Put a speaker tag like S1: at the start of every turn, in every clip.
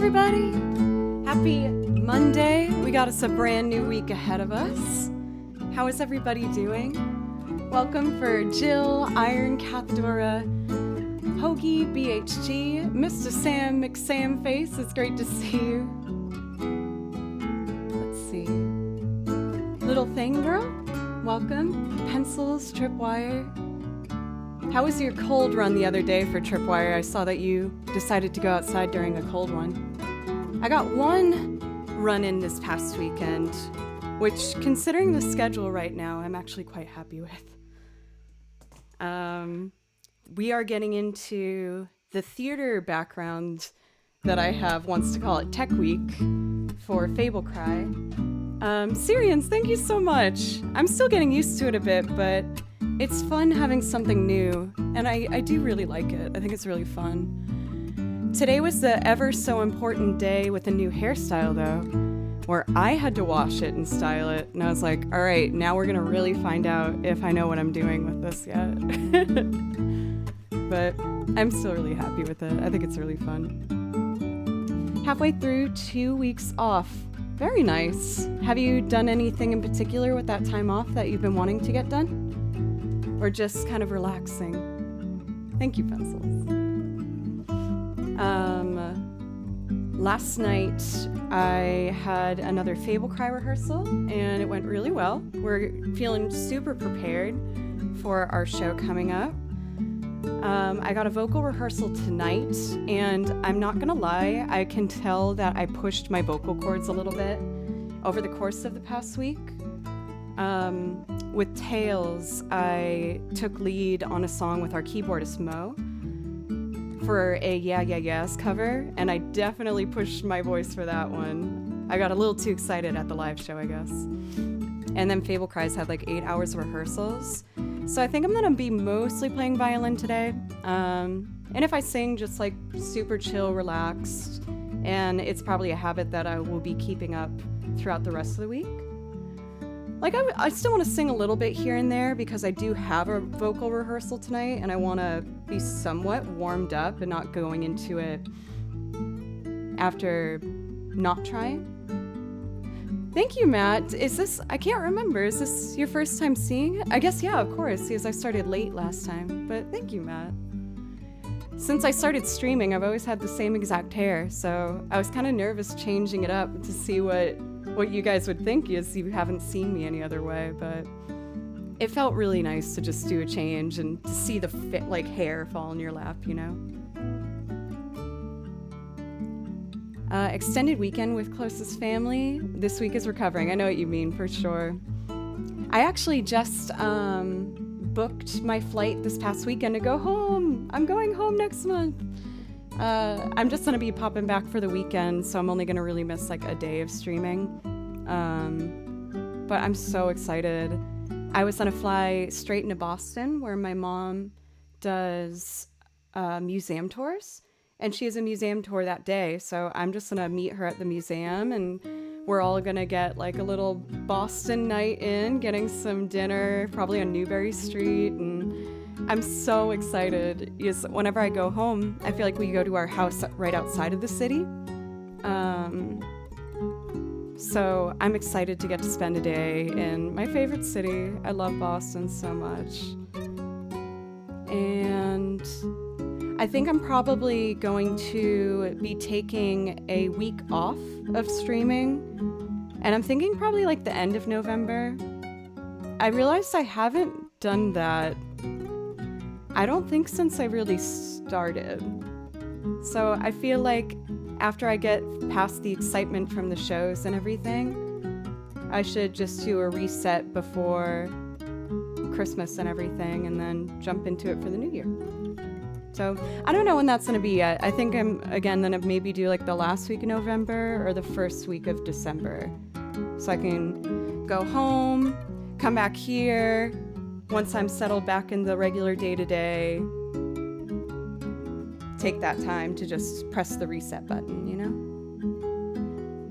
S1: everybody. Happy Monday. We got us a brand new week ahead of us. How is everybody doing? Welcome for Jill, Iron, Cathdora, Hoagie, BHG, Mr. Sam McSamface. It's great to see you. Let's see. Little Thing Girl, welcome. Pencils, Tripwire. How was your cold run the other day for Tripwire? I saw that you decided to go outside during a cold one. I got one run in this past weekend, which, considering the schedule right now, I'm actually quite happy with. We are getting into the theater background that I have wants to call it Tech Week for Fable Cry. Syrians, thank you so much. I'm still getting used to it a bit, but it's fun having something new, and I do really like it. I think it's really fun. Today was the ever so important day with a new hairstyle, though, where I had to wash it and style it, and I was like, all right, now we're gonna really find out if I know what I'm doing with this yet. But I'm still really happy with it. I think it's really fun. Halfway through 2 weeks off. Very nice. Have you done anything in particular with that time off that you've been wanting to get done? Or just kind of relaxing? Thank you, Pencils. Last night I had another Fable Cry rehearsal and it went really well. We're feeling super prepared for our show coming up. I got a vocal rehearsal tonight, and I'm not gonna lie, I can tell that I pushed my vocal cords a little bit over the course of the past week. With Tails, I took lead on a song with our keyboardist Mo for a Yeah Yeah Yeahs cover, and I definitely pushed my voice for that one. I got a little too excited at the live show, I guess. And then Fable Cries had like 8 hours of rehearsals. So I think I'm gonna be mostly playing violin today. And if I sing, just like super chill, relaxed. And it's probably a habit that I will be keeping up throughout the rest of the week. Like, I still want to sing a little bit here and there because I do have a vocal rehearsal tonight and I want to be somewhat warmed up and not going into it after not trying. Thank you, Matt. I can't remember, is this your first time seeing it? I guess, yeah, of course, because I started late last time, but thank you, Matt. Since I started streaming, I've always had the same exact hair, so I was kind of nervous changing it up to see what you guys would think as you haven't seen me any other way, but it felt really nice to just do a change and to see the hair fall in your lap, you know? Extended weekend with closest family. This week is recovering. I know what you mean, for sure. I actually just booked my flight this past weekend to go home. I'm going home next month. I'm just gonna be popping back for the weekend, so I'm only gonna really miss like a day of streaming. But I'm so excited. I was gonna fly straight into Boston, where my mom does museum tours, and she has a museum tour that day, so I'm just gonna meet her at the museum, and we're all gonna get like a little Boston night in, getting some dinner, probably on Newbury Street, and I'm so excited. Yes, whenever I go home, I feel like we go to our house right outside of the city. So I'm excited to get to spend a day in my favorite city. I love Boston so much. And I think I'm probably going to be taking a week off of streaming. And I'm thinking probably like the end of November. I realized I haven't done that, I don't think, since I really started. So I feel like after I get past the excitement from the shows and everything, I should just do a reset before Christmas and everything and then jump into it for the new year. So I don't know when that's gonna be yet. I think I'm again gonna maybe do like the last week of November or the first week of December. So I can go home, come back here, once I'm settled back in the regular day-to-day, take that time to just press the reset button, you know?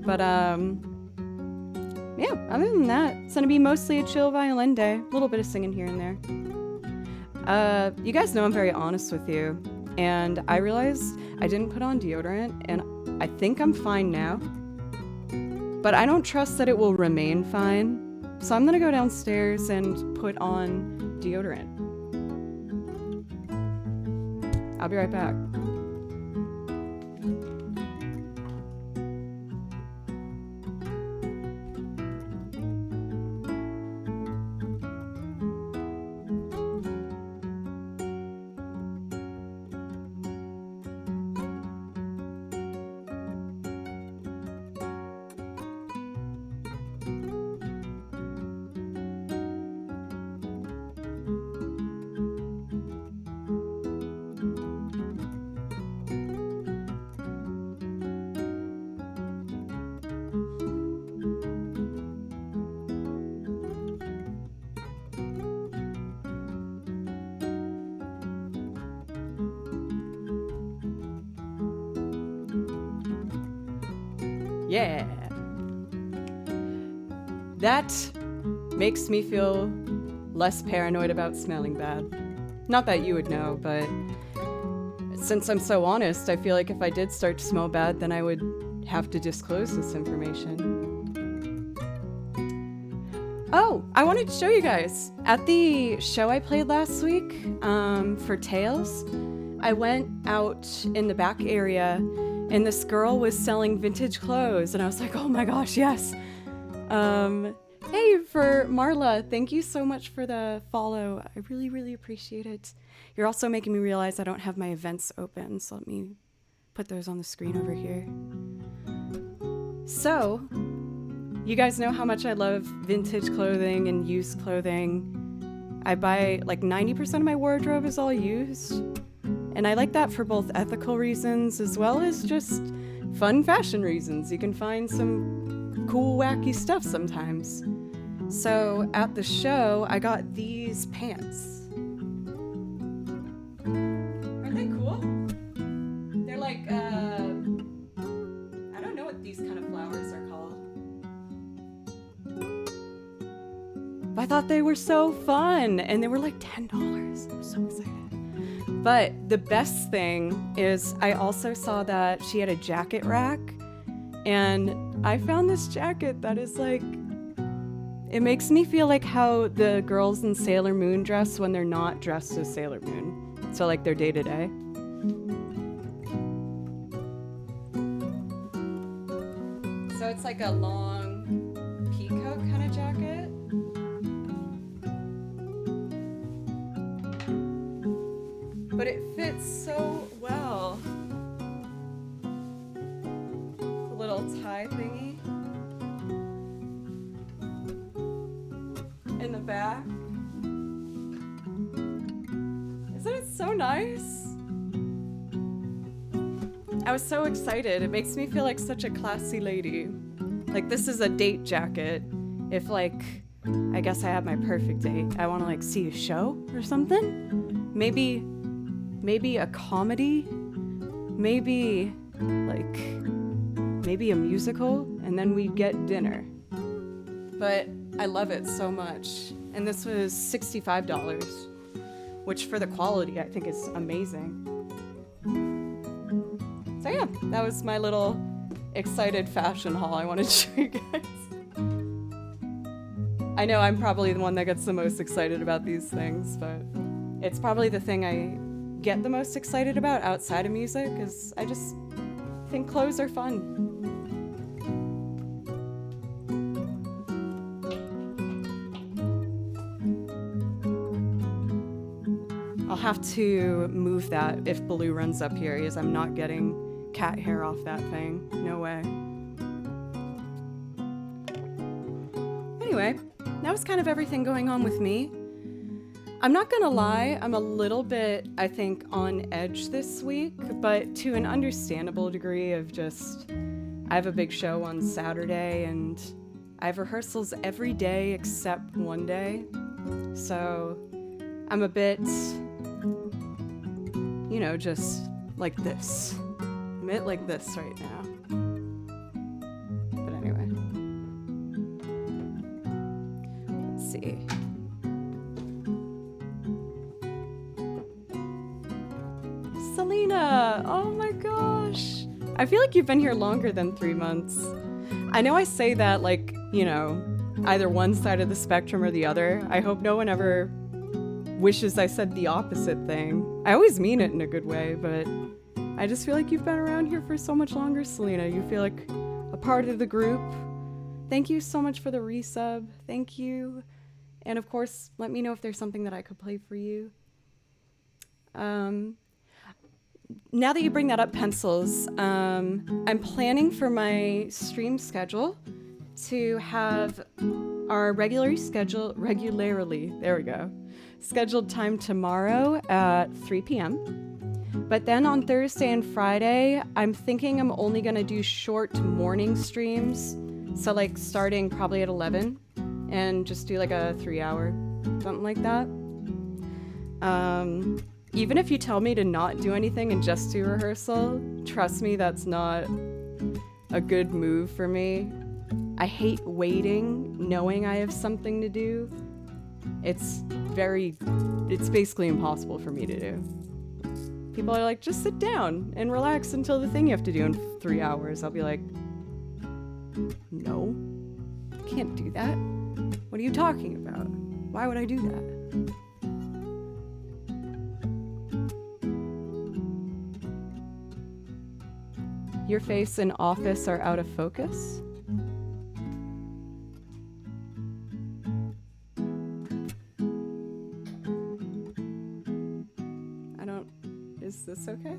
S1: But, yeah, other than that, it's gonna be mostly a chill violin day. A little bit of singing here and there. You guys know I'm very honest with you. and I realized I didn't put on deodorant, and I think I'm fine now. But I don't trust that it will remain fine, so I'm gonna go downstairs and put on deodorant. I'll be right back. Yeah. That makes me feel less paranoid about smelling bad. Not that you would know, but since I'm so honest, I feel like if I did start to smell bad, then I would have to disclose this information. Oh, I wanted to show you guys. At the show I played last week for Tales, I went out in the back area and this girl was selling vintage clothes, and I was like, oh my gosh, yes. Hey, for Marla, thank you so much for the follow. I really, really appreciate it. You're also making me realize I don't have my events open, so let me put those on the screen over here. So, you guys know how much I love vintage clothing and used clothing. I buy, like 90% of my wardrobe is all used. And I like that for both ethical reasons as well as just fun fashion reasons. You can find some cool, wacky stuff sometimes. So at the show, I got these pants. Aren't they cool? They're like, I don't know what these kind of flowers are called. But I thought they were so fun, and they were like $10. I'm so excited. But the best thing is I also saw that she had a jacket rack, and I found this jacket that is like, it makes me feel like how the girls in Sailor Moon dress when they're not dressed as Sailor Moon. So like their day to day. So it's like a long peacoat kind of jacket. But it fits so well. The little tie thingy in the back. Isn't it so nice? I was so excited. It makes me feel like such a classy lady. Like this is a date jacket. If like, I guess I have my perfect date. I want to like see a show or something. Maybe a comedy, maybe a musical, and then we get dinner. But I love it so much. And this was $65, which for the quality I think is amazing. So yeah, that was my little excited fashion haul I wanted to show you guys. I know I'm probably the one that gets the most excited about these things, but it's probably the thing I get the most excited about outside of music, is I just think clothes are fun. I'll have to move that if Baloo runs up here, because I'm not getting cat hair off that thing. No way. Anyway, that was kind of everything going on with me. I'm not gonna lie, I'm a little bit, I think, on edge this week, but to an understandable degree of just, I have a big show on Saturday and I have rehearsals every day except one day. So I'm a bit, you know, just like this. I'm a bit like this right now. But anyway. Let's see. Selena! Oh my gosh! I feel like you've been here longer than 3 months. I know I say that like, either one side of the spectrum or the other. I hope no one ever wishes I said the opposite thing. I always mean it in a good way, but I just feel like you've been around here for so much longer, Selena. You feel like a part of the group. Thank you so much for the resub. Thank you. And of course, let me know if there's something that I could play for you. Now that you bring that up, Pencils, I'm planning for my stream schedule to have our regularly, there we go, scheduled time tomorrow at 3 p.m. But then on Thursday and Friday, I'm thinking I'm only gonna do short morning streams. So like starting probably at 11 and just do like a 3-hour, something like that. Even if you tell me to not do anything and just do rehearsal, trust me, that's not a good move for me. I hate waiting, knowing I have something to do. It's basically impossible for me to do. People are like, just sit down and relax until the thing you have to do in 3 hours. I'll be like, no, can't do that. What are you talking about? Why would I do that? Your face and office are out of focus? Is this okay?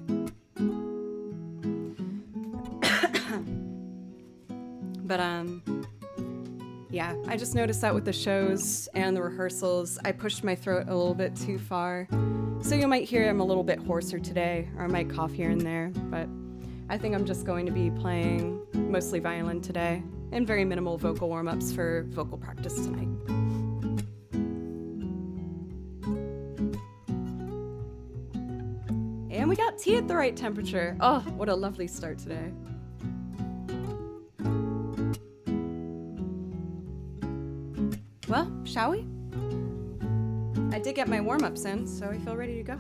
S1: But yeah, I just noticed that with the shows and the rehearsals, I pushed my throat a little bit too far. So you might hear I'm a little bit hoarser today, or I might cough here and there, but I think I'm just going to be playing mostly violin today and very minimal vocal warm-ups for vocal practice tonight. And we got tea at the right temperature. Oh, what a lovely start today. Well, shall we? I did get my warm-ups in, so I feel ready to go.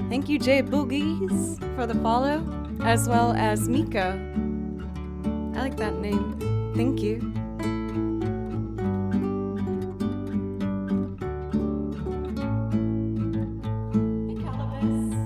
S1: Thank you, Jay Boogies, for the follow, as well as Mika. I like that name. Thank you. Hey, Calibus.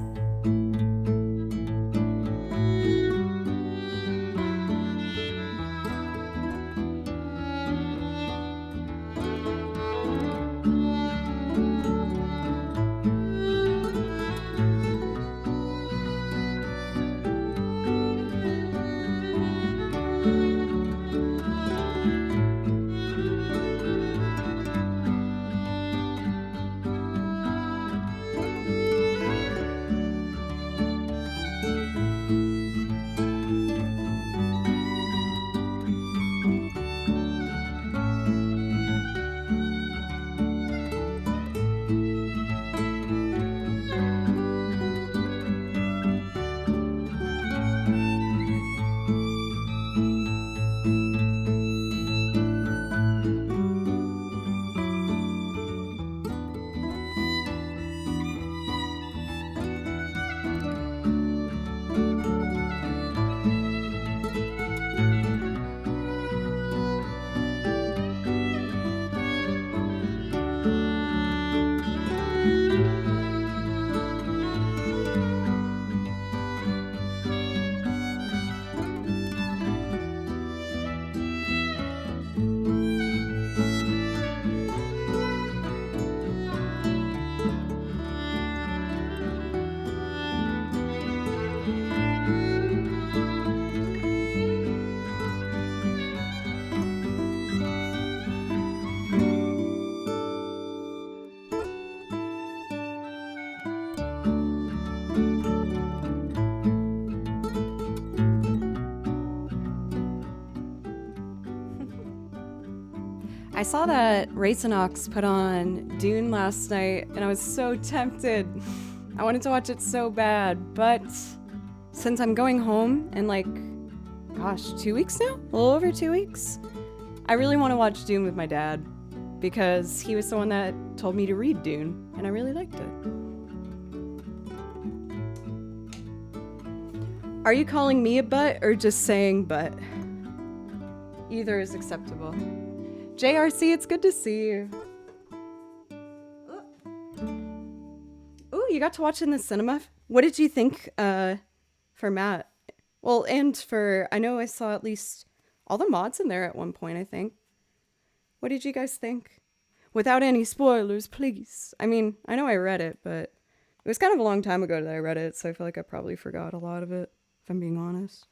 S1: I saw that Raisinox put on Dune last night, and I was so tempted. I wanted to watch it so bad, but since I'm going home in like, gosh, 2 weeks now? A little over 2 weeks? I really want to watch Dune with my dad, because he was the one that told me to read Dune, and I really liked it. Are you calling me a butt or just saying butt? Either is acceptable. JRC, it's good to see you. Ooh, you got to watch it in the cinema? What did you think for Matt? Well, and for, I know I saw at least all the mods in there at one point, I think. What did you guys think? Without any spoilers, please. I mean, I know I read it, but it was kind of a long time ago that I read it, so I feel like I probably forgot a lot of it, if I'm being honest.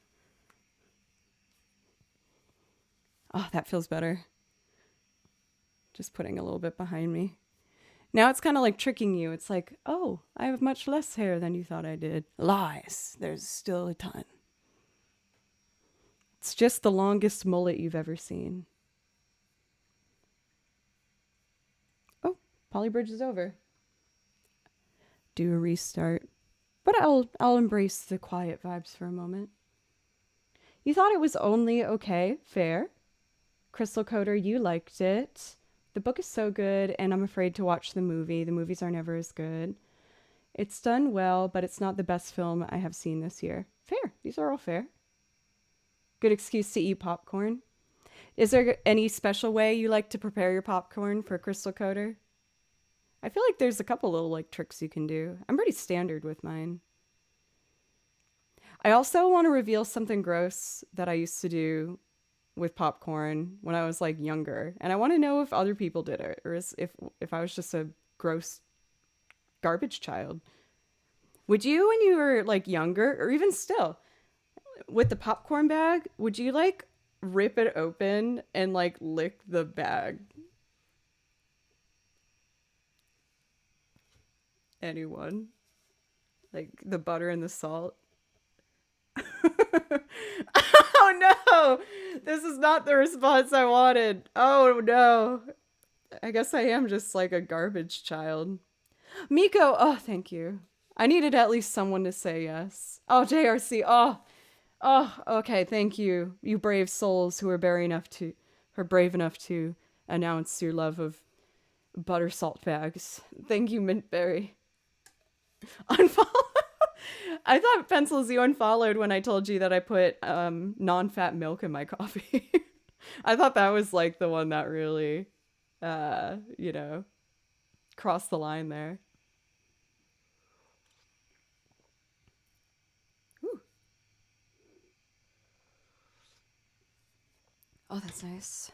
S1: Oh, that feels better. Just putting a little bit behind me. Now it's kind of like tricking you. It's like, oh, I have much less hair than you thought I did. Lies. There's still a ton. It's just the longest mullet you've ever seen. Oh, Polybridge is over. Do a restart. But I'll embrace the quiet vibes for a moment. You thought it was only okay, fair. Crystal Coder, you liked it. The book is so good, and I'm afraid to watch the movie. The movies are never as good. It's done well, but it's not the best film I have seen this year. Fair. These are all fair. Good excuse to eat popcorn. Is there any special way you like to prepare your popcorn for Crystal Coder? I feel like there's a couple little like tricks you can do. I'm pretty standard with mine. I also want to reveal something gross that I used to do with popcorn when I was like younger, and I want to know if other people did it, or if I was just a gross garbage child. Would you, when you were like younger, or even still, with the popcorn bag, would you like rip it open and like lick the bag? Anyone? Like the butter and the salt? Oh no! This is not the response I wanted. Oh no. I guess I am just like a garbage child. Miko, oh, thank you. I needed at least someone to say yes. Oh, JRC, okay, thank you. You brave souls who are brave enough to announce your love of butter salt bags. Thank you, Mintberry. Unfollow. I thought Pencils you unfollowed when I told you that I put non-fat milk in my coffee. I thought that was like the one that really, crossed the line there. Ooh. Oh, that's nice.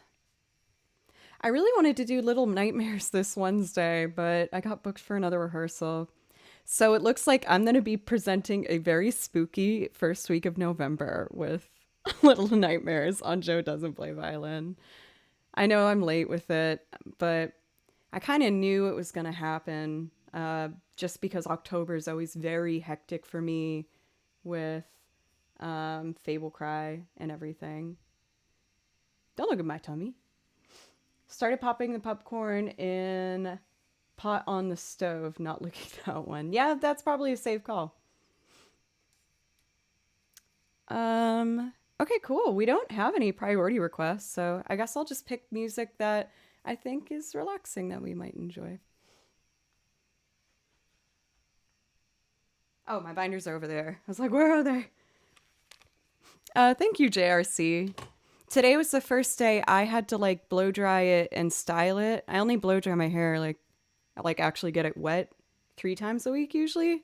S1: I really wanted to do Little Nightmares this Wednesday, but I got booked for another rehearsal. So it looks like I'm going to be presenting a very spooky first week of November with Little Nightmares on Joe Doesn't Play Violin. I know I'm late with it, but I kind of knew it was going to happen just because October is always very hectic for me with Fable Cry and everything. Don't look at my tummy. Started popping the popcorn in pot on the stove, not looking that one. Yeah, that's probably a safe call. Okay, cool. We don't have any priority requests, so I guess I'll just pick music that I think is relaxing that we might enjoy. Oh, my binders are over there. I was like, where are they? Thank you, JRC. Today was the first day I had to like blow dry it and style it. I only blow dry my hair like actually get it wet 3 times a week usually.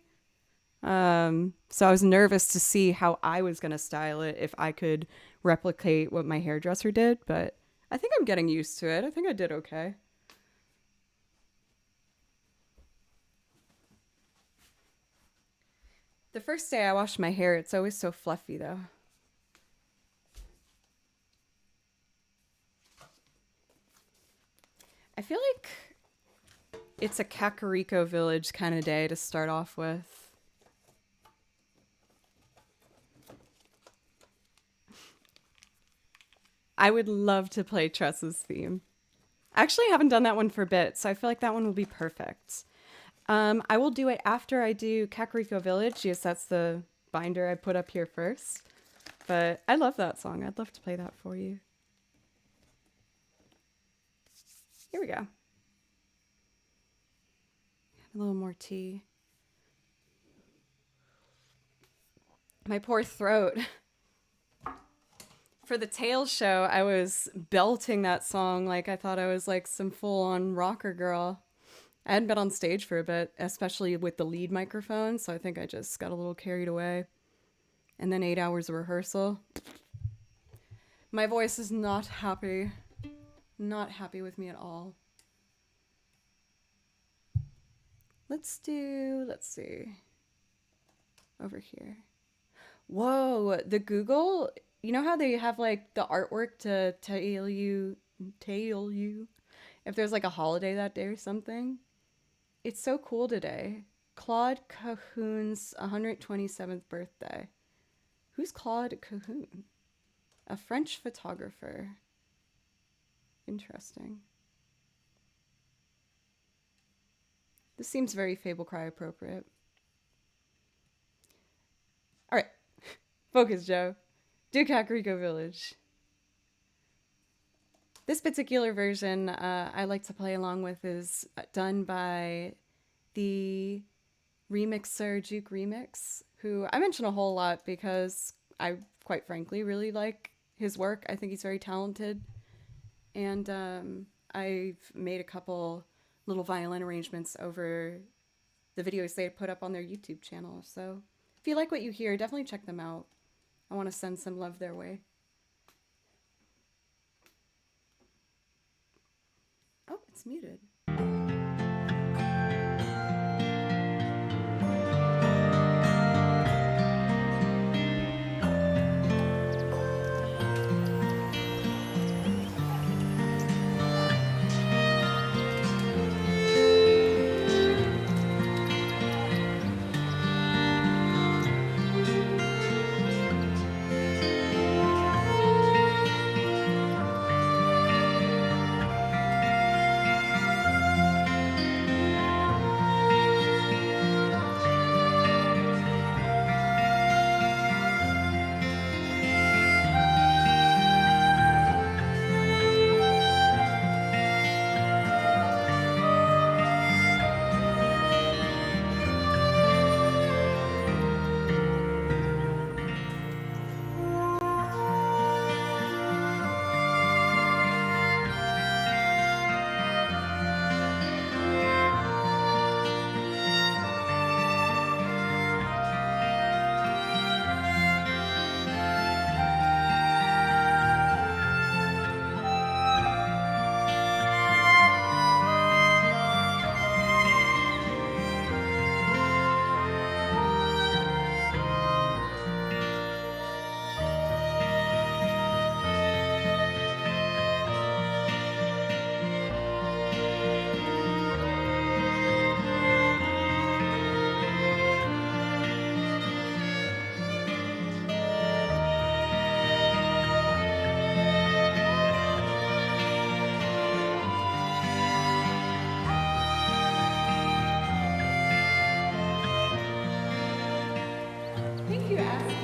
S1: So I was nervous to see how I was going to style it if I could replicate what my hairdresser did, but I think I'm getting used to it. I think I did okay. The first day I wash my hair, it's always so fluffy though. I feel like it's a Kakariko Village kind of day to start off with. I would love to play Tressa's theme. I actually haven't done that one for a bit, so I feel like that one will be perfect. I will do it after I do Kakariko Village. Yes, that's the binder I put up here first. But I love that song. I'd love to play that for you. Here we go. A little more tea. My poor throat. For the Tails show, I was belting that song like I thought I was like some full-on rocker girl. I hadn't been on stage for a bit, especially with the lead microphone, so I think I just got a little carried away. And then 8 hours of rehearsal. My voice is not happy. Not happy with me at all. Let's see. Over here. Whoa, the Google, you know how they have like the artwork to tail you if there's like a holiday that day or something? It's so cool today. Claude Cahun's 127th birthday. Who's Claude Cahun? A French photographer. Interesting. This seems very Fable Cry appropriate. All right, focus, Joe. Do Kakariko Village. This particular version I like to play along with is done by the remixer Juke Remix, who I mention a whole lot because I, quite frankly, really like his work. I think he's very talented. And I've made a couple little violin arrangements over the videos they put up on their YouTube channel. So if you like what you hear, definitely check them out. I want to send some love their way. Oh, it's muted. Thank you, Ashley.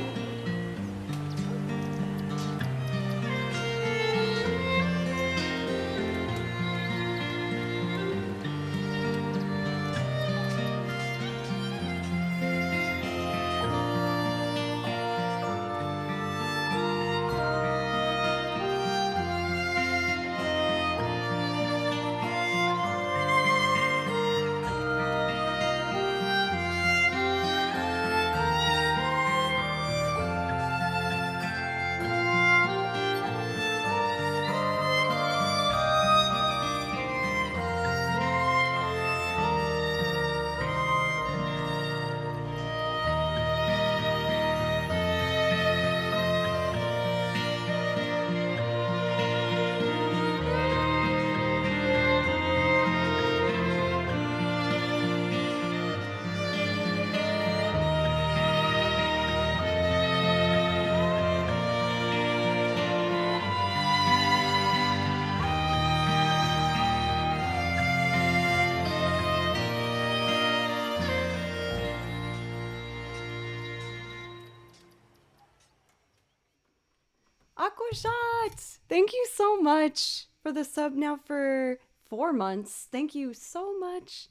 S1: Shot! Thank you so much for the sub now for 4 months. Thank you so much.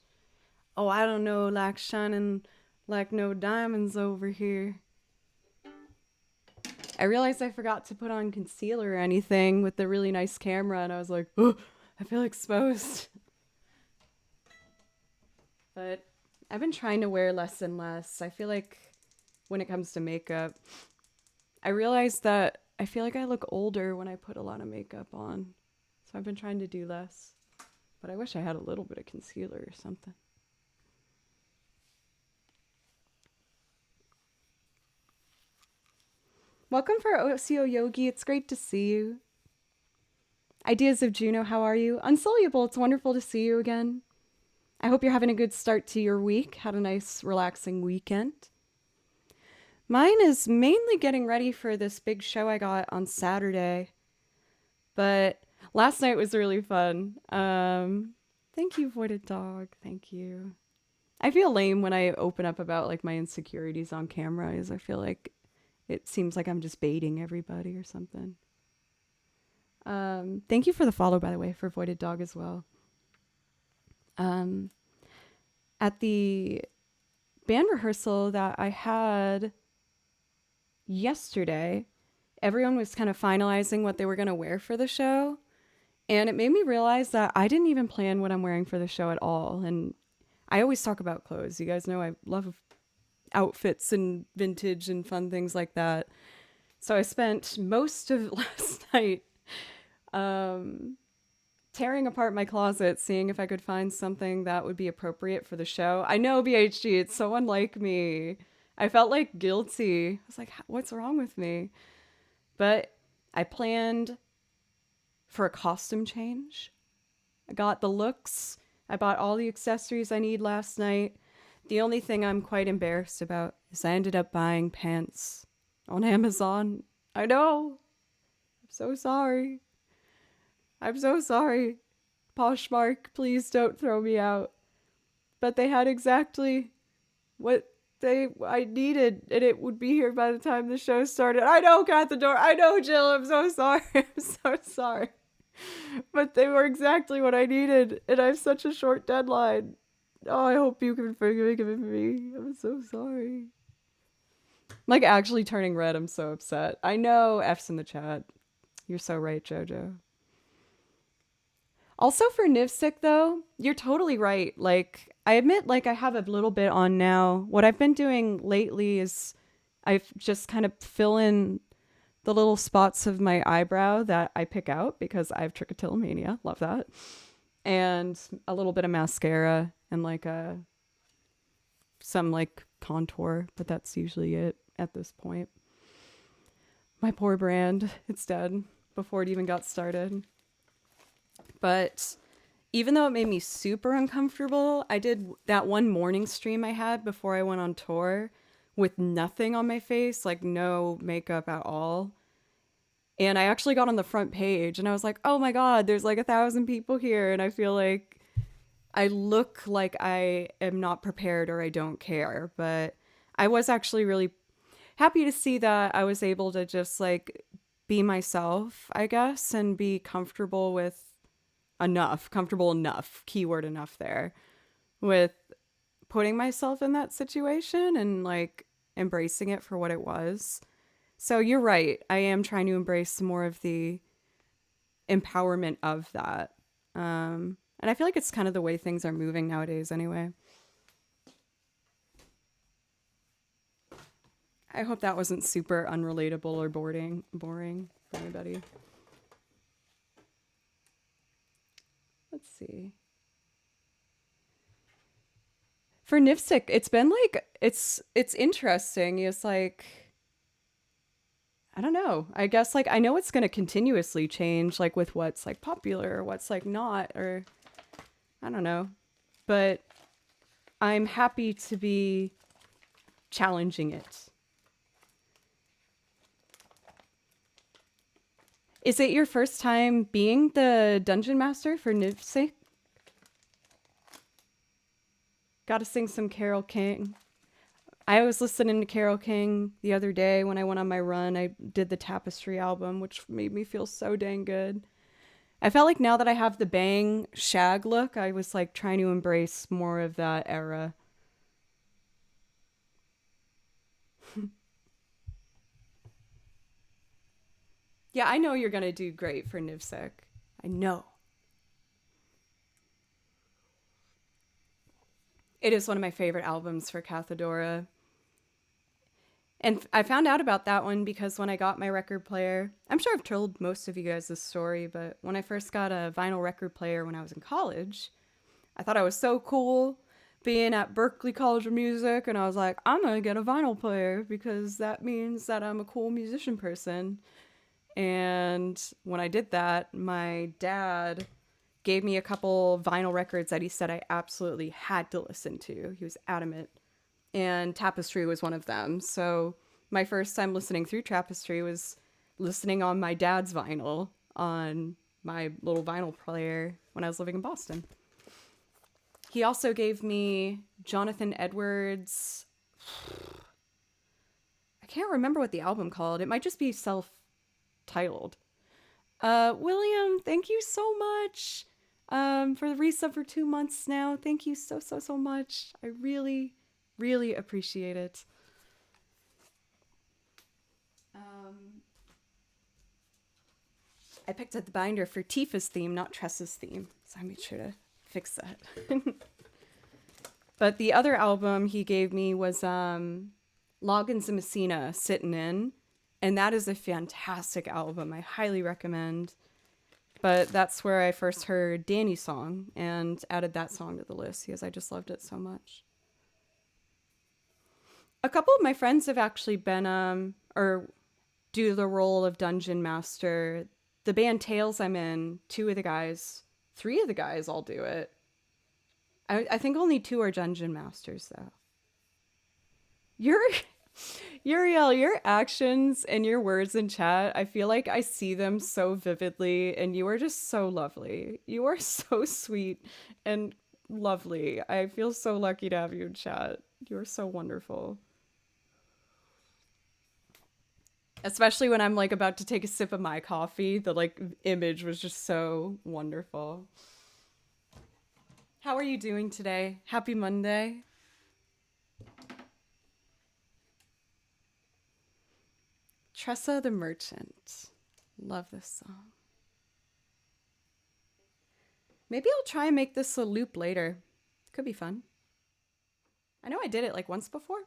S1: Oh, I don't know, like shining like no diamonds over here. I realized I forgot to put on concealer or anything with the really nice camera, and I was like, oh, I feel exposed. But I've been trying to wear less and less. I feel like when it comes to makeup, I realized that I feel like I look older when I put a lot of makeup on. So I've been trying to do less. But I wish I had a little bit of concealer or something. Welcome for OCO Yogi. It's great to see you. Ideas of Juno, how are you? Unsulliable, it's wonderful to see you again. I hope you're having a good start to your week. Had a nice, relaxing weekend. Mine is mainly getting ready for this big show I got on Saturday. But last night was really fun. Thank you, Voided Dog. Thank you. I feel lame when I open up about like my insecurities on camera, as I feel like it seems like I'm just baiting everybody or something. Thank you for the follow, by the way, for Voided Dog as well. At the band rehearsal that I had yesterday, everyone was kind of finalizing what they were going to wear for the show. And it made me realize that I didn't even plan what I'm wearing for the show at all. And I always talk about clothes. You guys know I love outfits and vintage and fun things like that. So I spent most of last night tearing apart my closet, seeing if I could find something that would be appropriate for the show. I know, BHG, it's so unlike me. I felt like guilty. I was like, what's wrong with me? But I planned for a costume change. I got the looks. I bought all the accessories I need last night. The only thing I'm quite embarrassed about is I ended up buying pants on Amazon. I know. I'm so sorry. I'm so sorry. Poshmark, please don't throw me out. But they had exactly what I needed, and it would be here by the time the show started. I know, got the door. I know, Jill. I'm so sorry. I'm so sorry. But they were exactly what I needed, and I have such a short deadline. Oh, I hope you can forgive me. I'm so sorry. I'm like actually turning red. I'm so upset. I know, F's in the chat. You're so right, Jojo. Also for Nivsik though, you're totally right. Like, I admit, like, I have a little bit on now. What I've been doing lately is I've just kind of fill in the little spots of my eyebrow that I pick out because I have trichotillomania. Love that. And a little bit of mascara and like some like contour, but that's usually it at this point. My poor brand, it's dead before it even got started. But even though it made me super uncomfortable, I did that one morning stream I had before I went on tour with nothing on my face, like no makeup at all. And I actually got on the front page and I was like, oh my God, there's like 1,000 people here. And I feel like I look like I am not prepared or I don't care. But I was actually really happy to see that I was able to just like be myself, I guess, and be comfortable enough, keyword enough there, with putting myself in that situation and like embracing it for what it was. So you're right. I am trying to embrace more of the empowerment of that. And I feel like it's kind of the way things are moving nowadays anyway. I hope that wasn't super unrelatable or boring for anybody. Let's see. For Nivsik, it's been like, it's interesting. It's like, I don't know. I guess like I know it's going to continuously change, like with what's like popular or what's like not, or I don't know. But I'm happy to be challenging it. Is it your first time being the dungeon master for Nivsik? Gotta sing some Carole King. I was listening to Carole King the other day when I went on my run. I did the Tapestry album, which made me feel so dang good. I felt like now that I have the bang shag look, I was like trying to embrace more of that era. Yeah, I know you're gonna do great for Nivsek. I know. It is one of my favorite albums for Cathedora. And I found out about that one because when I got my record player, I'm sure I've told most of you guys this story, but when I first got a vinyl record player when I was in college, I thought I was so cool being at Berklee College of Music, and I was like, I'm gonna get a vinyl player because that means that I'm a cool musician person. And when I did that, my dad gave me a couple vinyl records that he said I absolutely had to listen to. He was adamant. And Tapestry was one of them. So my first time listening through Tapestry was listening on my dad's vinyl on my little vinyl player when I was living in Boston. He also gave me Jonathan Edwards. I can't remember what the album called. It might just be self-titled. William, thank you so much for the resub for 2 months now. Thank you so, so, so much. I really, really appreciate it. I picked up the binder for Tifa's theme, not Tressa's theme, so I made sure to fix that. But the other album he gave me was Loggins and Messina, Sittin' In, and that is a fantastic album. I highly recommend. But that's where I first heard Danny's song and added that song to the list because I just loved it so much. A couple of my friends have actually been or do the role of dungeon master. The band Tales I'm in, 2 of the guys, 3 of the guys all do it. I think only 2 are dungeon masters though. Uriel, your actions and your words in chat, I feel like I see them so vividly, and you are just so lovely. You are so sweet and lovely. I feel so lucky to have you in chat. You are so wonderful. Especially when I'm like about to take a sip of my coffee, the like image was just so wonderful. How are you doing today? Happy Monday. Tressa the Merchant. Love this song. Maybe I'll try and make this a loop later. Could be fun. I know I did it like once before.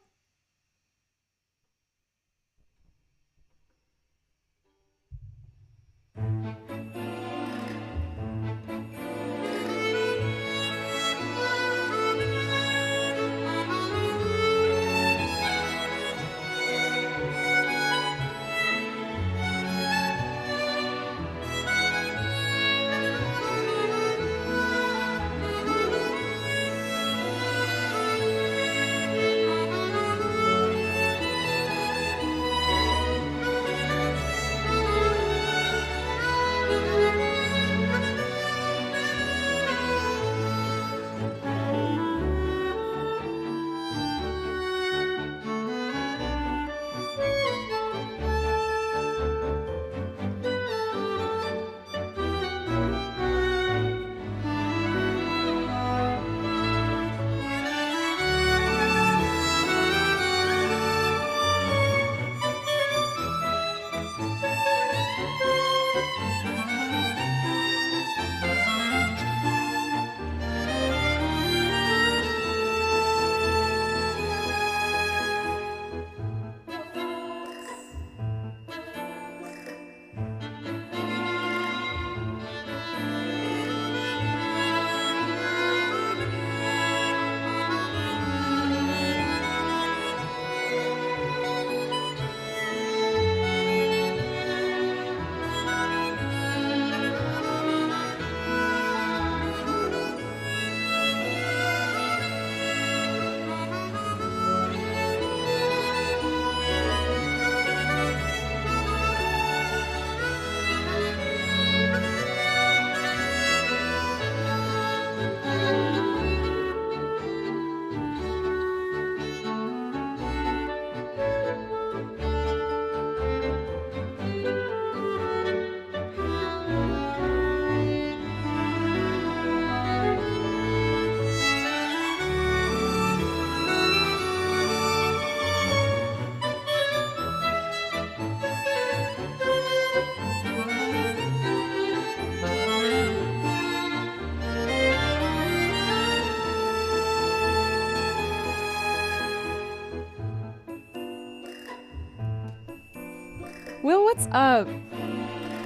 S1: Will, what's up?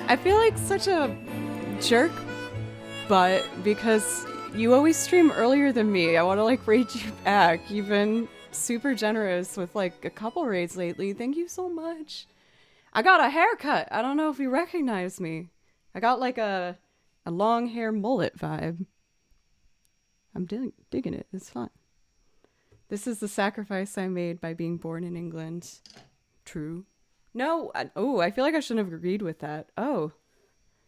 S1: I feel like such a jerk butt because you always stream earlier than me. I want to like raid you back. You've been super generous with like a couple raids lately. Thank you so much. I got a haircut. I don't know if you recognize me. I got like a long hair mullet vibe. I'm digging it. It's fun. This is the sacrifice I made by being born in England. True. No. I feel like I shouldn't have agreed with that. Oh.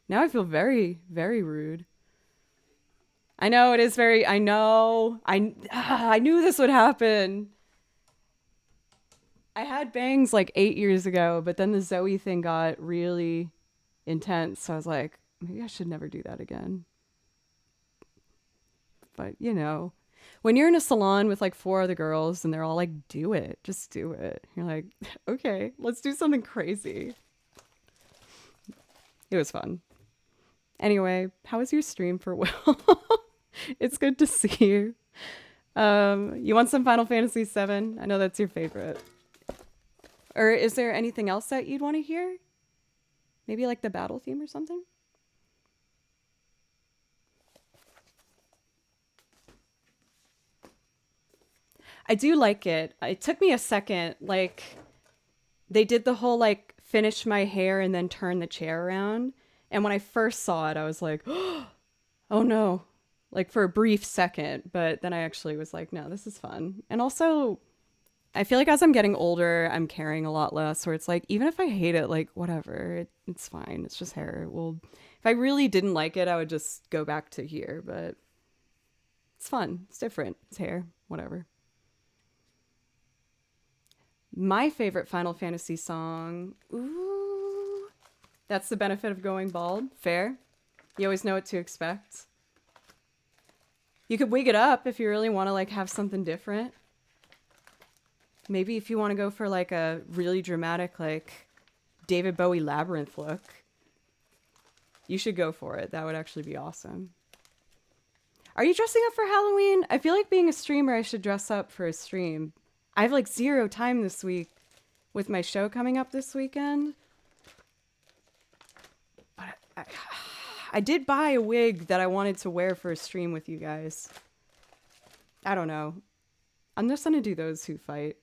S1: Now I feel very, very rude. I know it is very. I know. I knew this would happen. I had bangs like 8 years ago, but then the Zoe thing got really intense. So I was like, maybe I should never do that again. But you know, when you're in a salon with like 4 other girls and they're all like, do it, just do it. You're like, okay, let's do something crazy. It was fun. Anyway, how was your stream for Will? It's good to see you. You want some Final Fantasy VII? I know that's your favorite. Or is there anything else that you'd want to hear? Maybe like the battle theme or something? I do like it. It took me a second. Like, they did the whole like finish my hair and then turn the chair around. And when I first saw it, I was like, oh no. Like for a brief second. But then I actually was like, no, this is fun. And also, I feel like as I'm getting older, I'm caring a lot less. Where it's like, even if I hate it, like whatever, it's fine. It's just hair. Well, if I really didn't like it, I would just go back to here. But it's fun. It's different. It's hair. Whatever. My favorite Final Fantasy song. Ooh. That's the benefit of going bald. Fair. You always know what to expect. You could wig it up if you really want to like have something different. Maybe if you want to go for like a really dramatic like David Bowie Labyrinth look. You should go for it. That would actually be awesome. Are you dressing up for Halloween? I feel like being a streamer, I should dress up for a stream. I have like 0 time this week with my show coming up this weekend. But I did buy a wig that I wanted to wear for a stream with you guys. I don't know. I'm just gonna do those who fight.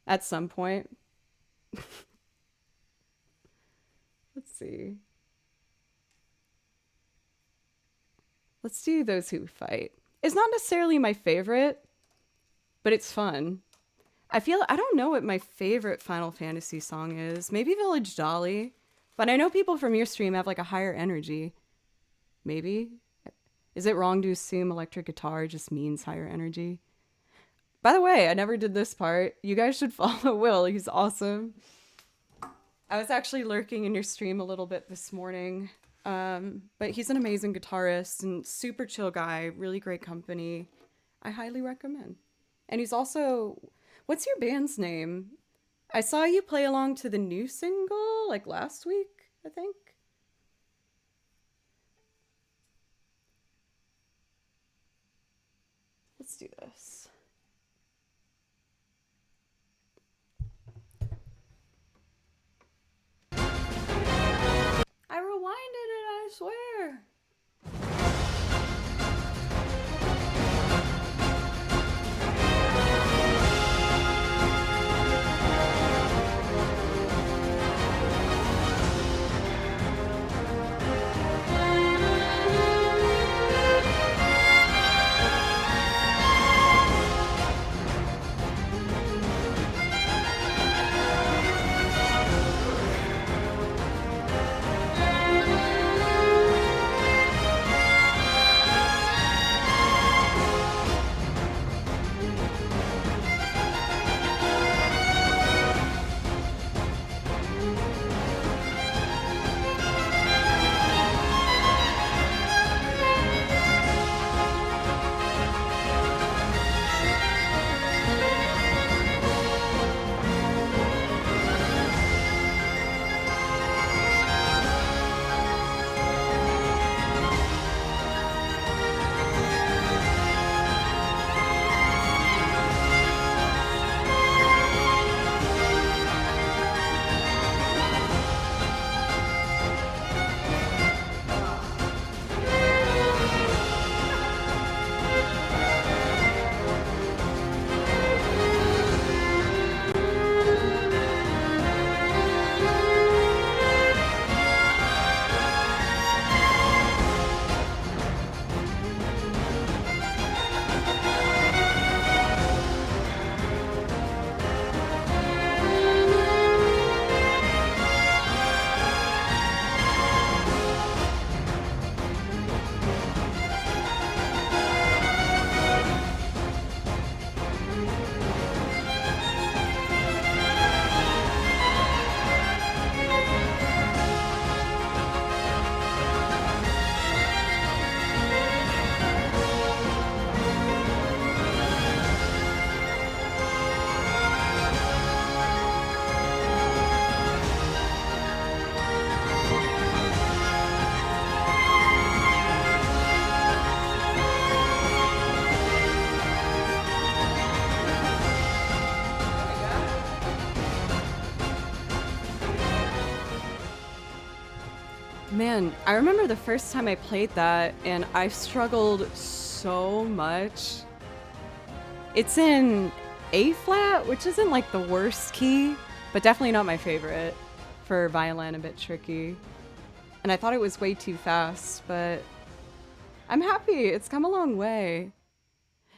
S1: At some point. Let's see. Let's do those who fight. It's not necessarily my favorite, but it's fun. I don't know what my favorite Final Fantasy song is. Maybe Village Dolly, but I know people from your stream have like a higher energy. Maybe? Is it wrong to assume electric guitar just means higher energy? By the way, I never did this part. You guys should follow Will. He's awesome. I was actually lurking in your stream a little bit this morning. But he's an amazing guitarist and super chill guy, really great company. I highly recommend. And he's also, what's your band's name? I saw you play along to the new single like last week, I think. Let's do this. I rewinded it, I swear. Man, I remember the first time I played that and I struggled so much. It's in A flat, which isn't like the worst key, but definitely not my favorite for violin, a bit tricky. And I thought it was way too fast, but I'm happy. It's come a long way.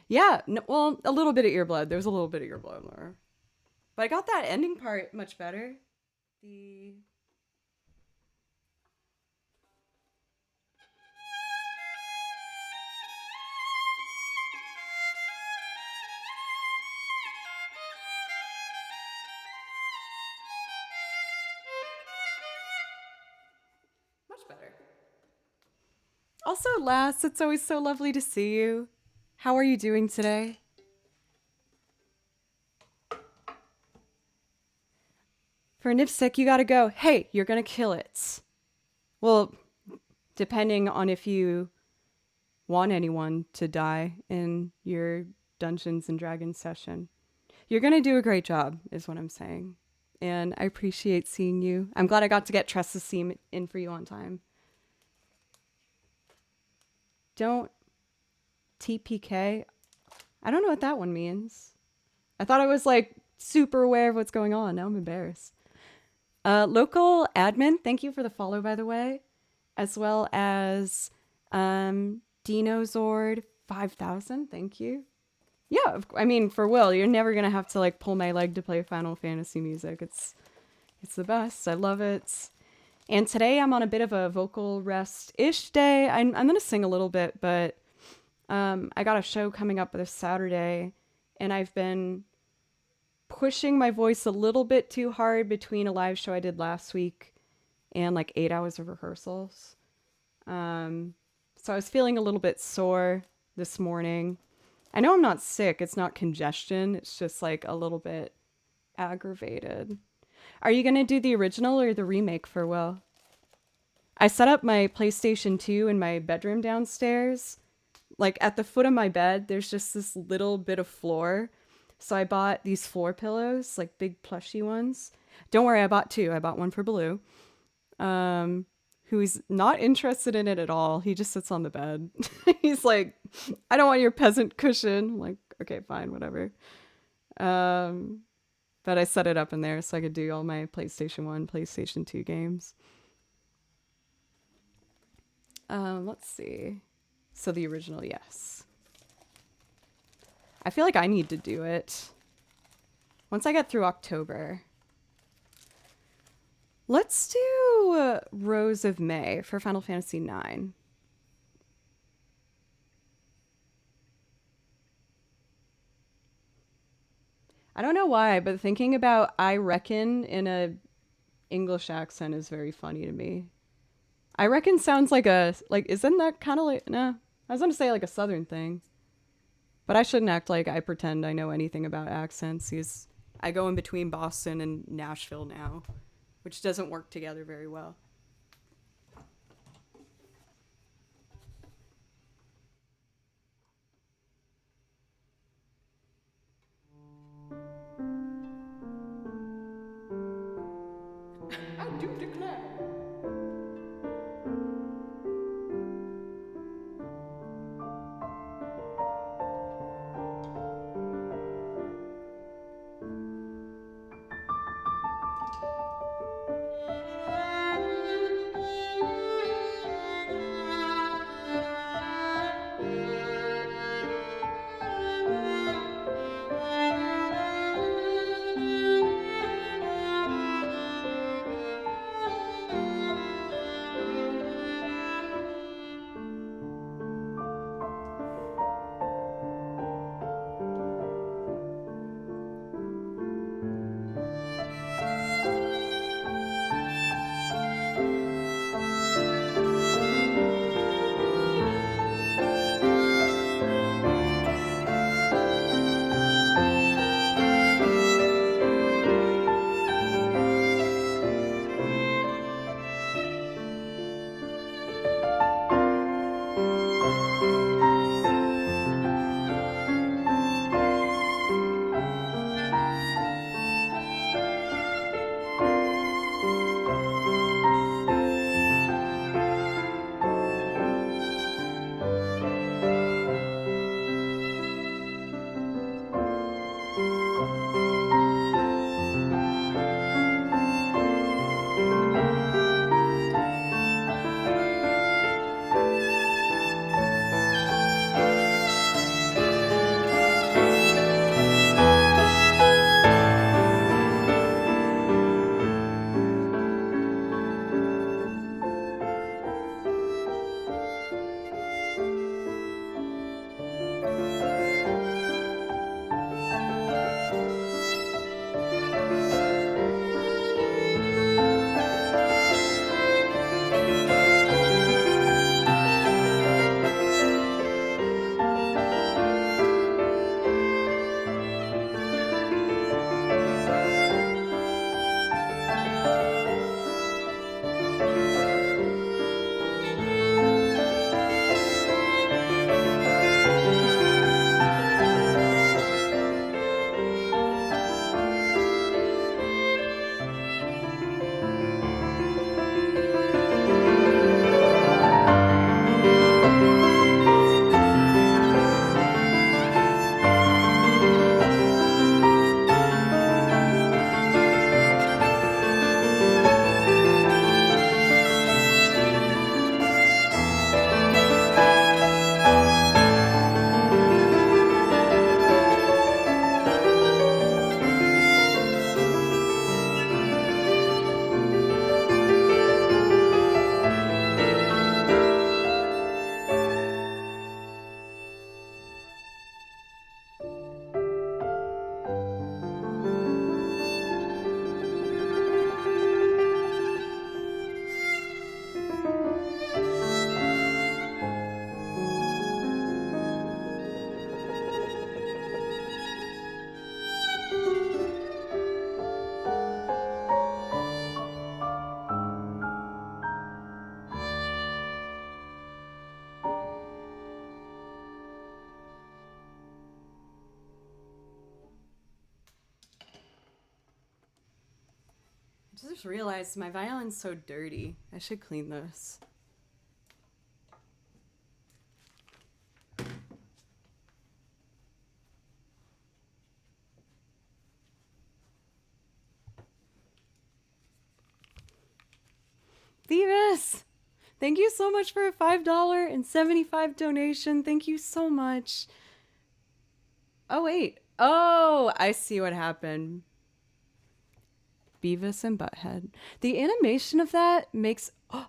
S1: Yeah, well, a little bit of earblood. There's a little bit of earblood there. But I got that ending part much better. The much better. Also, Lass, it's always so lovely to see you. How are you doing today? For Nipsec, you gotta go. Hey, you're gonna kill it. Well, depending on if you want anyone to die in your Dungeons and Dragons session. You're gonna do a great job, is what I'm saying. And I appreciate seeing you. I'm glad I got to get Tressa's seam in for you on time. Don't TPK. I don't know what that one means. I thought I was like super aware of what's going on. Now I'm embarrassed. Local admin, thank you for the follow, by the way, as well as Dinozord 5000. Thank you. Yeah, I mean, for Will, you're never gonna have to like pull my leg to play Final Fantasy music. It's the best. I love it. And today I'm on a bit of a vocal rest-ish day. I'm gonna sing a little bit, but I got a show coming up this Saturday, and I've been pushing my voice a little bit too hard between a live show I did last week and like 8 hours of rehearsals. So I was feeling a little bit sore this morning. I know I'm not sick. It's not congestion. It's just like a little bit aggravated. Are you going to do the original or the remake for Will? I set up my PlayStation 2 in my bedroom downstairs. Like at the foot of my bed, there's just this little bit of floor. So I bought these floor pillows, like big plushy ones. Don't worry, I bought two. I bought one for Blue, who's not interested in it at all. He just sits on the bed. He's like, I don't want your peasant cushion. I'm like, okay, fine, whatever. But I set it up in there so I could do all my PlayStation 1, PlayStation 2 games. Let's see. So the original, yes. I feel like I need to do it once I get through October. Let's do Rose of May for Final Fantasy IX. I don't know why, but thinking about I reckon in a English accent is very funny to me. I reckon sounds like isn't that kind of like, nah, I was going to say like a southern thing. But I shouldn't act like I pretend I know anything about accents. I go in between Boston and Nashville now, which doesn't work together very well. I do declare. just realized my violin's so dirty. I should clean this. Beavis! Thank you so much for a $5.75 donation. Thank you so much. Oh, wait. Oh, I see what happened. Beavis and Butthead. The animation of that makes... Oh.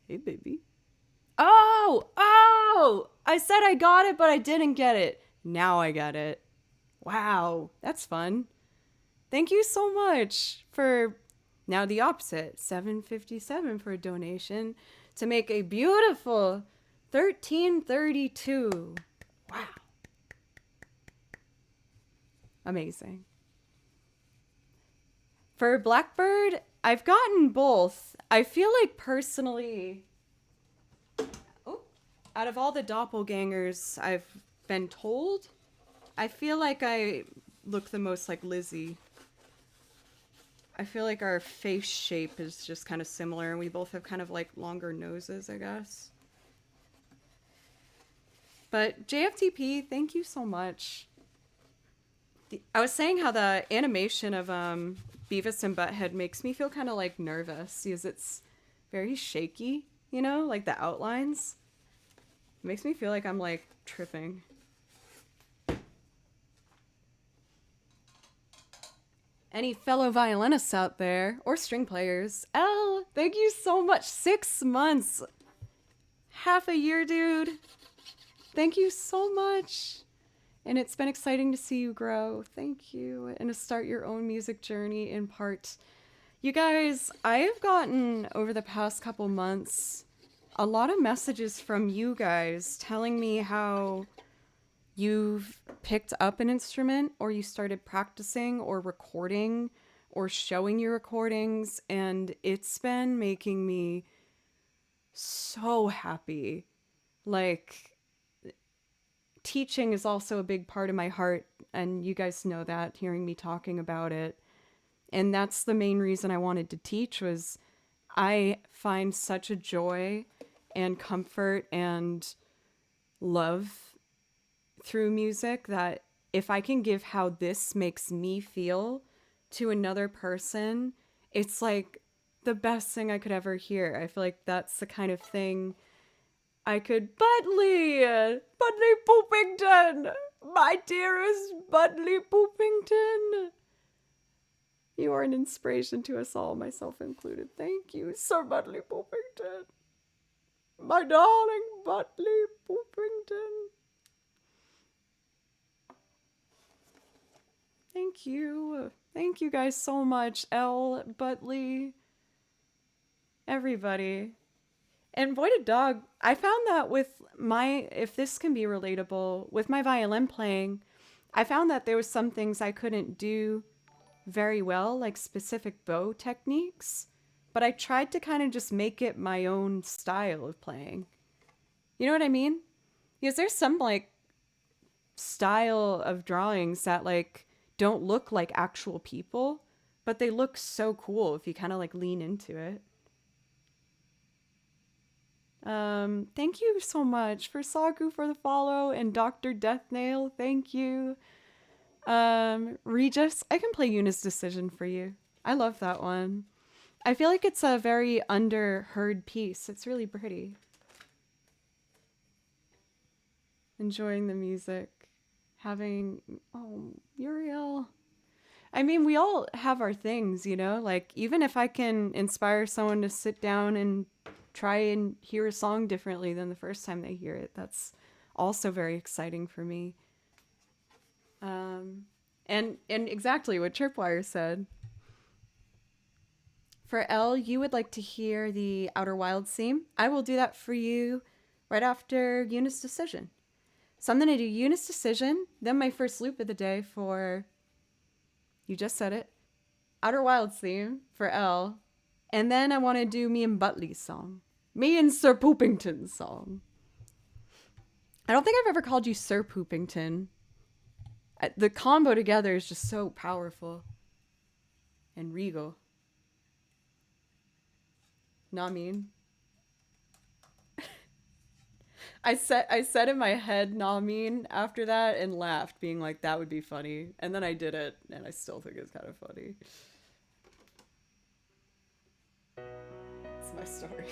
S1: Hey, baby. Oh! Oh! I said I got it, but I didn't get it. Now I got it. Wow. That's fun. Thank you so much for... Now the opposite. $7.57 for a donation to make a beautiful $13.32. Wow. Amazing. For Blackbird, I've gotten both. I feel like personally, out of all the doppelgangers I've been told, I feel like I look the most like Lizzie. I feel like our face shape is just kind of similar, and we both have kind of like longer noses, I guess. But JFTP, thank you so much. I was saying how the animation of Beavis and Butthead makes me feel kind of like nervous because it's very shaky, you know, like the outlines. It makes me feel like I'm like tripping. Any fellow violinists out there or string players? Elle, thank you so much. 6 months. Half a year, dude. Thank you so much. And it's been exciting to see you grow. Thank you. And to start your own music journey in part. You guys, I've gotten over the past couple months a lot of messages from you guys telling me how you've picked up an instrument or you started practicing or recording or showing your recordings, and it's been making me so happy. Like, teaching is also a big part of my heart, and you guys know that, hearing me talking about it. And that's the main reason I wanted to teach, was I find such a joy and comfort and love through music that if I can give how this makes me feel to another person, it's like the best thing I could ever hear. I feel like that's the kind of thing I could... Butley Poopington! My dearest Butley Poopington! You are an inspiration to us all, myself included. Thank you, Sir Butley Poopington. My darling Butley Poopington. Thank you. Thank you guys so much. Elle, Butley, everybody. And boy to dog, I found that with my, if this can be relatable, with my violin playing, I found that there was some things I couldn't do very well, like specific bow techniques, but I tried to kind of just make it my own style of playing. You know what I mean? Because there's some like style of drawings that like don't look like actual people, but they look so cool if you kind of like lean into it. Thank you so much for Saku for the follow, and Dr. Deathnail, thank you. Regis, I can play Yuna's Decision for you. I love that one. I feel like it's a very underheard piece. It's really pretty. Enjoying the music. Having... Oh, Uriel. I mean, we all have our things, you know? Like, even if I can inspire someone to sit down and try and hear a song differently than the first time they hear it, that's also very exciting for me. And exactly what Chirpwire said. For Elle, you would like to hear the Outer Wilds theme. I will do that for you right after Yuna's Decision. So I'm going to do Yuna's Decision, then my first loop of the day for, you just said it, Outer Wilds theme for Elle. And then I want to do me and Butley's song. Me and Sir Poopington's song. I don't think I've ever called you Sir Poopington. The combo together is just so powerful. and regal. Namin. I said in my head Namin after that and laughed, being like that would be funny. And then I did it, and I still think it's kind of funny. It's my story.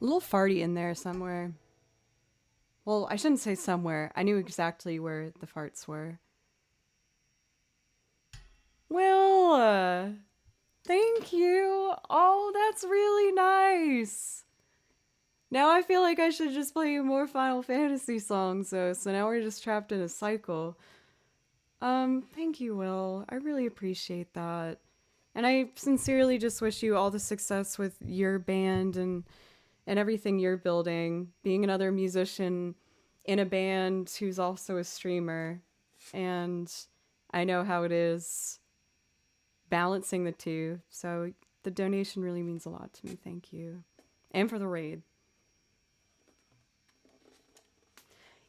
S1: little farty in there somewhere. Well, I shouldn't say somewhere. I knew exactly where the farts were. Well, thank you. Oh, that's really nice. Now I feel like I should just play you more Final Fantasy songs, though, so now we're just trapped in a cycle. Thank you, Will. I really appreciate that. And I sincerely just wish you all the success with your band and everything you're building. Being another musician in a band who's also a streamer. And I know how it is balancing the two. So the donation really means a lot to me. Thank you. And for the raid.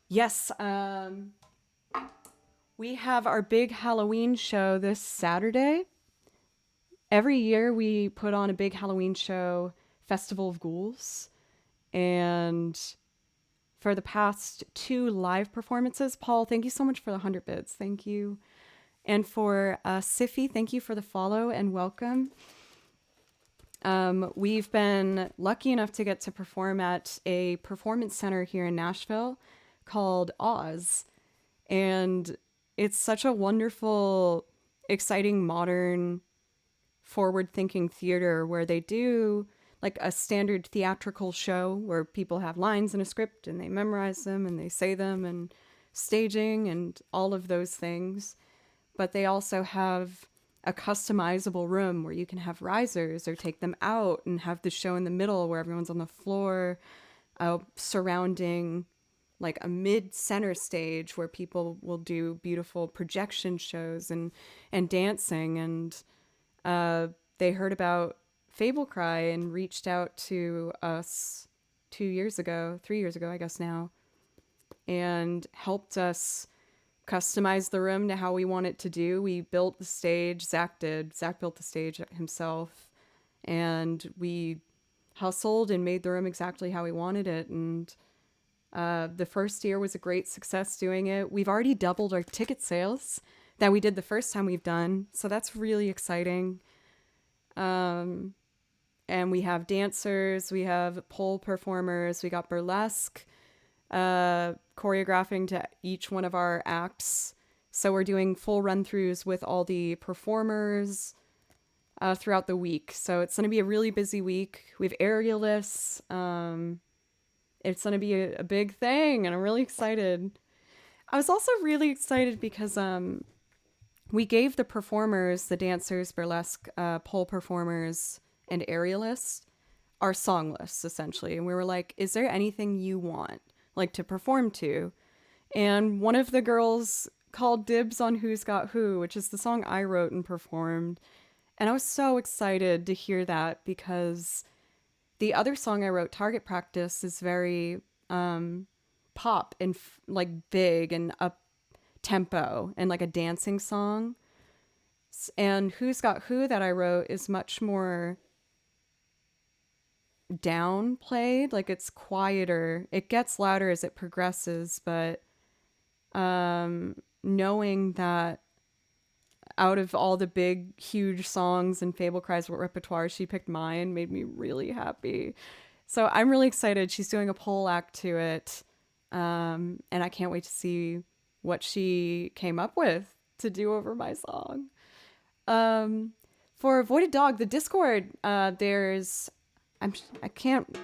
S1: Yes, we have our big Halloween show this Saturday. Every year we put on a big Halloween show, Festival of Ghouls. And for the past 2 live performances, Paul, thank you so much for the 100 bits. Thank you. And for Siffy, thank you for the follow and welcome. We've been lucky enough to get to perform at a performance center here in Nashville called Oz. And it's such a wonderful, exciting, modern, forward-thinking theater where they do like a standard theatrical show where people have lines in a script and they memorize them and they say them and staging and all of those things. But they also have a customizable room where you can have risers or take them out and have the show in the middle where everyone's on the floor, surrounding like a mid-center stage where people will do beautiful projection shows and dancing. And they heard about Fable Cry and reached out to us 3 years ago, I guess now, and helped us customize the room to how we want it to do. We built the stage. Zach did. Zach built the stage himself, and we hustled and made the room exactly how we wanted it. And the first year was a great success doing it. We've already doubled our ticket sales that we did the first time we've done, so that's really exciting. And we have dancers, we have pole performers, we got burlesque, choreographing to each one of our acts. So we're doing full run-throughs with all the performers throughout the week. So it's going to be a really busy week. We have aerialists. It's going to be a big thing, and I'm really excited. I was also really excited because we gave the performers, the dancers, burlesque, pole performers, and aerialists our song lists, essentially. And we were like, is there anything you want, like, to perform to? And one of the girls called dibs on Who's Got Who, which is the song I wrote and performed. And I was so excited to hear that because the other song I wrote, Target Practice, is very pop and like big and up tempo and like a dancing song. And Who's Got Who that I wrote is much more downplayed, like it's quieter. It gets louder as it progresses, but knowing that out of all the big, huge songs in Fable Cry's repertoire, she picked mine made me really happy. So I'm really excited. She's doing a pole act to it. And I can't wait to see what she came up with to do over my song. For Voided Dog, the Discord, there's... I can't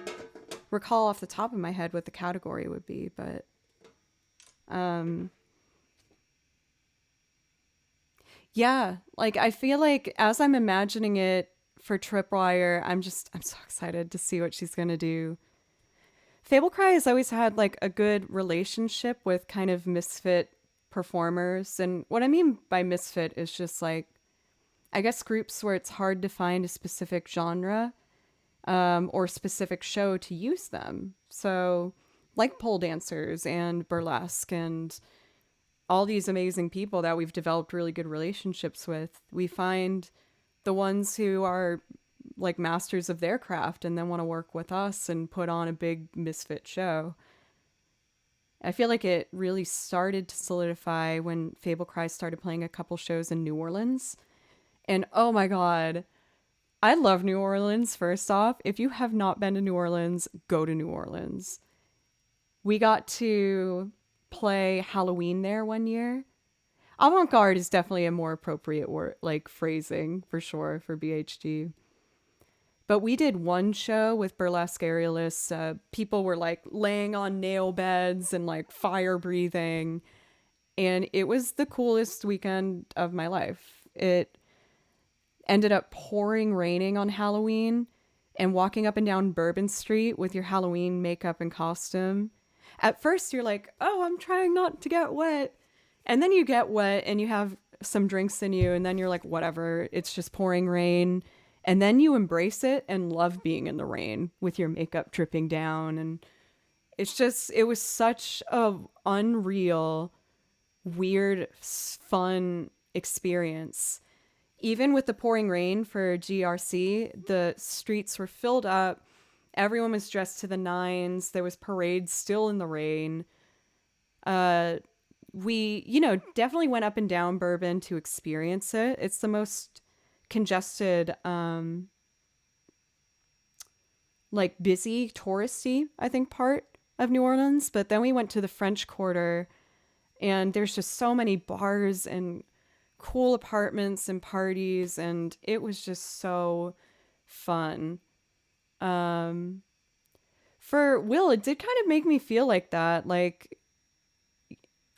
S1: recall off the top of my head what the category would be, but... yeah, like I feel like as I'm imagining it for Tripwire, I'm so excited to see what she's gonna do. Fable Cry has always had like a good relationship with kind of misfit performers. And what I mean by misfit is just like, I guess groups where it's hard to find a specific genre or specific show to use them. So like pole dancers and burlesque and all these amazing people that we've developed really good relationships with, we find the ones who are like masters of their craft and then want to work with us and put on a big misfit show. I feel like it really started to solidify when Fable Cry started playing a couple shows in New Orleans. And oh my God, I love New Orleans, first off. If you have not been to New Orleans, go to New Orleans. We got to play Halloween there one year. Avant-garde is definitely a more appropriate word, like phrasing for sure for BHG. But we did one show with burlesque aerialists. People were like laying on nail beds and like fire breathing. And it was the coolest weekend of my life. It ended up pouring raining on Halloween, and walking up and down Bourbon Street with your Halloween makeup and costume. At first, you're like, oh, I'm trying not to get wet. And then you get wet and you have some drinks in you, and then you're like, whatever, it's just pouring rain. And then you embrace it and love being in the rain with your makeup dripping down. And it's just, it was such a unreal, weird, fun experience. Even with the pouring rain for GRC, the streets were filled up. Everyone was dressed to the nines. There was parades still in the rain. We, definitely went up and down Bourbon to experience it. It's the most congested, like busy, touristy, I think, part of New Orleans. But then we went to the French Quarter, and there's just so many bars and cool apartments and parties, and it was just so fun. For Will, it did kind of make me feel like that. Like,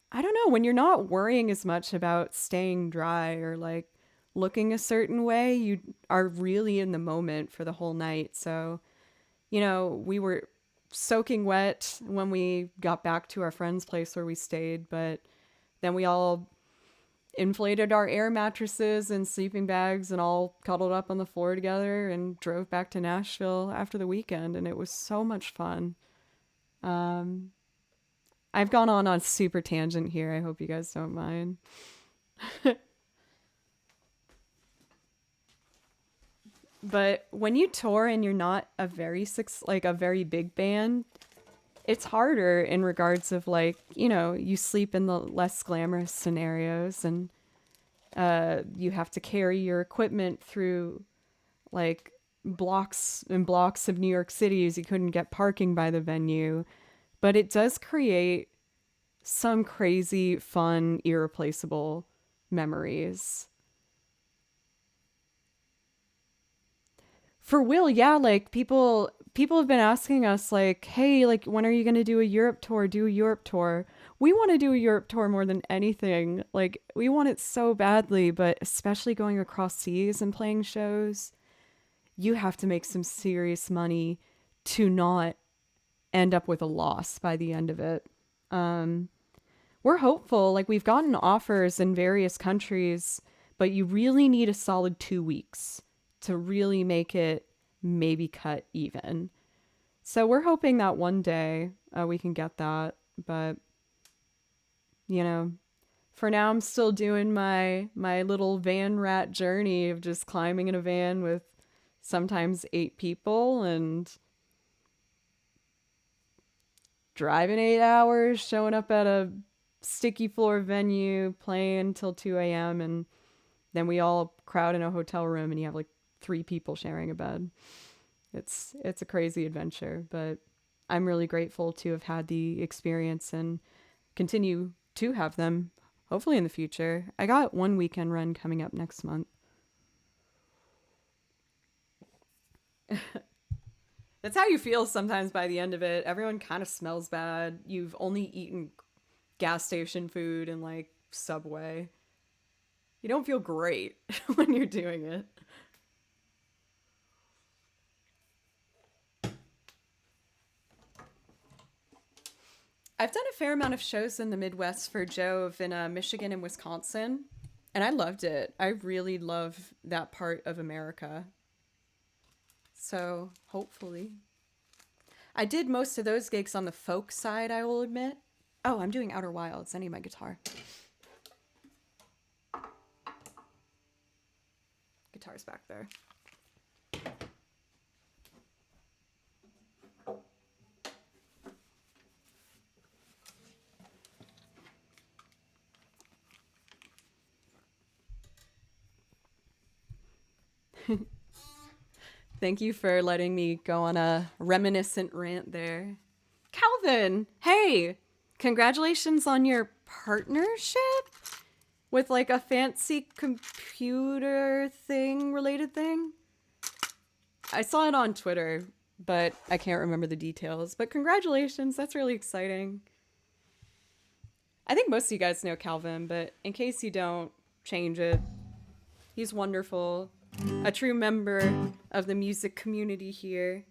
S1: I don't know, when you're not worrying as much about staying dry or like looking a certain way, you are really in the moment for the whole night. So, we were soaking wet when we got back to our friend's place where we stayed, but then we all inflated our air mattresses and sleeping bags and all cuddled up on the floor together and drove back to Nashville after the weekend, and it was so much fun. I've gone on a super tangent here. I hope you guys don't mind. But when you tour and you're not a a very big band, it's harder in regards of like, you sleep in the less glamorous scenarios, and you have to carry your equipment through like blocks and blocks of New York City as you couldn't get parking by the venue. But it does create some crazy, fun, irreplaceable memories. For Will, yeah, like people have been asking us like, hey, like when are you going to do a Europe tour? Do a Europe tour. We want to do a Europe tour more than anything. Like we want it so badly, but especially going across seas and playing shows, you have to make some serious money to not end up with a loss by the end of it. We're hopeful. Like we've gotten offers in various countries, but you really need a solid 2 weeks to really make it maybe cut even. So we're hoping that one day we can get that. But, for now I'm still doing my little van rat journey of just climbing in a van with sometimes 8 people and driving 8 hours, showing up at a sticky floor venue, playing until 2 a.m. And then we all crowd in a hotel room and you have like 3 people sharing a bed. It's a crazy adventure, but I'm really grateful to have had the experience and continue to have them hopefully in the future. I got one weekend run coming up next month. That's how you feel sometimes by the end of it. Everyone kind of smells bad. You've only eaten gas station food and like Subway. You don't feel great when you're doing it. I've done a fair amount of shows in the Midwest for Jove in Michigan and Wisconsin, and I loved it. I really love that part of America. So, hopefully. I did most of those gigs on the folk side, I will admit. Oh, I'm doing Outer Wilds. I need my guitar. Guitar's back there. Thank you for letting me go on a reminiscent rant there. Calvin, hey, congratulations on your partnership with like a fancy computer thing related thing. I saw it on Twitter, but I can't remember the details. But congratulations, that's really exciting. I think most of you guys know Calvin, but in case you don't, change it. He's wonderful. A true member of the music community here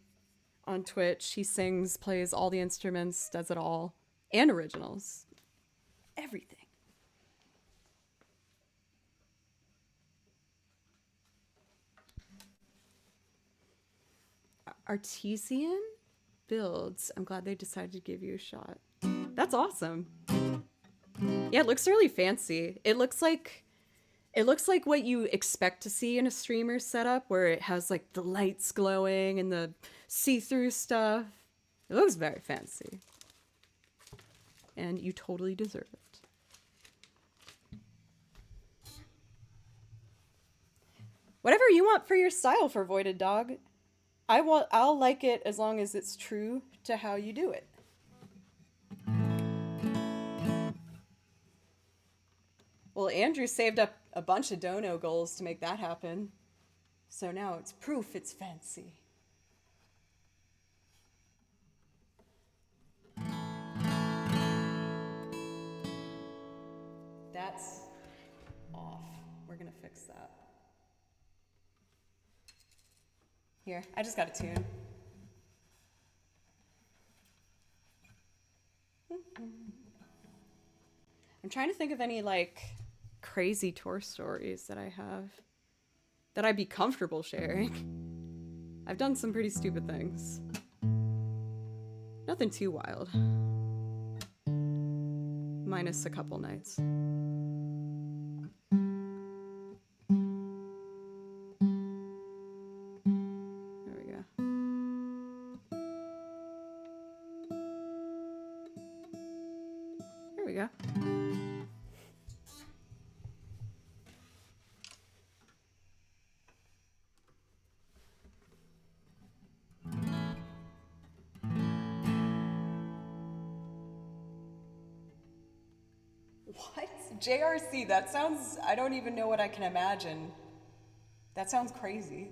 S1: on Twitch. He sings, plays all the instruments, does it all, and originals. Everything. Artesian builds. I'm glad they decided to give you a shot. That's awesome. Yeah, it looks really fancy. It looks like what you expect to see in a streamer setup, where it has like the lights glowing and the see-through stuff. It looks very fancy. And you totally deserve it. Whatever you want for your style for Voided Dog, I'll like it as long as it's true to how you do it. Well, Andrew saved up a bunch of dono goals to make that happen. So now it's proof it's fancy. That's off. We're gonna fix that. Here, I just got a tune. I'm trying to think of any like crazy tour stories that I have that I'd be comfortable sharing. I've done some pretty stupid things. Nothing too wild. Minus a couple nights. There we go. There we go. What? JRC, that sounds, I don't even know what I can imagine. That sounds crazy.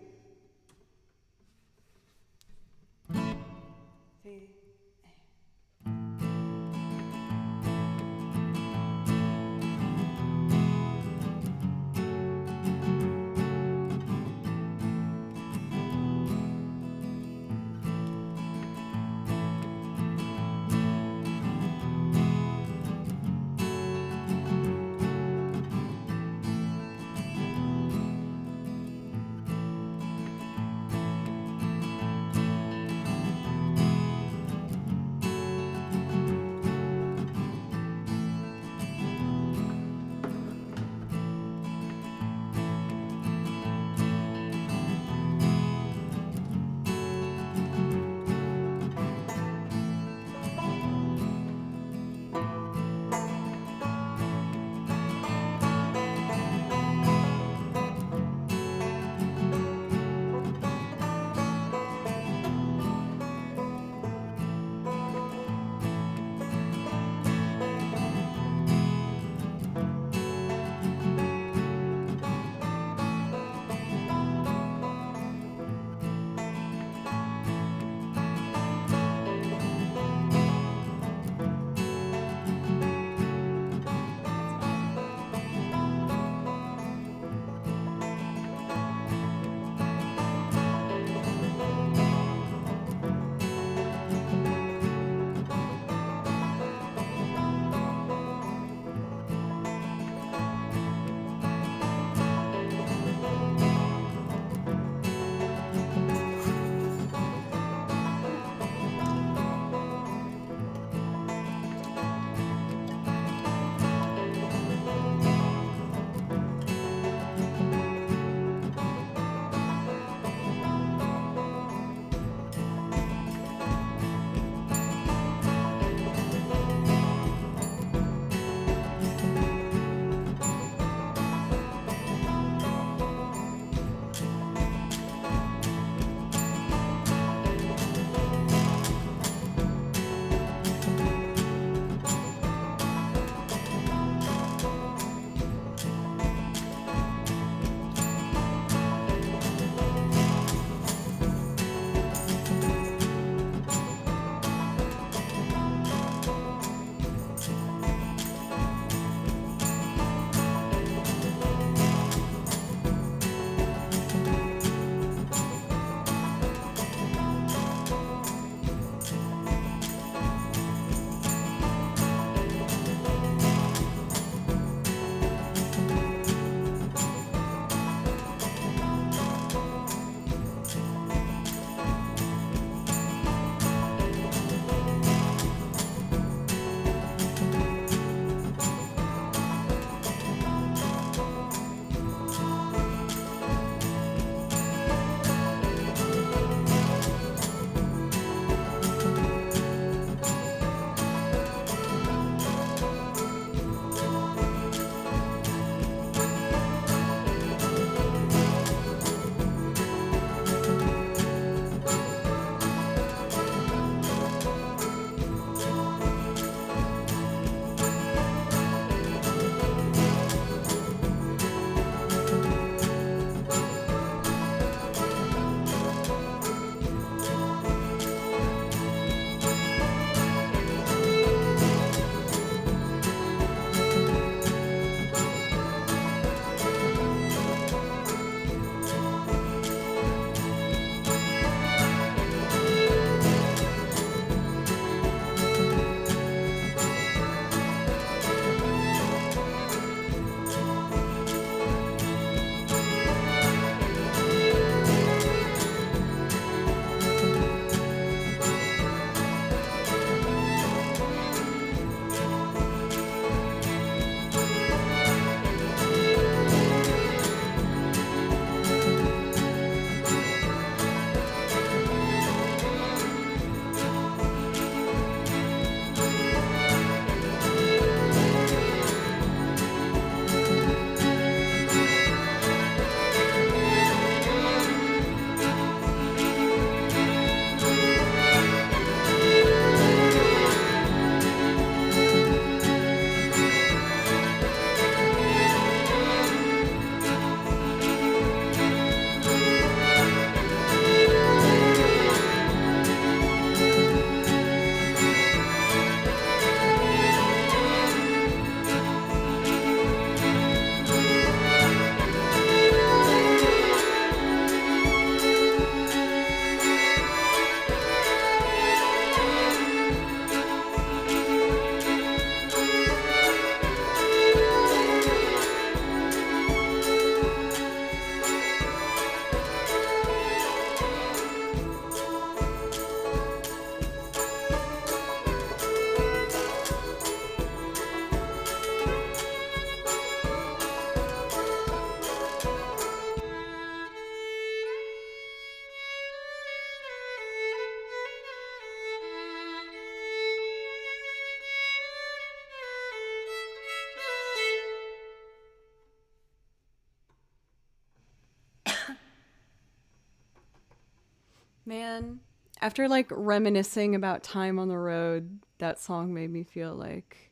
S1: Man, after like reminiscing about time on the road, that song made me feel like,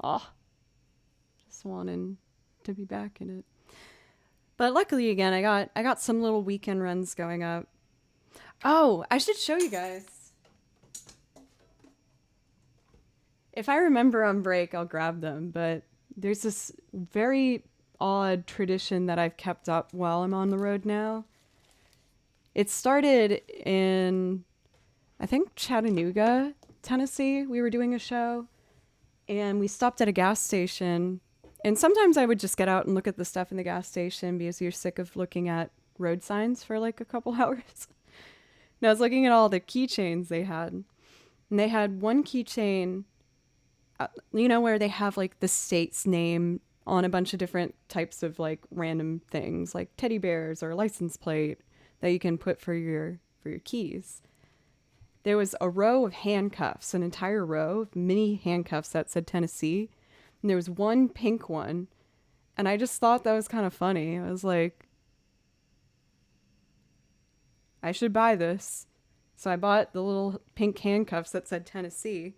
S1: oh, just wanting to be back in it. But luckily, again, I got some little weekend runs going up. Oh, I should show you guys. If I remember on break, I'll grab them. But there's this very odd tradition that I've kept up while I'm on the road now. It started in, I think, Chattanooga, Tennessee. We were doing a show and we stopped at a gas station. And sometimes I would just get out and look at the stuff in the gas station because you're sick of looking at road signs for like a couple hours. And I was looking at all the keychains they had. And they had one keychain, where they have like the state's name on a bunch of different types of like random things, like teddy bears or a license plate that you can put for your keys. There was a row of handcuffs, an entire row of mini handcuffs that said Tennessee. And there was one pink one. And I just thought that was kind of funny. I was like, I should buy this. So I bought the little pink handcuffs that said Tennessee.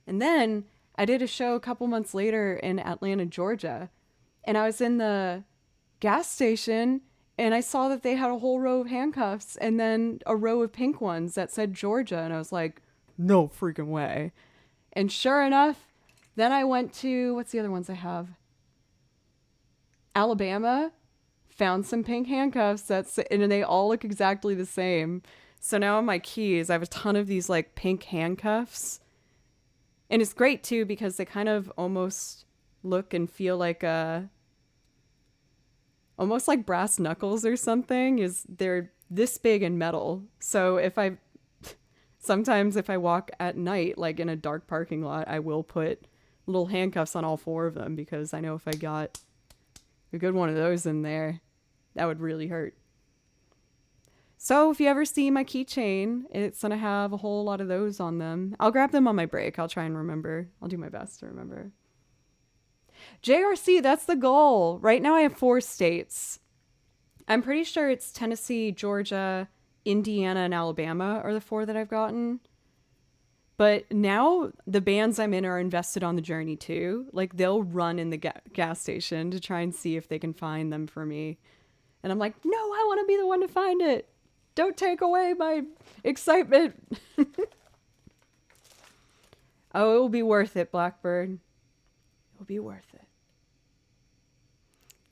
S1: And then I did a show a couple months later in Atlanta, Georgia. And I was in the gas station and I saw that they had a whole row of handcuffs and then a row of pink ones that said Georgia. And I was like, no freaking way. And sure enough, then I went to, what's the other ones I have? Alabama, found some pink handcuffs and they all look exactly the same. So now on my keys, I have a ton of these like pink handcuffs. And it's great too because they kind of almost look and feel like almost like brass knuckles or something. They're this big in metal. So sometimes if I walk at night, like in a dark parking lot, I will put little handcuffs on all four of them because I know if I got a good one of those in there, that would really hurt. So if you ever see my keychain, it's going to have a whole lot of those on them. I'll grab them on my break. I'll try and remember. I'll do my best to remember. JRC, that's the goal. Right now I have 4 states. I'm pretty sure it's Tennessee, Georgia, Indiana, and Alabama are the 4 that I've gotten. But now the bands I'm in are invested on the journey too. Like they'll run in the gas station to try and see if they can find them for me. And I'm like, no, I want to be the one to find it. Don't take away my excitement. Oh, it will be worth it, Blackbird. It will be worth it.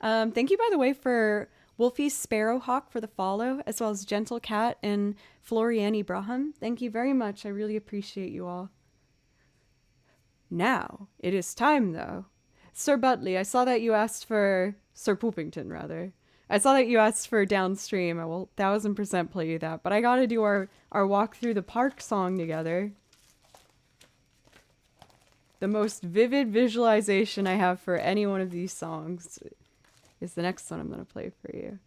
S1: Thank you, by the way, for Wolfie Sparrowhawk for the follow, as well as Gentle Cat and Floriani Braham. Thank you very much. I really appreciate you all. Now, it is time, though. Sir Butley, I saw that you asked for... Sir Poopington, rather. I saw that you asked for Downstream. I will 1000% play you that. But I gotta do our walk through the park song together. The most vivid visualization I have for any one of these songs is the next one I'm gonna play for you.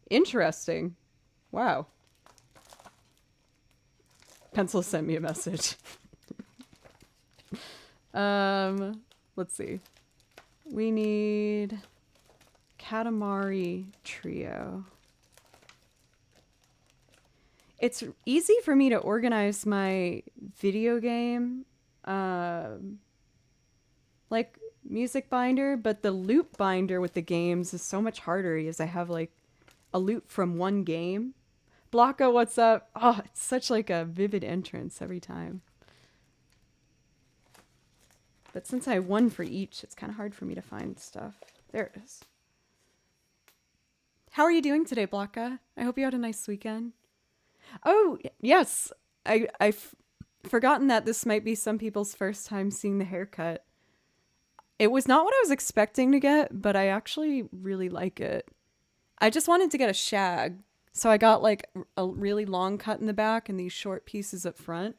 S1: Interesting. Wow. Pencil sent me a message. Let's see. We need Katamari Trio. It's easy for me to organize my video game, like music binder, but the loop binder with the games is so much harder because I have like a loop from one game. Blanca, what's up? Oh, it's such like a vivid entrance every time. But since I have one for each, it's kind of hard for me to find stuff. There it is. How are you doing today, Blanca? I hope you had a nice weekend. Oh, yes. I've forgotten that this might be some people's first time seeing the haircut. It was not what I was expecting to get, but I actually really like it. I just wanted to get a shag. So I got like a really long cut in the back and these short pieces up front.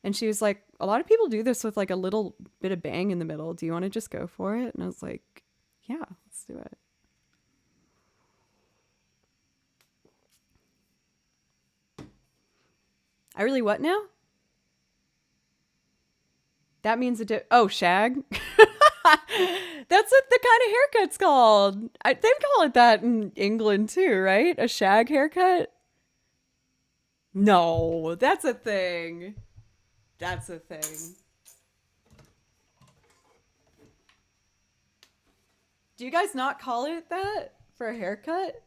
S1: And she was like, a lot of people do this with like a little bit of bang in the middle. Do you want to just go for it? And I was like, yeah, let's do it. I really what now? That means oh, shag? That's what the kind of haircut's called. They call it that in England too, right? A shag haircut? No, that's a thing. That's a thing. Do you guys not call it that for a haircut?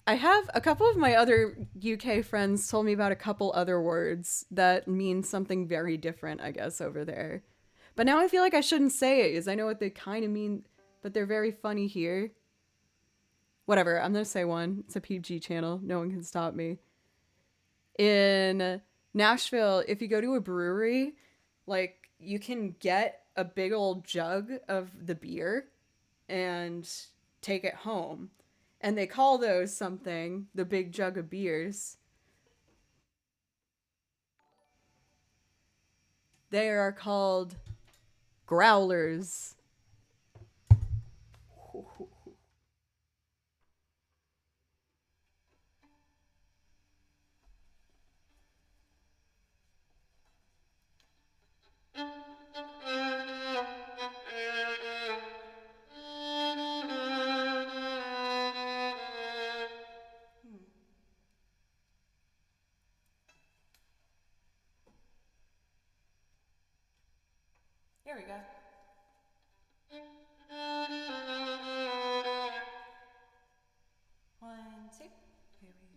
S1: I have a couple of my other UK friends told me about a couple other words that mean something very different, I guess, over there. But now I feel like I shouldn't say it because I know what they kind of mean, but they're very funny here. Whatever, I'm gonna say one. It's a PG channel. No one can stop me. In Nashville, if you go to a brewery, like you can get a big old jug of the beer and take it home. And they call those something, the big jug of beers. They are called growlers. Here we go. One, two. Here we go.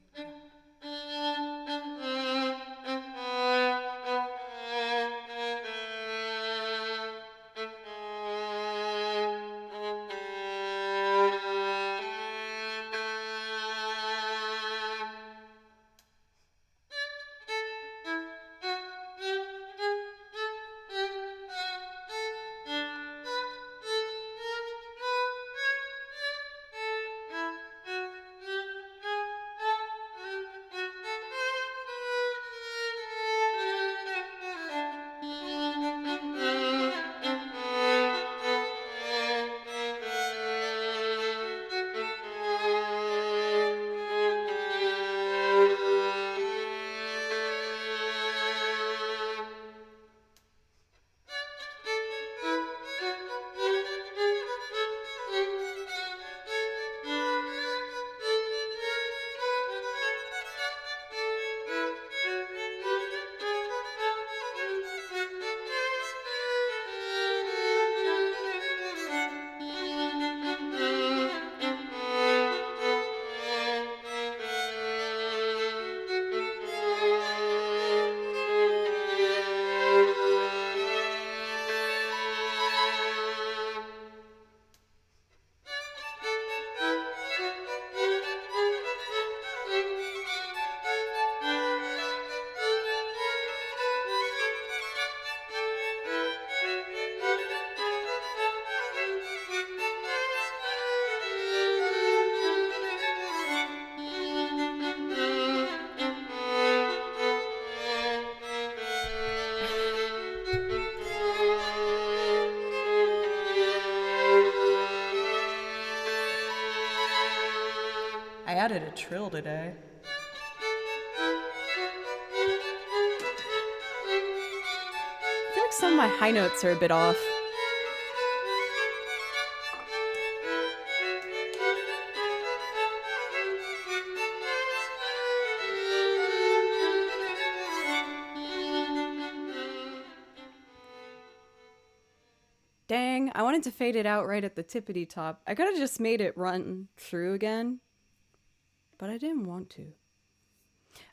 S1: I added a trill today. I feel like some of my high notes are a bit off. Dang, I wanted to fade it out right at the tippity top. I could have just made it run through again, but I didn't want to.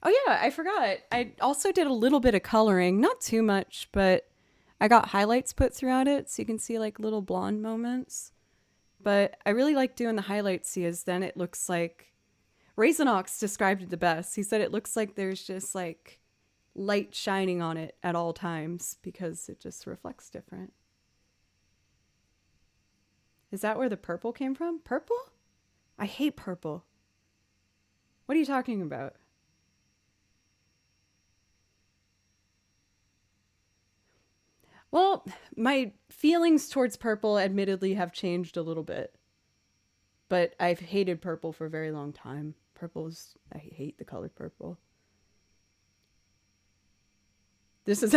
S1: Oh yeah, I forgot. I also did a little bit of coloring, not too much, but I got highlights put throughout it so you can see like little blonde moments. But I really like doing the highlights because then it looks like Raisinox described it the best. He said it looks like there's just like light shining on it at all times because it just reflects different. Is that where the purple came from? Purple? I hate purple. What are you talking about? Well, my feelings towards purple admittedly have changed a little bit. But I've hated purple for a very long time. I hate the color purple. This is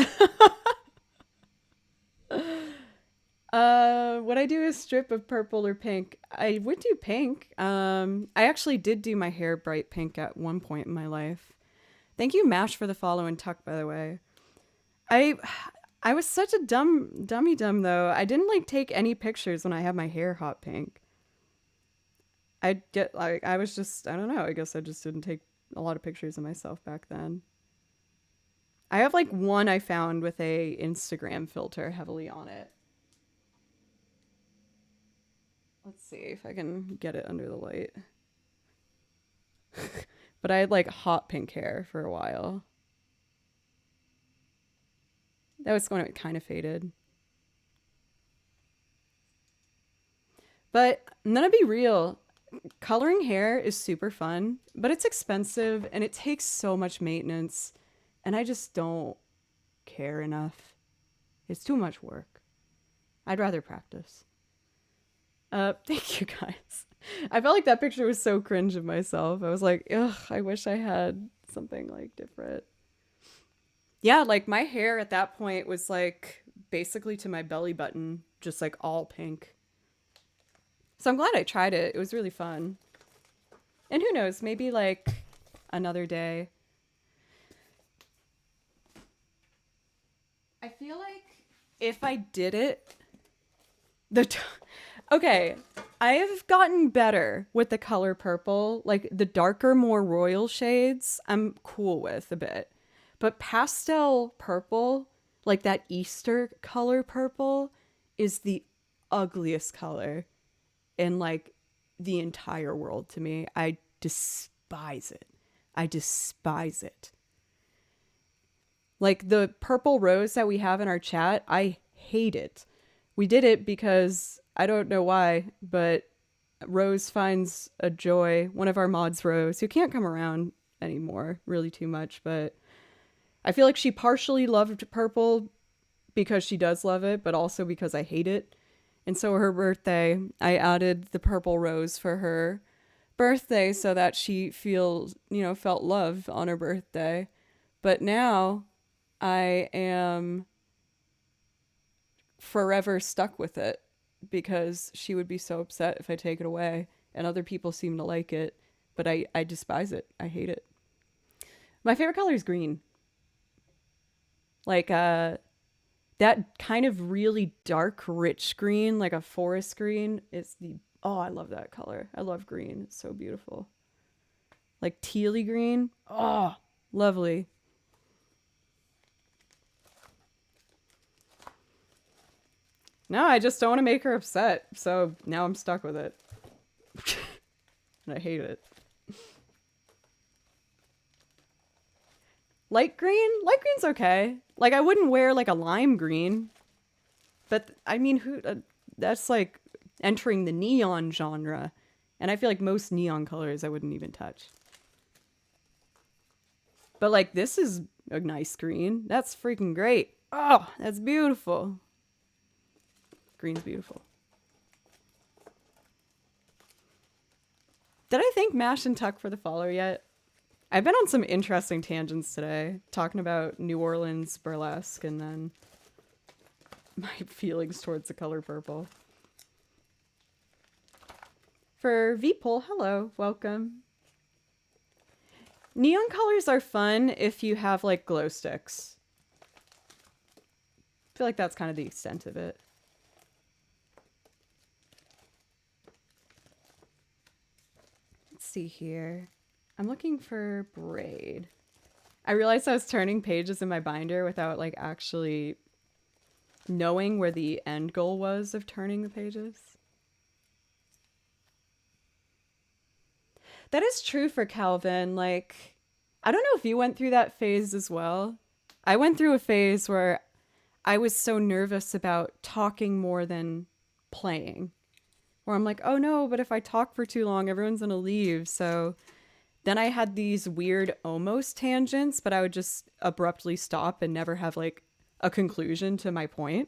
S1: Would I do a strip of purple or pink? I would do pink. I actually did do my hair bright pink at one point in my life. Thank you, Mash, for the follow and tuck, by the way. I I was such a dummy though. I didn't like take any pictures when I had my hair hot pink. I was just I don't know. I guess I just didn't take a lot of pictures of myself back then. I have like one I found with a Instagram filter heavily on it. Let's see if I can get it under the light. But I had like hot pink hair for a while. That was when it kind of faded. But I'm gonna be real. Coloring hair is super fun, but it's expensive and it takes so much maintenance. And I just don't care enough. It's too much work. I'd rather practice. Thank you guys. I felt like that picture was so cringe of myself. I was like, ugh, I wish I had something like different. Yeah, like my hair at that point was like basically to my belly button, just like all pink. So I'm glad I tried it. It was really fun. And who knows, maybe like another day. I feel like if I did it, okay, I have gotten better with the color purple. Like the darker, more royal shades, I'm cool with a bit. But pastel purple, like that Easter color purple, is the ugliest color in like the entire world to me. I despise it. I despise it. Like the purple rose that we have in our chat, I hate it. We did it because I don't know why, but Rose finds a joy. One of our mods, Rose, who can't come around anymore really too much, but I feel like she partially loved purple because she does love it, but also because I hate it. And so her birthday, I added the purple rose for her birthday so that she felt love on her birthday. But now I am forever stuck with it because she would be so upset if I take it away, and other people seem to like it, but I despise it. I hate it. My favorite color is green. Like that kind of really dark rich green, like a forest green, is the oh, I love that color. I love green. It's so beautiful. Like tealy green. Oh, lovely. No, I just don't want to make her upset. So now I'm stuck with it. And I hate it. Light green? Light green's okay. Like I wouldn't wear like a lime green. But I mean, that's like entering the neon genre. And I feel like most neon colors I wouldn't even touch. But like this is a nice green. That's freaking great. Oh, that's beautiful. Green's beautiful. Did I thank Mash and Tuck for the follow yet? I've been on some interesting tangents today, talking about New Orleans burlesque and then my feelings towards the color purple. For Vpol, hello, welcome. Neon colors are fun if you have like glow sticks. I feel like that's kind of the extent of it. Let's see here. I'm looking for braid. I realized I was turning pages in my binder without like actually knowing where the end goal was of turning the pages. That is true for Calvin. Like, I don't know if you went through that phase as well. I went through a phase where I was so nervous about talking more than playing. Where I'm like, oh no, but if I talk for too long, everyone's gonna leave. So then I had these weird almost tangents, but I would just abruptly stop and never have like a conclusion to my point.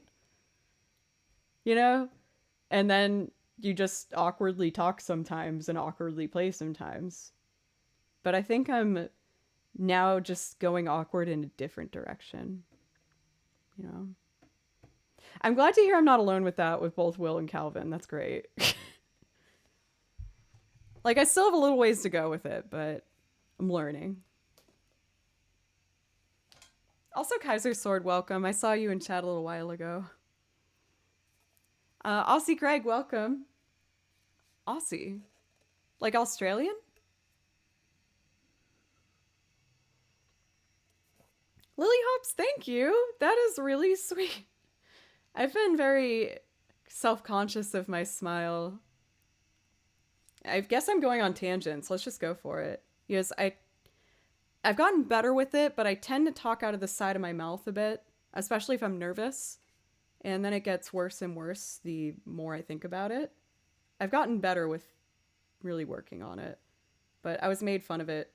S1: You know? And then you just awkwardly talk sometimes and awkwardly play sometimes. But I think I'm now just going awkward in a different direction. You know? I'm glad to hear I'm not alone with that with both Will and Calvin. That's great. Like, I still have a little ways to go with it, but I'm learning. Also, Kaiser Sword, welcome. I saw you in chat a little while ago. Aussie Greg, welcome. Aussie? Like Australian? Lily Hops, thank you. That is really sweet. I've been very self-conscious of my smile. I guess I'm going on tangents. Let's just go for it. Yes, I've gotten better with it, but I tend to talk out of the side of my mouth a bit, especially if I'm nervous. And then it gets worse and worse the more I think about it. I've gotten better with really working on it, but I was made fun of it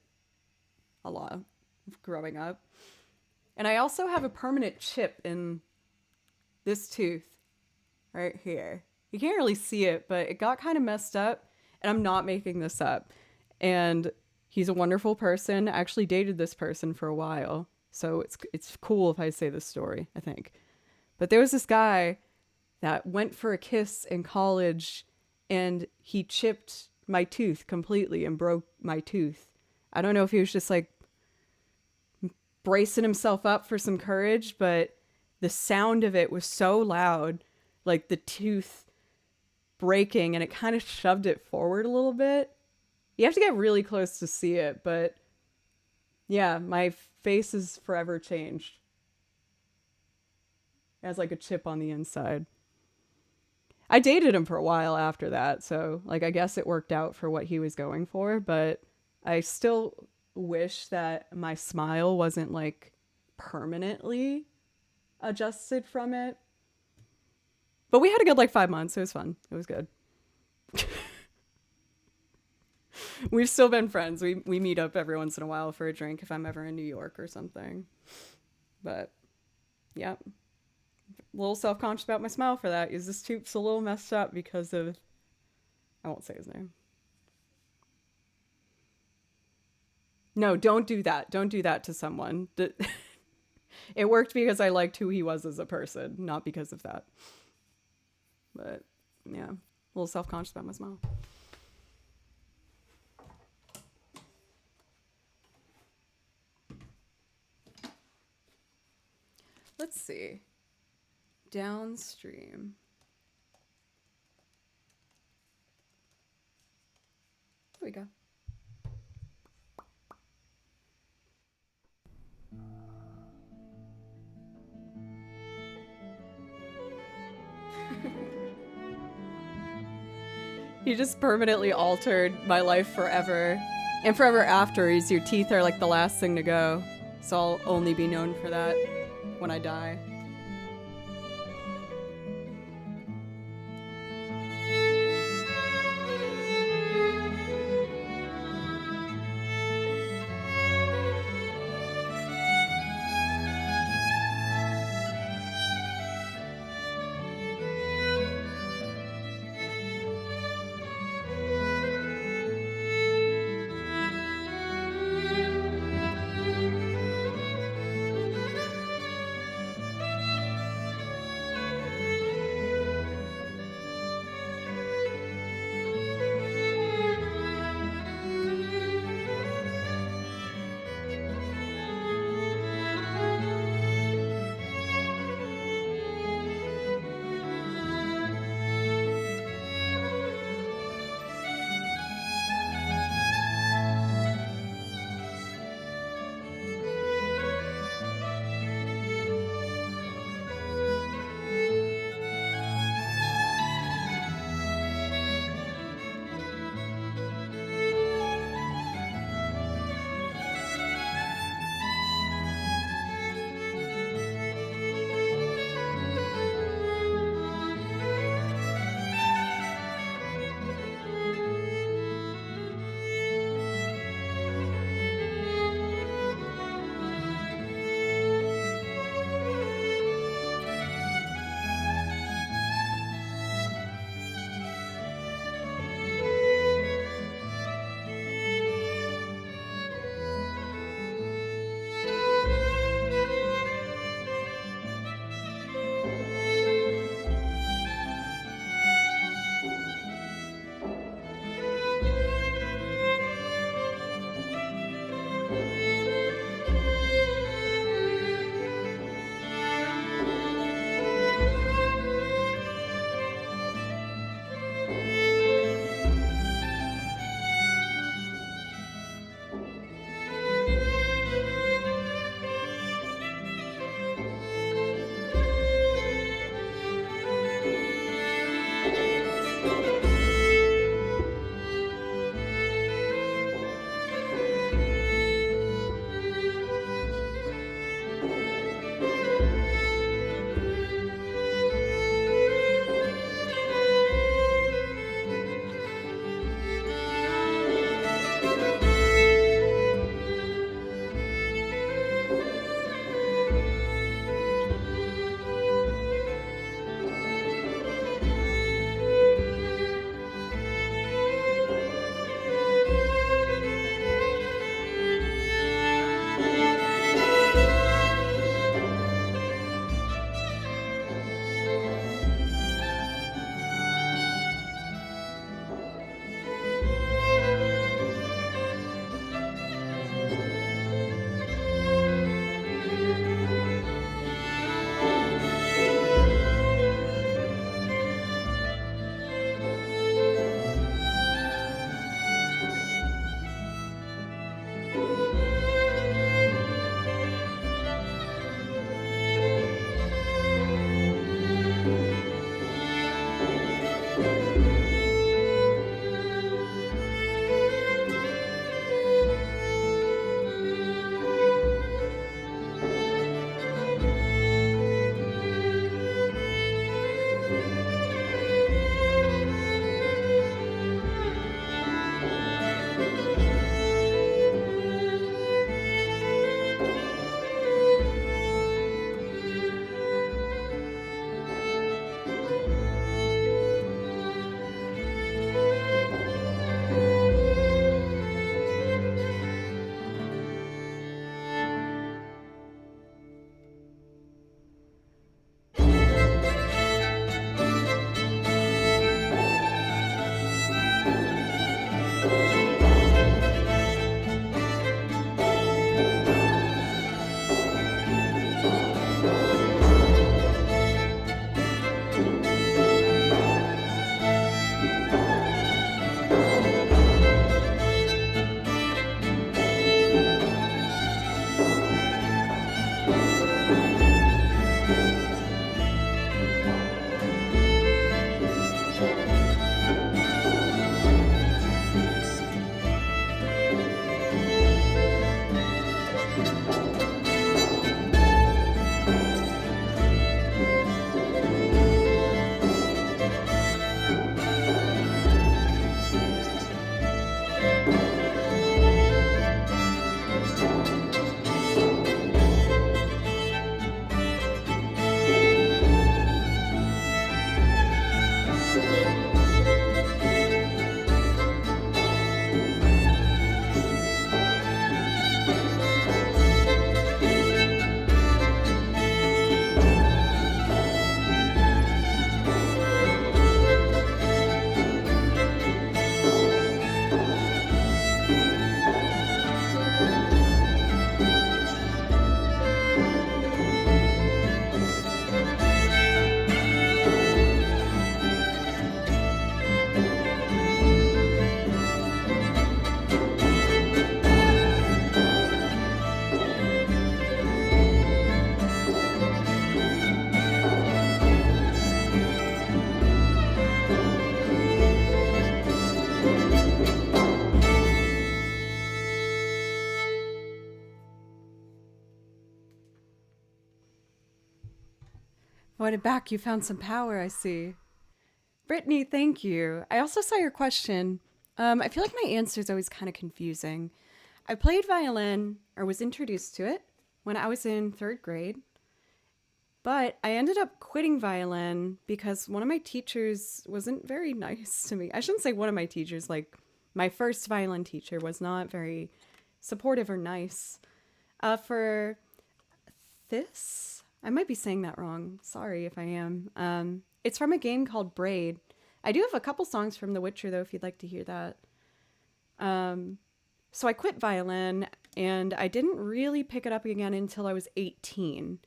S1: a lot growing up. And I also have a permanent chip in this tooth right here. You can't really see it, but it got kind of messed up, and I'm not making this up. And he's a wonderful person. I actually dated this person for a while, so it's cool if I say this story, I think. But there was this guy that went for a kiss in college, and he chipped my tooth completely and broke my tooth. I don't know if he was just like bracing himself up for some courage, but the sound of it was so loud, like the tooth breaking, and it kind of shoved it forward a little bit. You have to get really close to see it, but yeah, my face is forever changed. It has like a chip on the inside. I dated him for a while after that, so like I guess it worked out for what he was going for, but I still wish that my smile wasn't like permanently adjusted from it. But we had a good like 5 months. It was fun. It was good. We've still been friends. We meet up every once in a while for a drink if I'm ever in New York or something. But yeah. A little self-conscious about my smile for that. Is this tooth's a little messed up because of, I won't say his name. No, don't do that. Don't do that to someone. It worked because I liked who he was as a person, not because of that. But yeah, a little self-conscious about my smile. Let's see. Downstream. Here we go. He just permanently altered my life forever. And forever after is your teeth are like the last thing to go. So I'll only be known for that when I die. What a back, you found some power, I see. Brittany, thank you. I also saw your question. I feel like my answer is always kind of confusing. I played violin, or was introduced to it, when I was in third grade, but I ended up quitting violin because one of my teachers wasn't very nice to me. I shouldn't say one of my teachers, like, my first violin teacher was not very supportive or nice. For this, I might be saying that wrong. Sorry if I am. It's from a game called Braid. I do have a couple songs from The Witcher, though, if you'd like to hear that. So I quit violin, and I didn't really pick it up again until I was 18.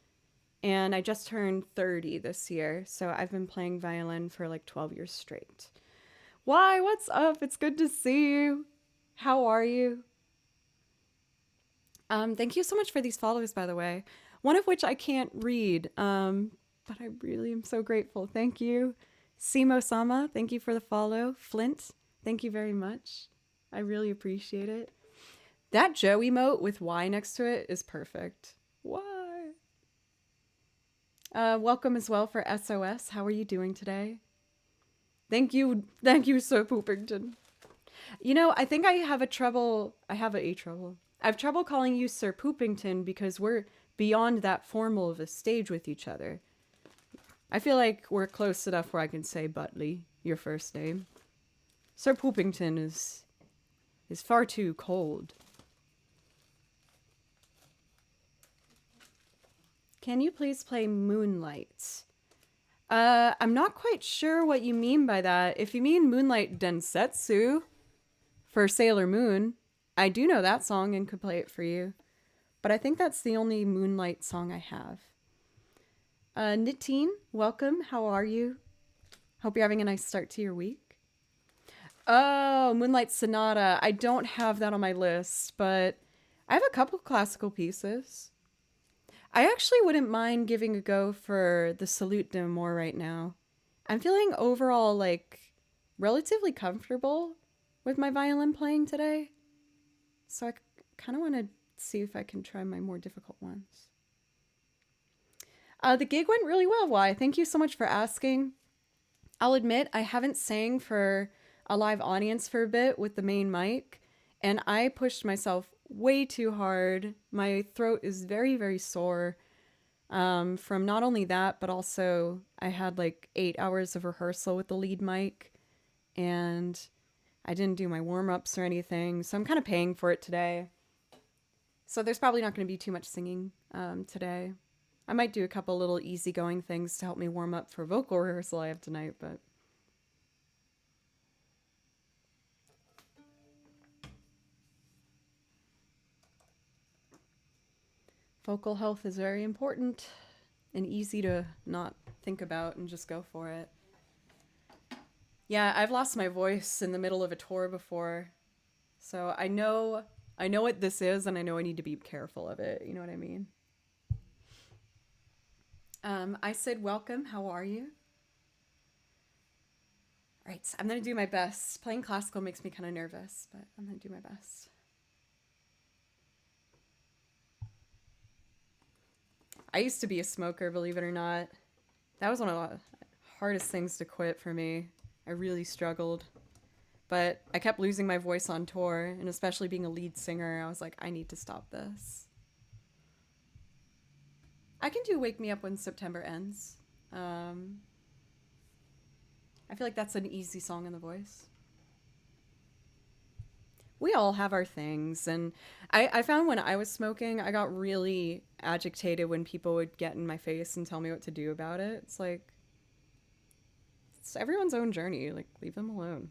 S1: And I just turned 30 this year, so I've been playing violin for like 12 years straight. Why? What's up? It's good to see you. How are you? Thank you so much for these follows, by the way. One of which I can't read, but I really am so grateful. Thank you. Simo Sama, thank you for the follow. Flint, thank you very much. I really appreciate it. That Joe emote with Y next to it is perfect. Why? Welcome as well for SOS. How are you doing today? Thank you, Sir Poopington. You know, I think I have a trouble. I have a trouble. I have trouble calling you Sir Poopington because we're beyond that formal of a stage with each other. I feel like we're close enough where I can say Butley, your first name. Sir Poopington is far too cold. Can you please play Moonlight? I'm not quite sure what you mean by that. If you mean Moonlight Densetsu for Sailor Moon, I do know that song and could play it for you. But I think that's the only Moonlight song I have. Nitine, welcome. How are you? Hope you're having a nice start to your week. Oh, Moonlight Sonata. I don't have that on my list, but I have a couple classical pieces. I actually wouldn't mind giving a go for the Salute d'Amour right now. I'm feeling overall, like, relatively comfortable with my violin playing today. So I kind of want to see if I can try my more difficult ones. The gig went really well. Why? Thank you so much for asking. I'll admit I haven't sang for a live audience for a bit with the main mic, and I pushed myself way too hard. My throat is very, very sore from not only that, but also I had like 8 hours of rehearsal with the lead mic, and I didn't do my warm-ups or anything, so I'm kind of paying for it today. So there's probably not going to be too much singing today. I might do a couple little easygoing things to help me warm up for vocal rehearsal I have tonight, but vocal health is very important and easy to not think about and just go for it. Yeah, I've lost my voice in the middle of a tour before, so I know what this is, and I know I need to be careful of it. You know what I mean? I said welcome. How are you? All right, so I'm gonna do my best. Playing classical makes me kind of nervous, but I'm gonna do my best. I used to be a smoker, believe it or not. That was one of the hardest things to quit for me. I really struggled. But I kept losing my voice on tour, and especially being a lead singer, I was like, I need to stop this. I can do Wake Me Up When September Ends. I feel like that's an easy song in the voice. We all have our things, and I found when I was smoking, I got really agitated when people would get in my face and tell me what to do about it. It's like, it's everyone's own journey. Like, leave them alone.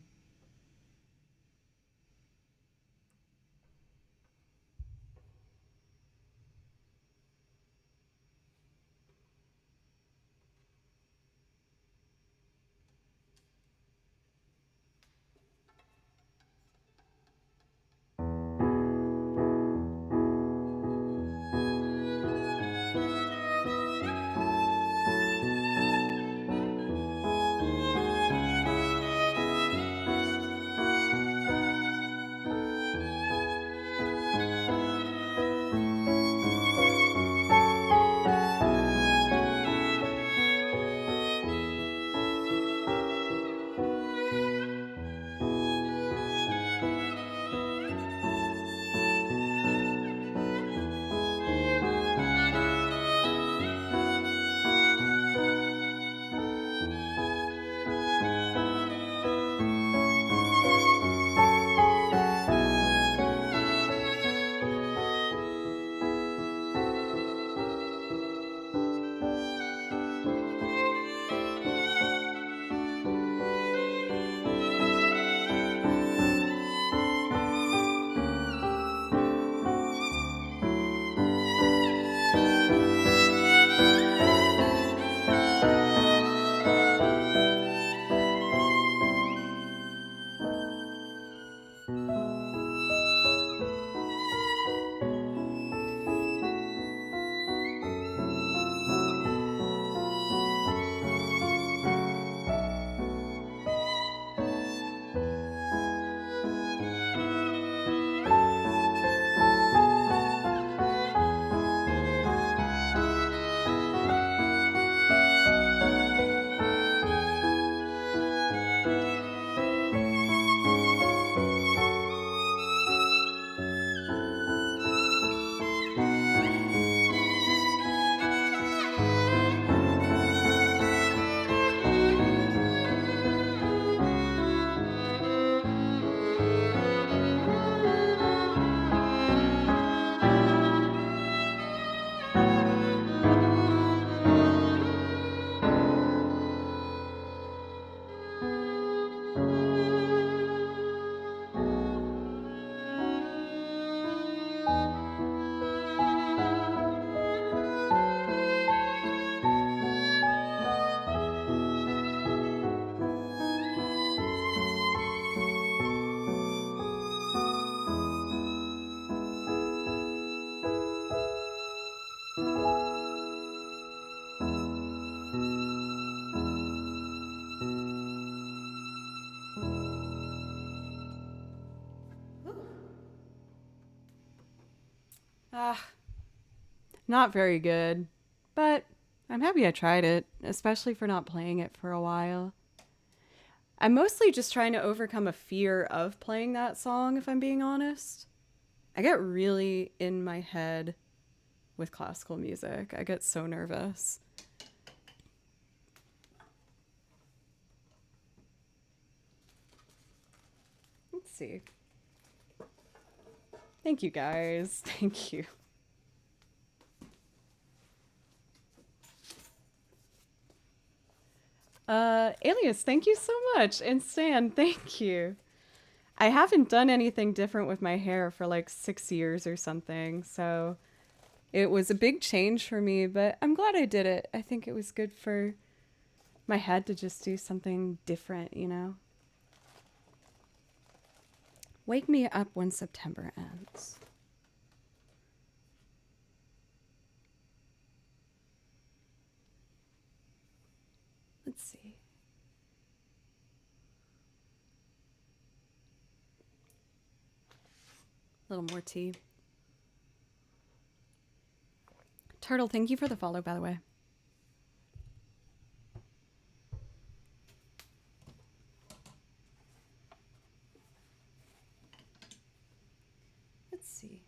S1: Not very good, but I'm happy I tried it, especially for not playing it for a while. I'm mostly just trying to overcome a fear of playing that song, if I'm being honest. I get really in my head with classical music. I get so nervous. Let's see. Thank you guys. Thank you. Alias, thank you so much. And Stan, thank you. I haven't done anything different with my hair for like 6 years or something, so it was a big change for me, but I'm glad I did it. I think it was good for my head to just do something different, you know? Wake me up when September ends. Let's see. A little more tea. Turtle, thank you for the follow, by the way. Let's see.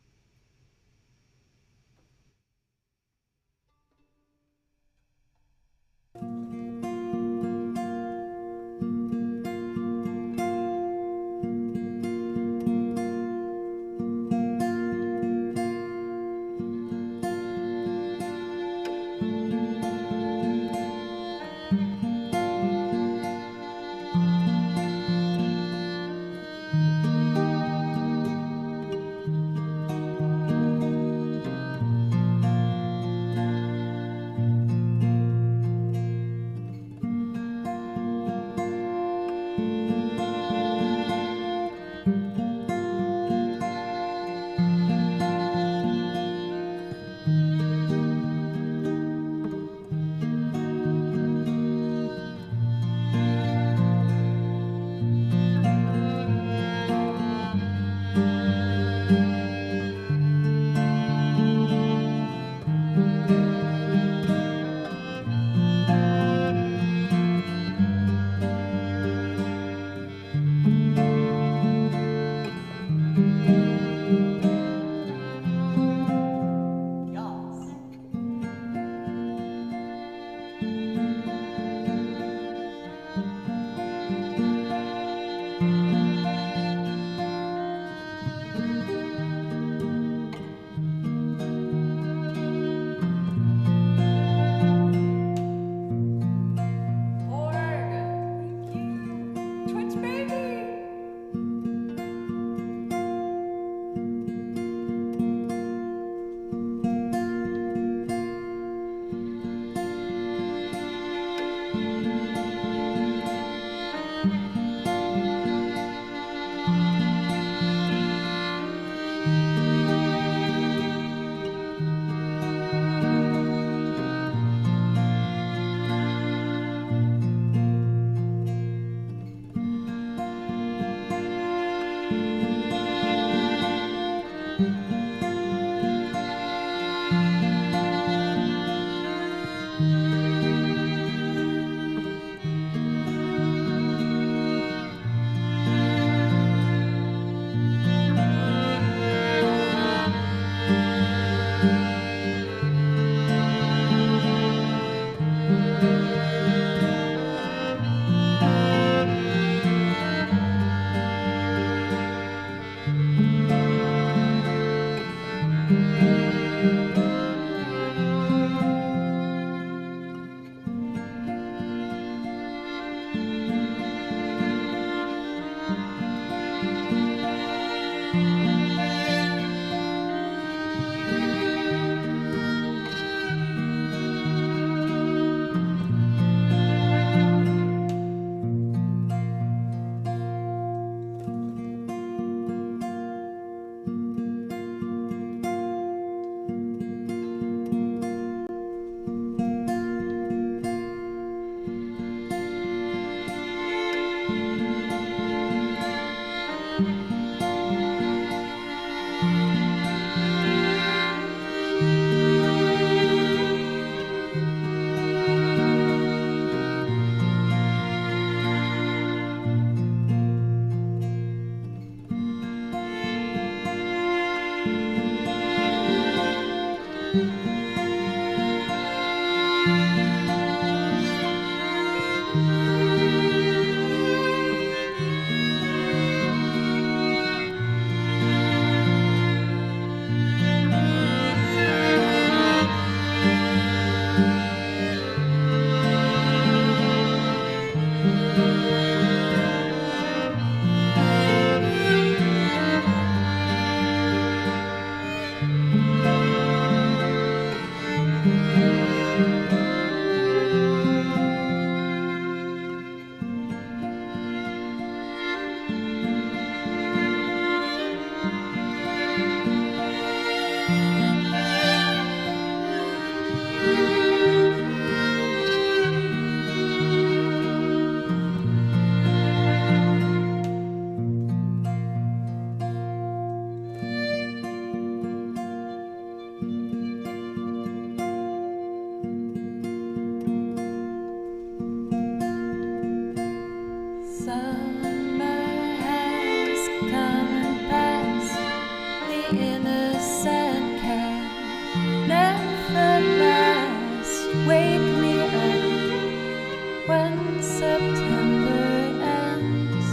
S1: September ends,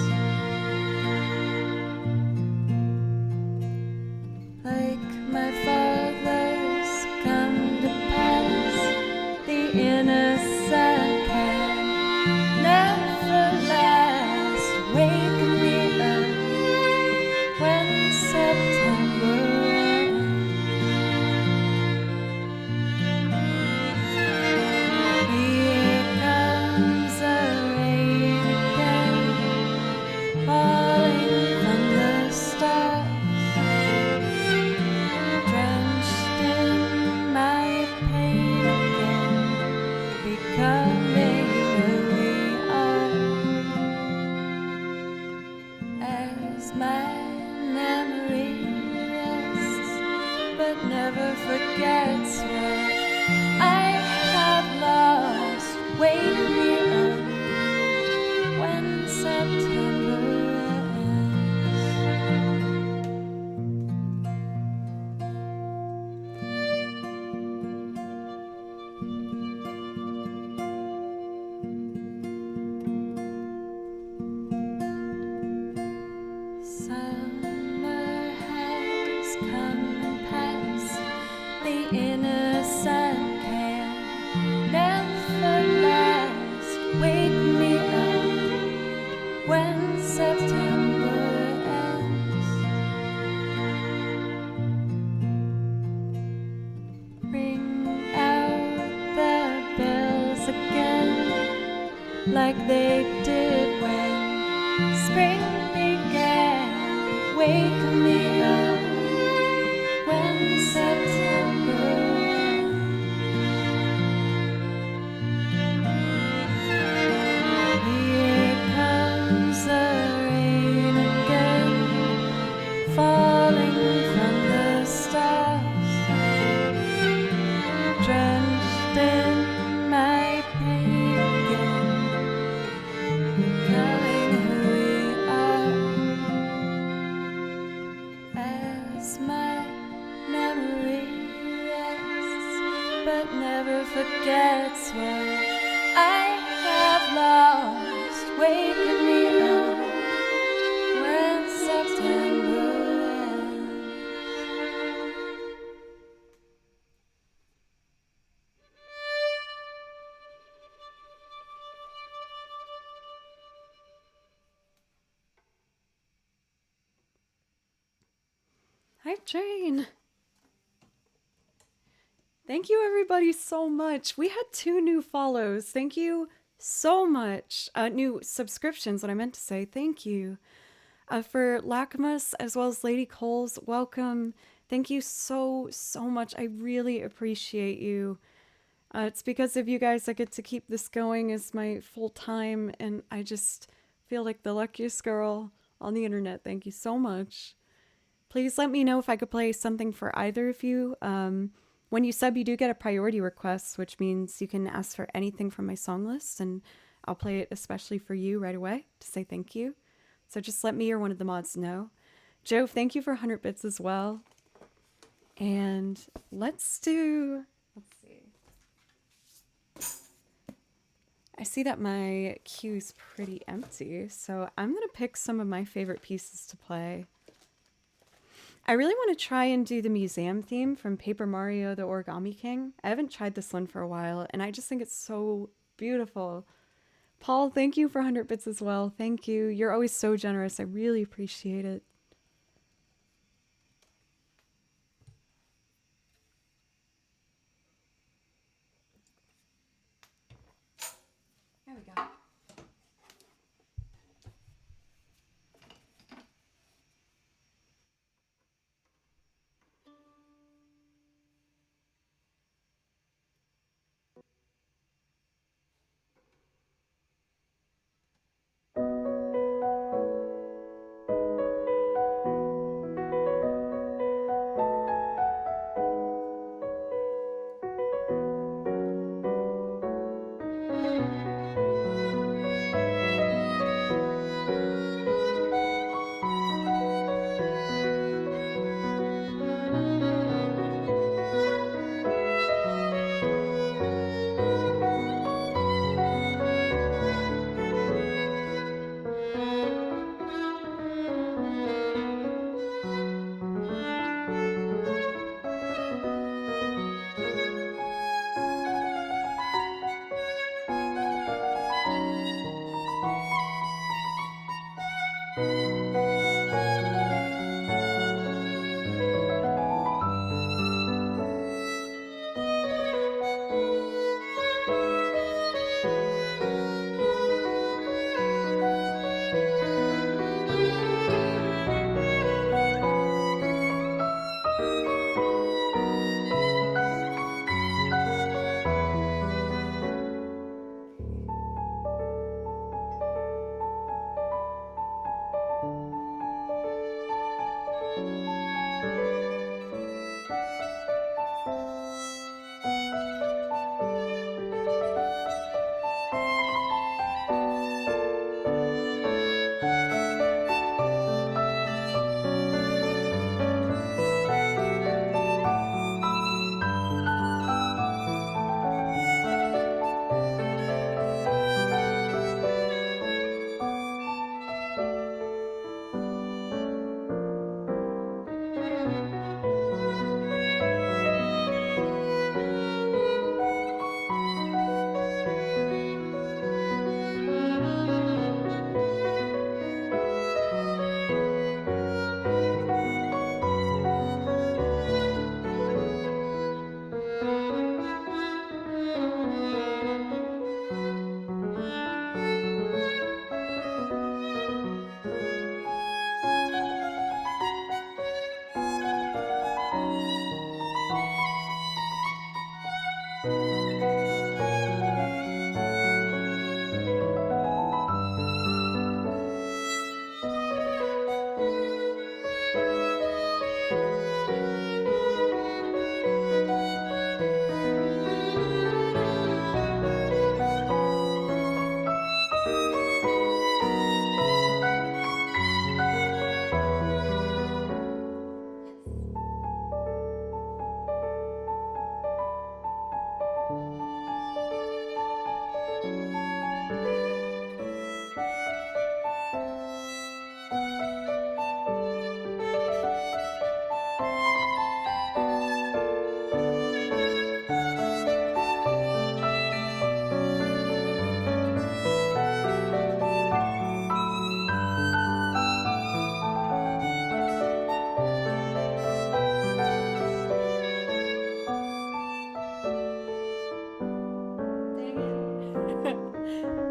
S1: like my father's come to pass, the innocent can never last. Wake me up when September ends. Here comes the rain again, falling from the stars, drenched in my pain again, becoming who we are. As my memory rests, but never forgets what I have lost. Wake me up when September ends. Summer has come and passed, the innocent can never last. Wake me up when September ends. Ring out the bells again, like they did when spring began. Wake me up when September ends. Here comes the rain again, falling from the stars, drenched in my pain again, becoming who we are. As my memory rests, but never forgets what I have lost. Wake me up when September ends. Hi, Jane. Thank you, everybody, so much. We had 2 new follows. Thank you so much. New subscriptions, what I meant to say. Thank you. For Lacmas as well as Lady Coles, welcome. Thank you so much. I really appreciate you. It's because of you guys I get to keep this going as my full time, and I just feel like the luckiest girl on the internet. Thank you so much. Please let me know if I could play something for either of you. When you sub, you do get a priority request, which means you can ask for anything from my song list, and I'll play it especially for you right away to say thank you. So just let me or one of the mods know. Joe, thank you for 100 bits as well. And let's see. I see that my queue's pretty empty, so I'm going to pick some of my favorite pieces to play. I really want to try and do the museum theme from Paper Mario the Origami King. I haven't tried this one for a while, and I just think it's so beautiful. Paul, thank you for 100 bits as well. Thank you. You're always so generous. I really appreciate it. There we go.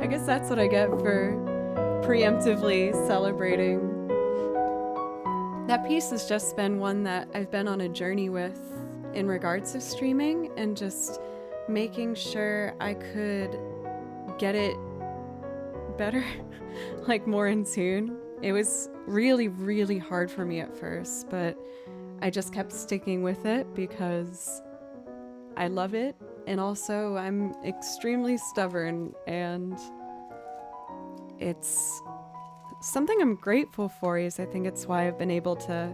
S1: guess that's what I get for preemptively celebrating. That piece has just been one that I've been on a journey with in regards to streaming and just making sure I could get it better, like more in tune. It was really, really hard for me at first, but I just kept sticking with it because I love it. And also I'm extremely stubborn, and it's something I'm grateful for. Is I think it's why I've been able to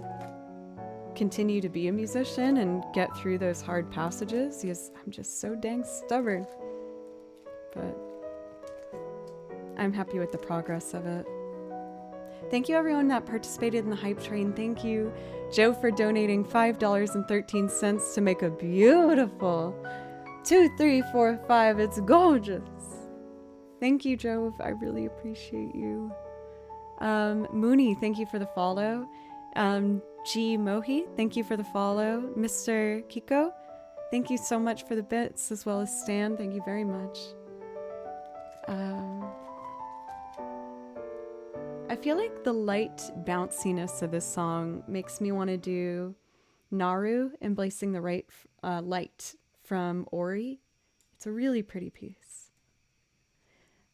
S1: continue to be a musician and get through those hard passages, because I'm just so dang stubborn. But I'm happy with the progress of it. Thank you everyone that participated in the hype train. Thank you, Joe, for donating $5.13 to make a beautiful 2, 3, 4, 5. It's gorgeous. Thank you, Joe. I really appreciate you. Mooney, thank you for the follow. G Mohi, thank you for the follow. Mr. Kiko, thank you so much for the bits, as well as Stan. Thank you very much. I feel like the light bounciness of this song makes me want to do Naru, Embracing the Right Light from Ori. It's a really pretty piece.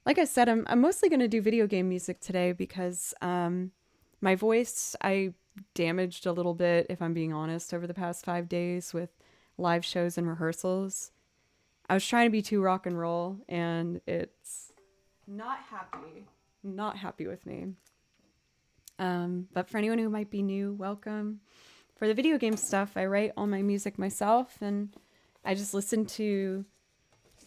S1: Like I said, I'm mostly going to do video game music today because my voice, I damaged a little bit, if I'm being honest, over the past 5 days with live shows and rehearsals. I was trying to be too rock and roll, and it's not happy with me. But for anyone who might be new, welcome. For the video game stuff, I write all my music myself, and I just listen to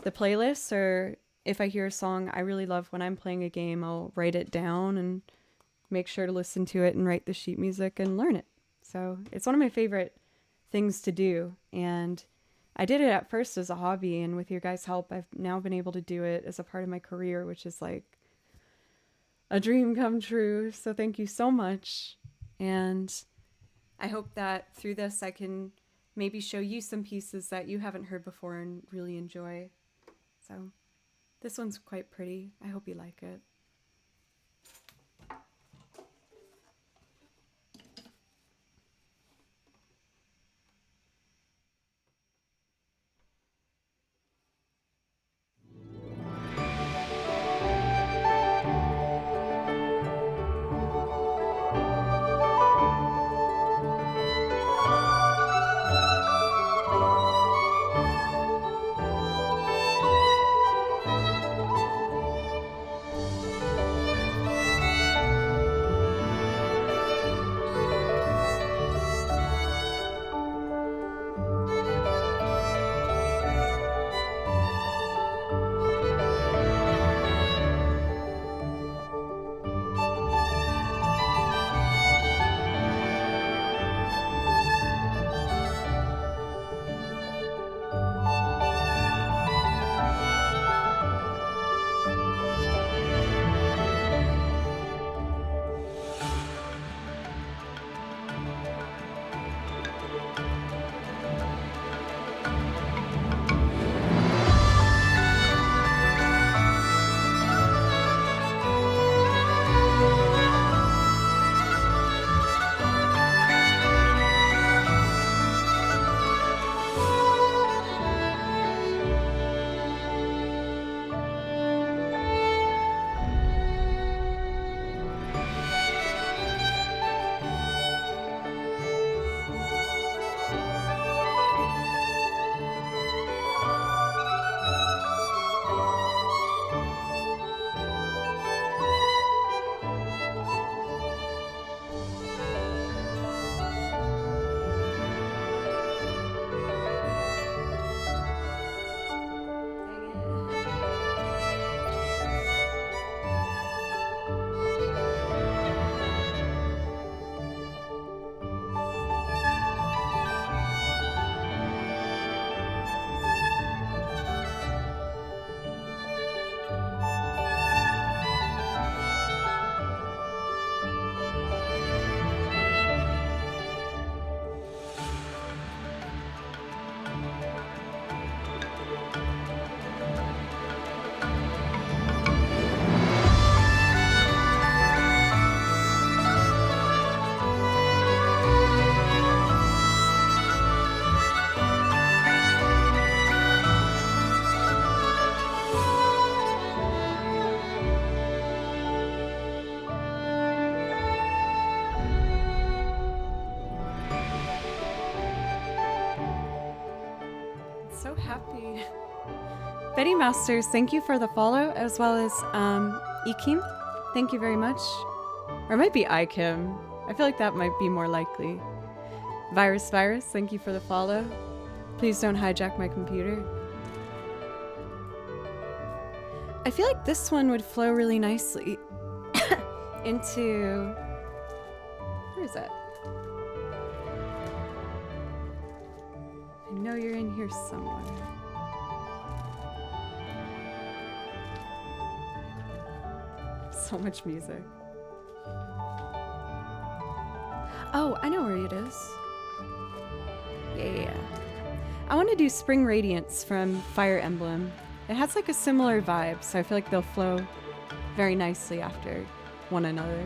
S1: the playlists, or if I hear a song I really love when I'm playing a game, I'll write it down and make sure to listen to it and write the sheet music and learn it. So it's one of my favorite things to do, and I did it at first as a hobby, and with your guys' help, I've now been able to do it as a part of my career, which is like a dream come true. So thank you so much. And I hope that through this, I can maybe show you some pieces that you haven't heard before and really enjoy. So this one's quite pretty. I hope you like it. Betty Masters, thank you for the follow, as well as Ikim. Thank you very much. Or it might be Ikim. I feel like that might be more likely. Virus, thank you for the follow. Please don't hijack my computer. I feel like this one would flow really nicely into... Where is that? I know you're in here somewhere. So much music. Oh, I know where it is. Yeah. I want to do Spring Radiance from Fire Emblem. It has like a similar vibe, so I feel like they'll flow very nicely after one another.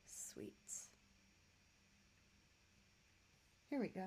S1: Sweet. Here we go.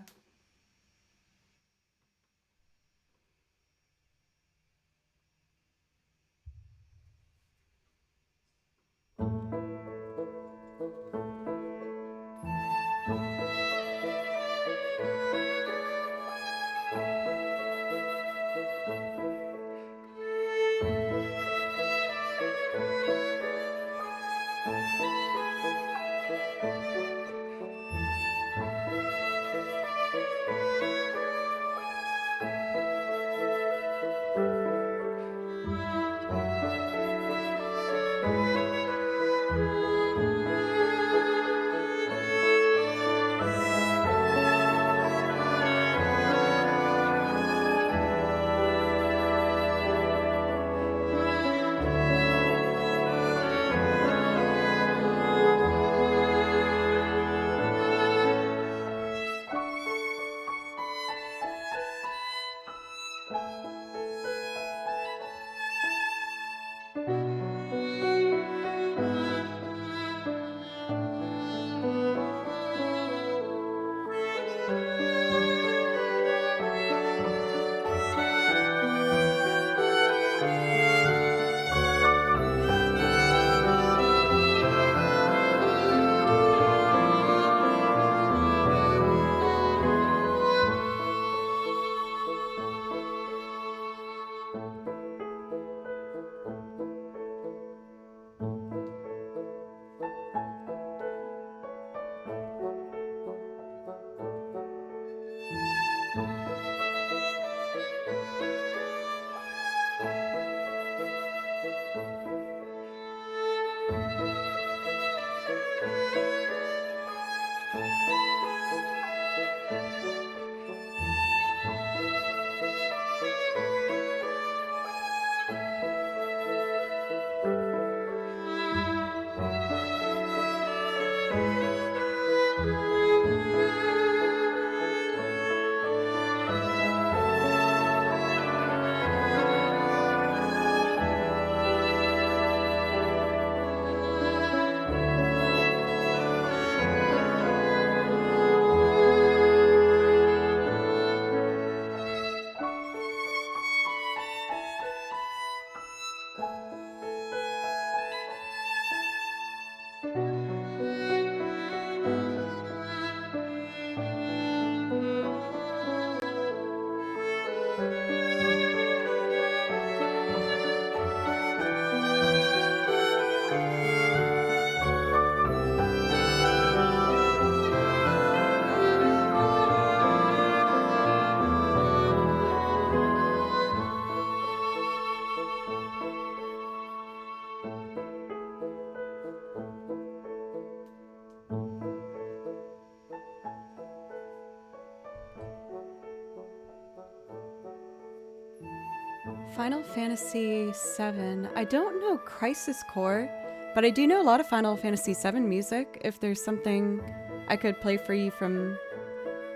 S1: Final Fantasy VII. I don't know Crisis Core, but I do know a lot of Final Fantasy VII music. If there's something I could play for you from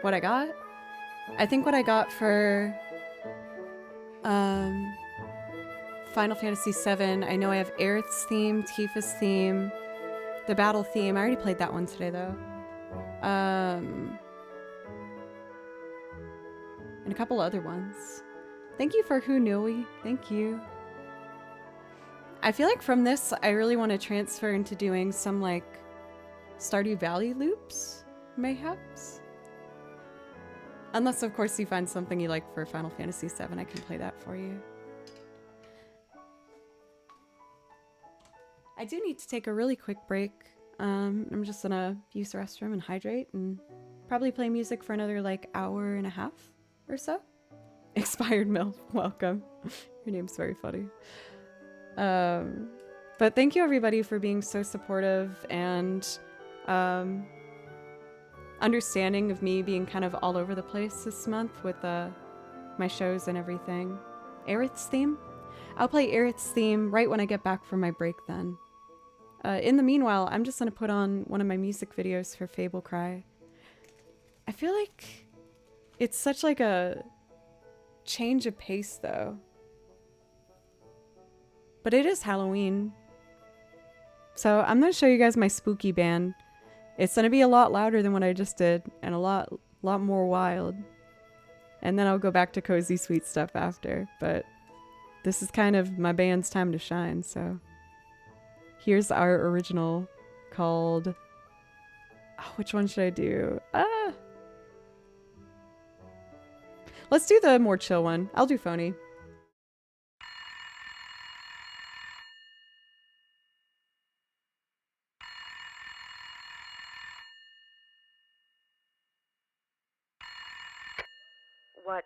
S1: what I got. I think what I got for Final Fantasy VII. I know I have Aerith's theme, Tifa's theme, the battle theme. I already played that one today, though. And a couple other ones. Thank you for Hunui. Thank you. I feel like from this, I really want to transfer into doing some, like, Stardew Valley loops, mayhaps. Unless, of course, you find something you like for Final Fantasy VII, I can play that for you. I do need to take a really quick break. I'm just gonna use the restroom and hydrate and probably play music for another, like, hour and a half or so. Expired MILF, welcome. Your name's very funny. But thank you everybody for being so supportive and understanding of me being kind of all over the place this month with my shows and everything. Aerith's theme? I'll play Aerith's theme right when I get back from my break then. In the meanwhile, I'm just gonna put on one of my music videos for Fable Cry. I feel like it's such like a change of pace though. But it is Halloween. So I'm gonna show you guys my spooky band. It's gonna be a lot louder than what I just did and a lot more wild. And then I'll go back to cozy sweet stuff after, but this is kind of my band's time to shine, so. Here's our original called, which one should I do? Let's do the more chill one. I'll do Phony.
S2: What?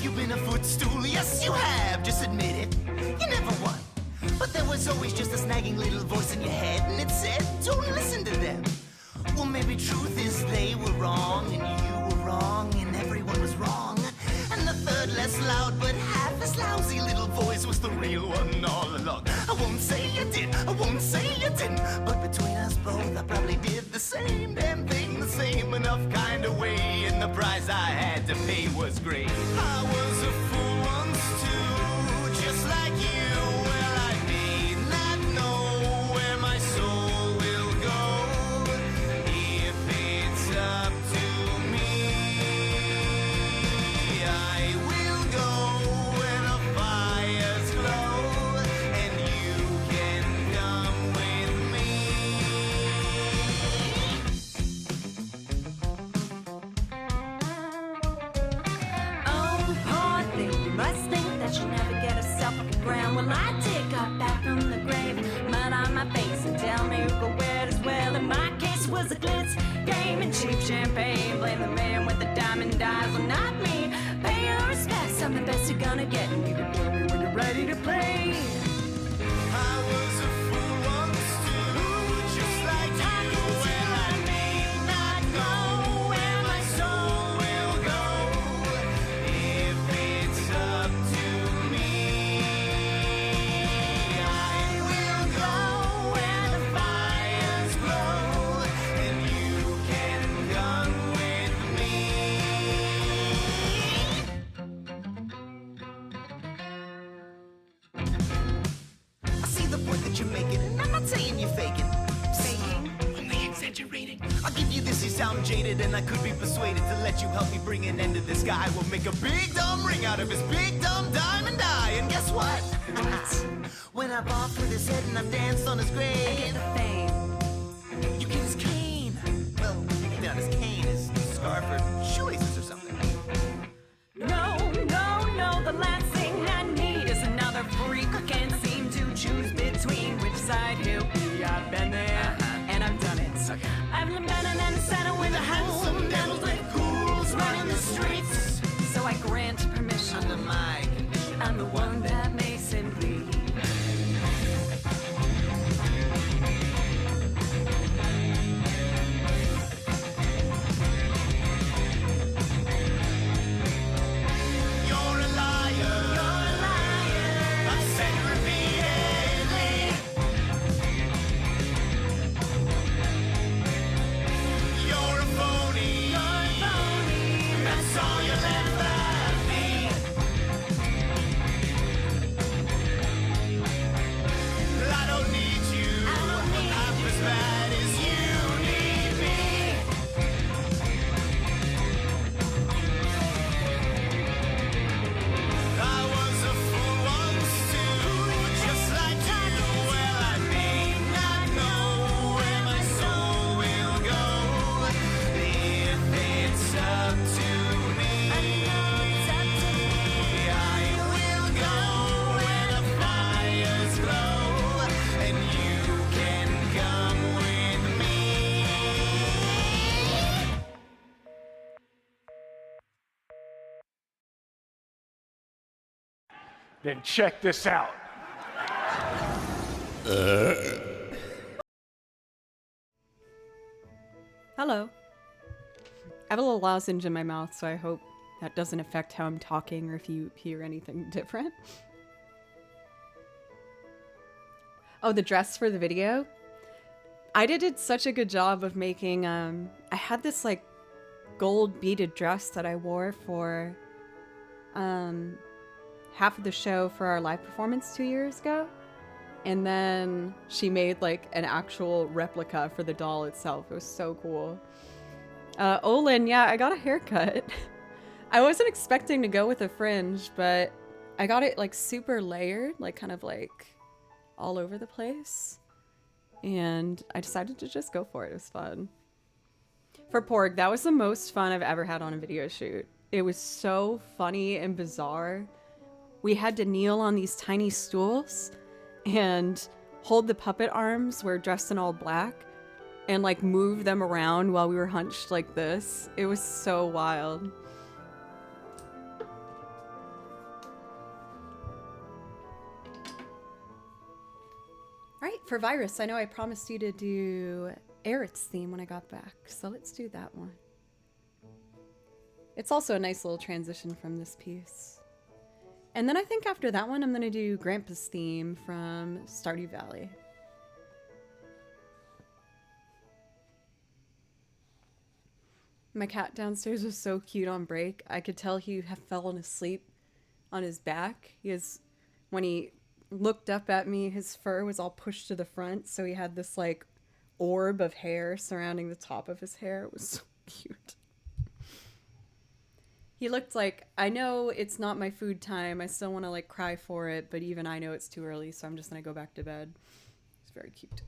S3: You've been a footstool, yes you have, just admit it. You never won. But there was always just a snagging little voice in your head, and it said, don't listen to them. Well, maybe truth is they were wrong, and you were wrong, and everyone was wrong. And the third less loud, but half as lousy little voice was the real one all along. I won't say you did, I won't say you didn't, but between us both, I probably did the same damn thing, the same enough kind of way, and the price I had to pay was great. I was a fool once too, just like you. Well, I did not know where my soul will go. If it's up to me, I will go where the fires glow, and you can come with me.
S4: Oh, poor thing, you must think that you never get herself off the ground. Well, I dig up back from the grave, mud on my face, and tell me who go where as well. In my case was a glitz game and cheap champagne. Blame the man with the diamond eyes, well, not me. Pay your respects, I'm the best you're gonna get, and you can tell me when you're ready to play.
S3: I was a fool once too, just like you. Well, I may not know where my soul will go. If it's up to me, I will go where the fires glow, and you can come with me. I see the point that you're making, and I'm not saying you're faking. Saying? Only exaggerating. I'll give you this, you sound jaded, and I could be persuaded to let you help me bring an end to this guy. We'll make a big dumb ring out of his big dumb diamond eye, and guess what? When I barked with his head and I danced on his grave,
S4: I get the fame.
S3: you get his cane. Well, maybe not his cane, his scarf or shoelaces or something.
S4: No, no, no, the last thing I need is another freak who can't seem to choose between which side he'll be. I've been there, and I've done it. I've been in a center with a handsome devil with ghouls running the streets. So I grant permission.
S3: Under my condition.
S4: I'm the one that makes him bleed.
S3: You're a liar.
S4: You're a liar.
S3: I said repeatedly.
S2: Then check this out.
S1: Hello. I have a little lozenge in my mouth, so I hope that doesn't affect how I'm talking or if you hear anything different. Oh, the dress for the video? I did such a good job of making, I had this like gold beaded dress that I wore for half of the show for our live performance 2 years ago. And then she made like an actual replica for the doll itself. It was so cool. Olin, yeah, I got a haircut. I wasn't expecting to go with a fringe, but I got it like super layered, like kind of like all over the place. And I decided to just go for it. It was fun. For Porg, that was the most fun I've ever had on a video shoot. It was so funny and bizarre. We had to kneel on these tiny stools and hold the puppet arms. We're dressed in all black and like move them around while we were hunched like this. It was so wild. All right, for Virus, I know I promised you to do Aerith's theme when I got back, so let's do that one. It's also a nice little transition from this piece. And then I think after that one, I'm going to do Grandpa's theme from Stardew Valley. My cat downstairs was so cute on break. I could tell he had fallen asleep on his back. When he looked up at me, his fur was all pushed to the front, so he had this like orb of hair surrounding the top of his hair. It was so cute. He looked like, I know it's not my food time. I still want to like cry for it, but even I know it's too early, so I'm just going to go back to bed. It's very cute.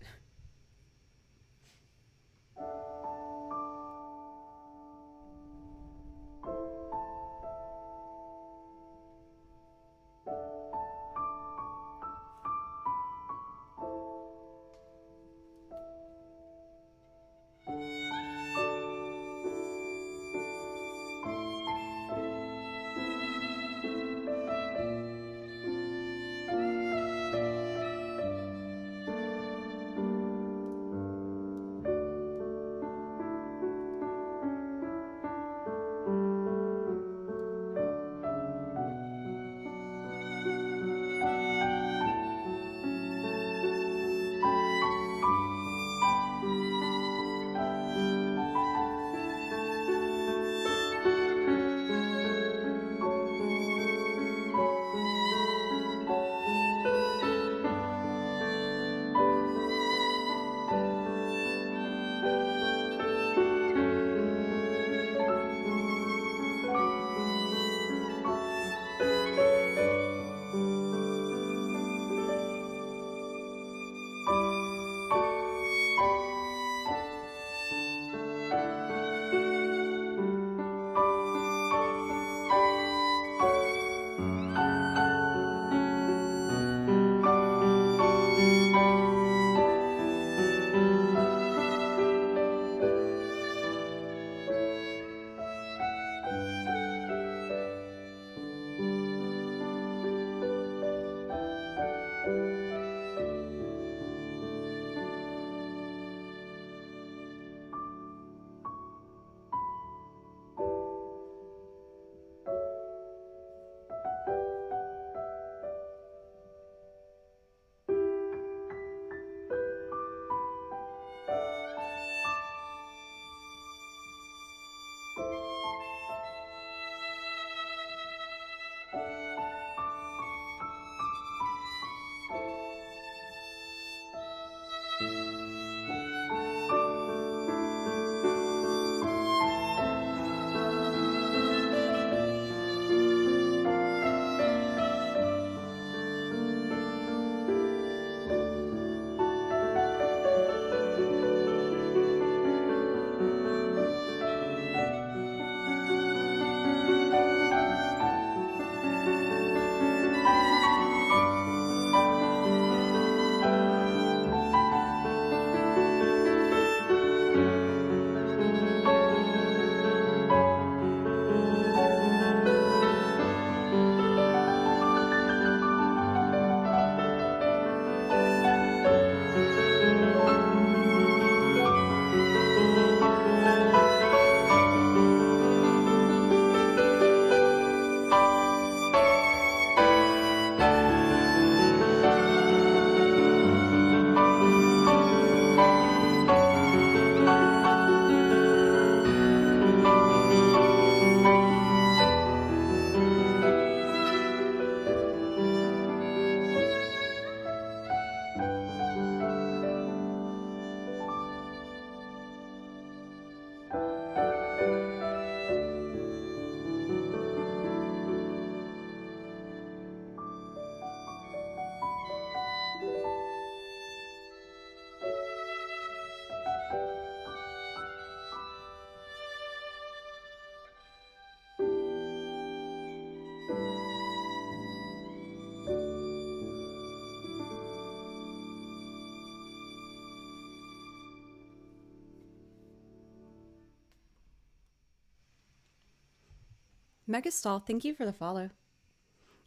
S1: Megastall, thank you for the follow.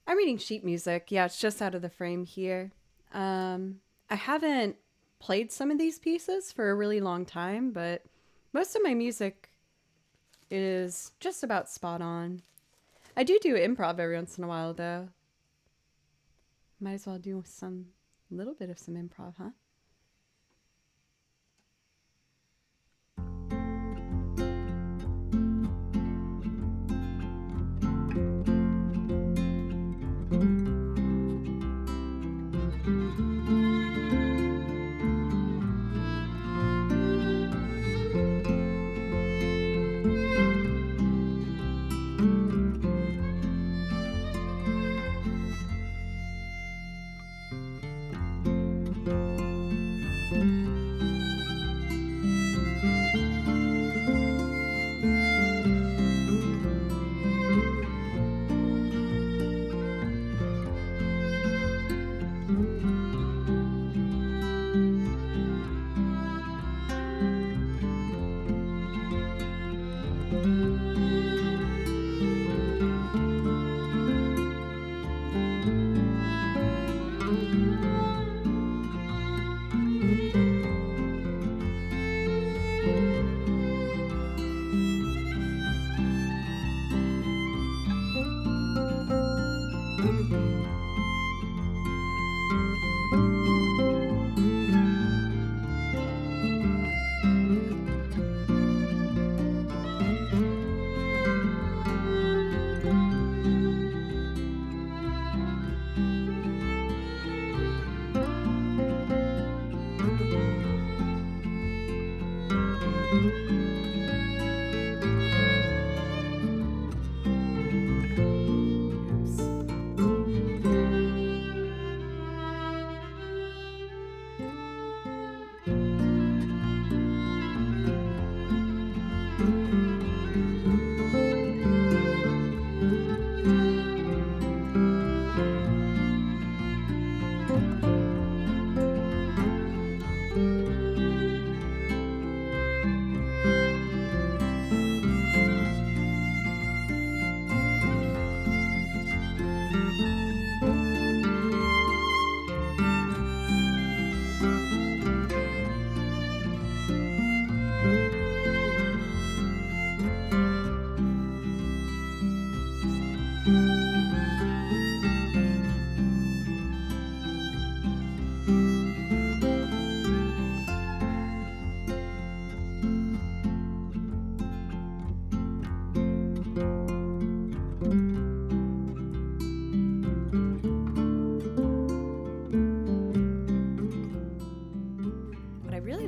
S1: I'm reading sheet music. Yeah, it's just out of the frame here. I haven't played some of these pieces for a really long time, but most of my music is just about spot on. I do improv every once in a while, though. Might as well do some little bit of some improv, huh?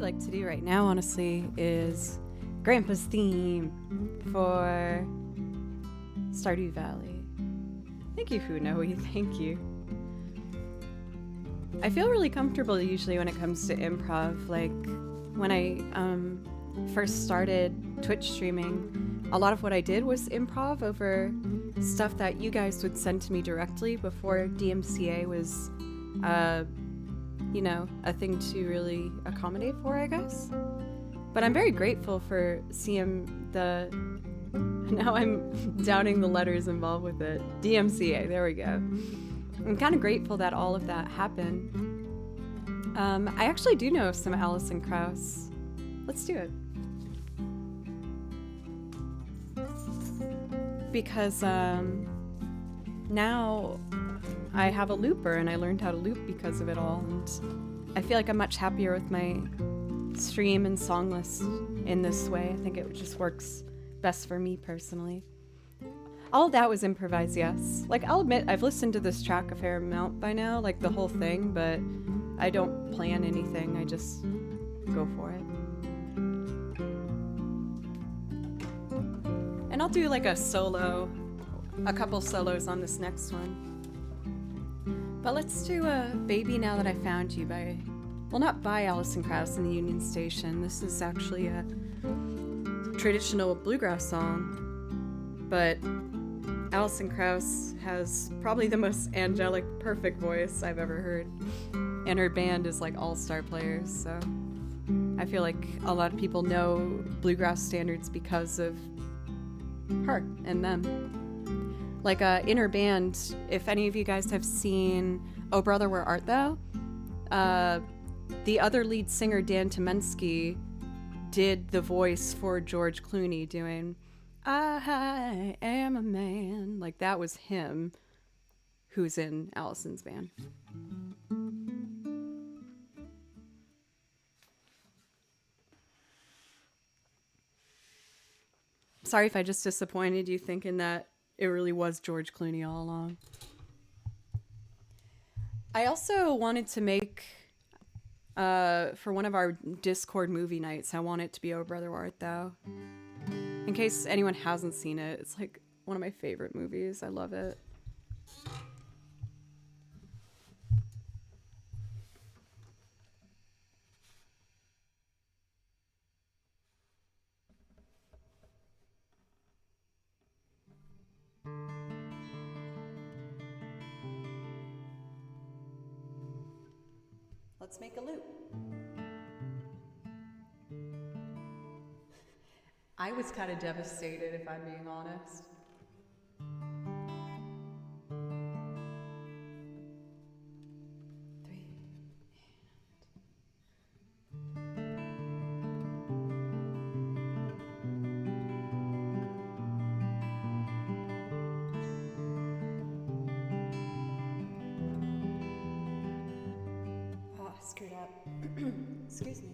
S1: To do right now, honestly, is Grandpa's theme for Stardew Valley. Thank you, Funoe. Thank you. I feel really comfortable usually when it comes to improv. Like when I first started Twitch streaming, a lot of what I did was improv over stuff that you guys would send to me directly before DMCA was you know, a thing to really accommodate for, I guess. But I'm very grateful for seeing the... Now I'm doubting the letters involved with it. DMCA, there we go. I'm kind of grateful that all of that happened. I actually do know some Alison Krauss. Let's do it. Because now I have a looper and I learned how to loop because of it all, and I feel like I'm much happier with my stream and song list in this way. I think it just works best for me personally. All of that was improvised, yes. Like, I'll admit I've listened to this track a fair amount by now, like the whole thing, but I don't plan anything, I just go for it. And I'll do like a couple solos on this next one. But let's do Baby Now That I Found You by, well, not by Alison Krauss and the Union Station. This is actually a traditional bluegrass song, but Alison Krauss has probably the most angelic, perfect voice I've ever heard. And her band is like all-star players, so I feel like a lot of people know bluegrass standards because of her and them. Like in her band, if any of you guys have seen Oh Brother, Where Art Thou? The other lead singer, Dan Tomensky, did the voice for George Clooney doing I am a man. Like that was him who's in Allison's band. Sorry if I just disappointed you thinking that it really was George Clooney all along. I also wanted to make, for one of our Discord movie nights, I want it to be Oh Brother, Where Art Thou? In case anyone hasn't seen it, it's like one of my favorite movies. I love it. Let's make a loop. I was kind of devastated, if I'm being honest. Oh, screwed up. Excuse me.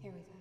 S1: Here we go.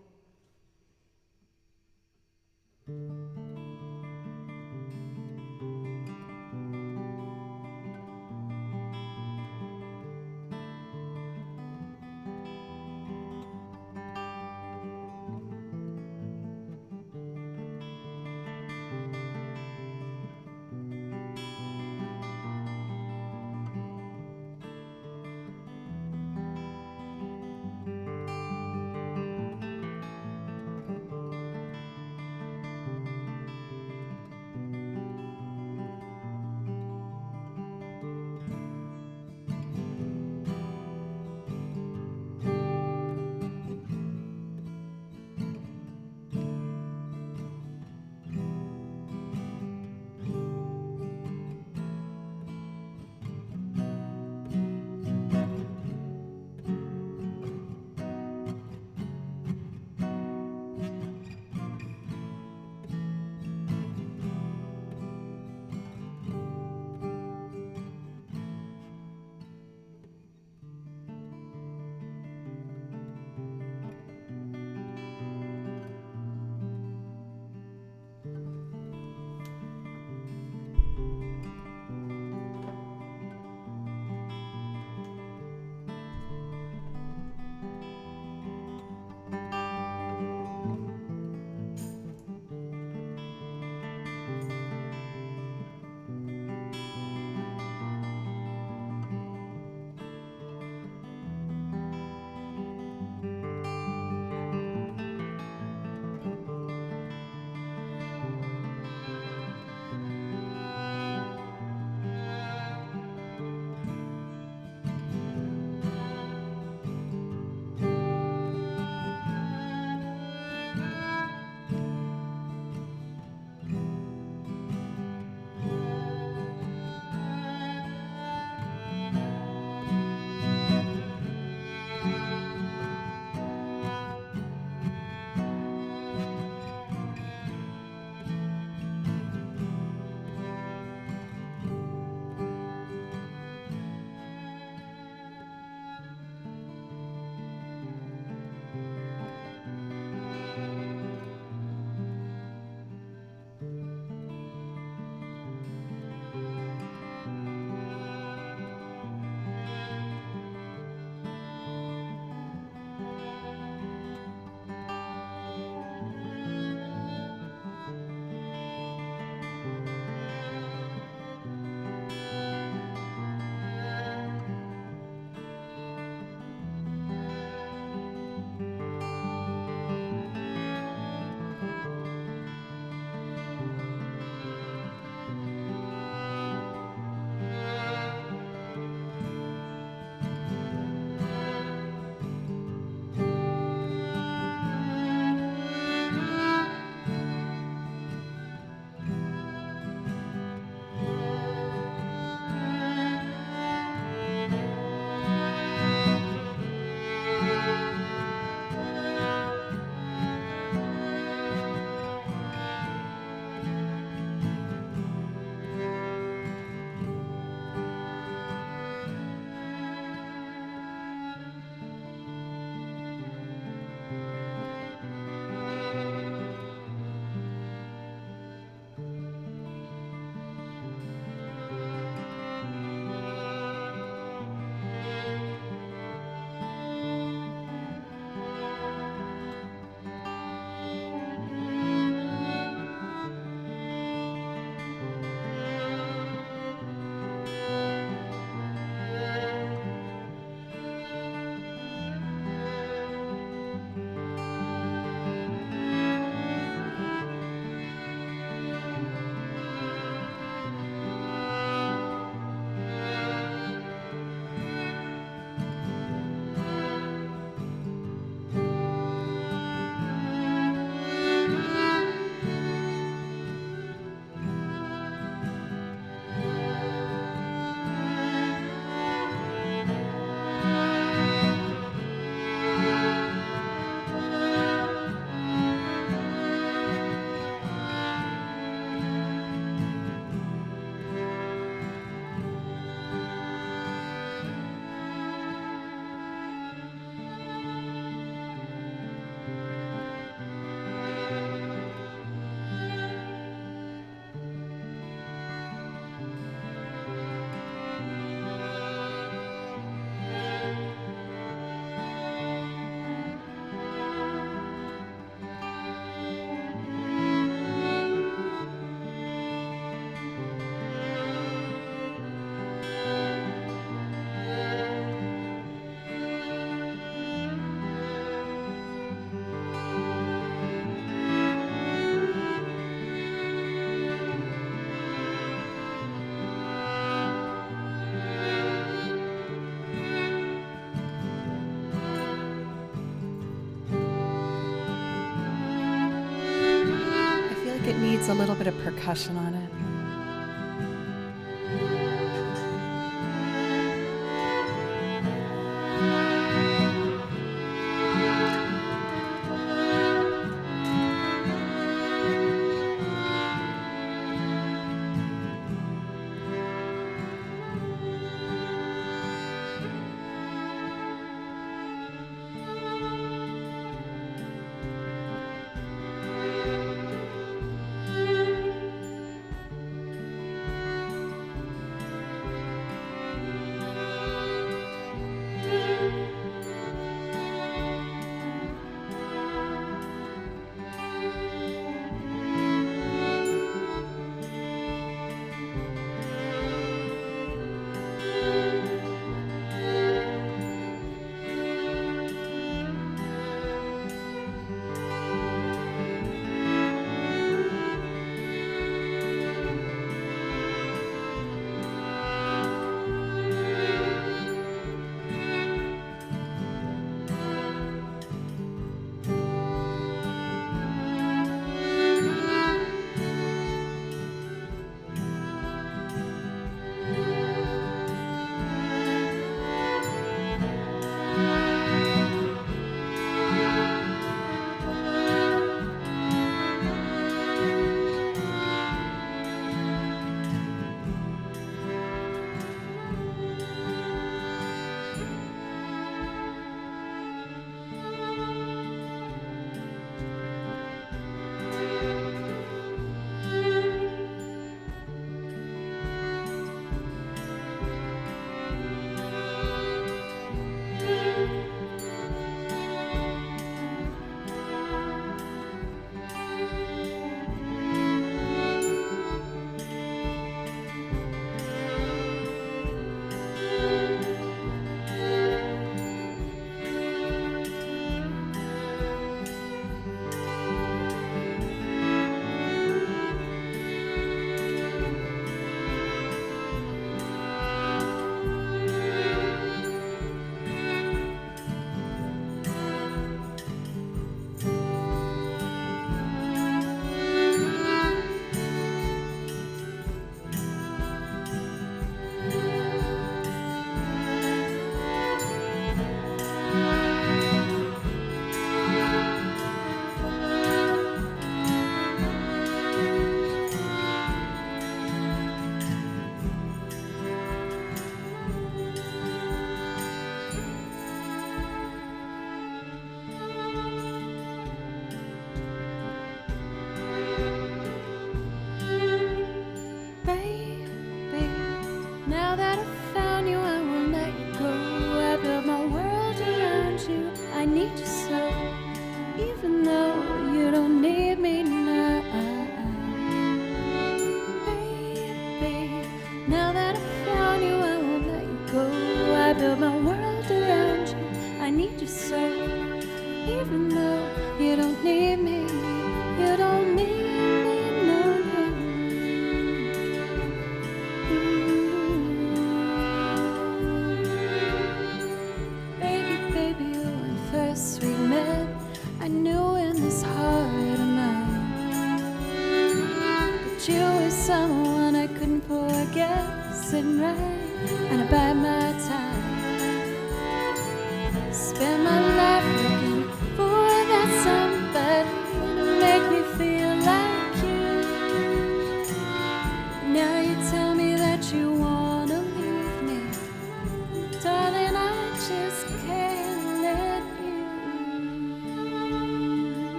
S1: it needs a little bit of percussion on it.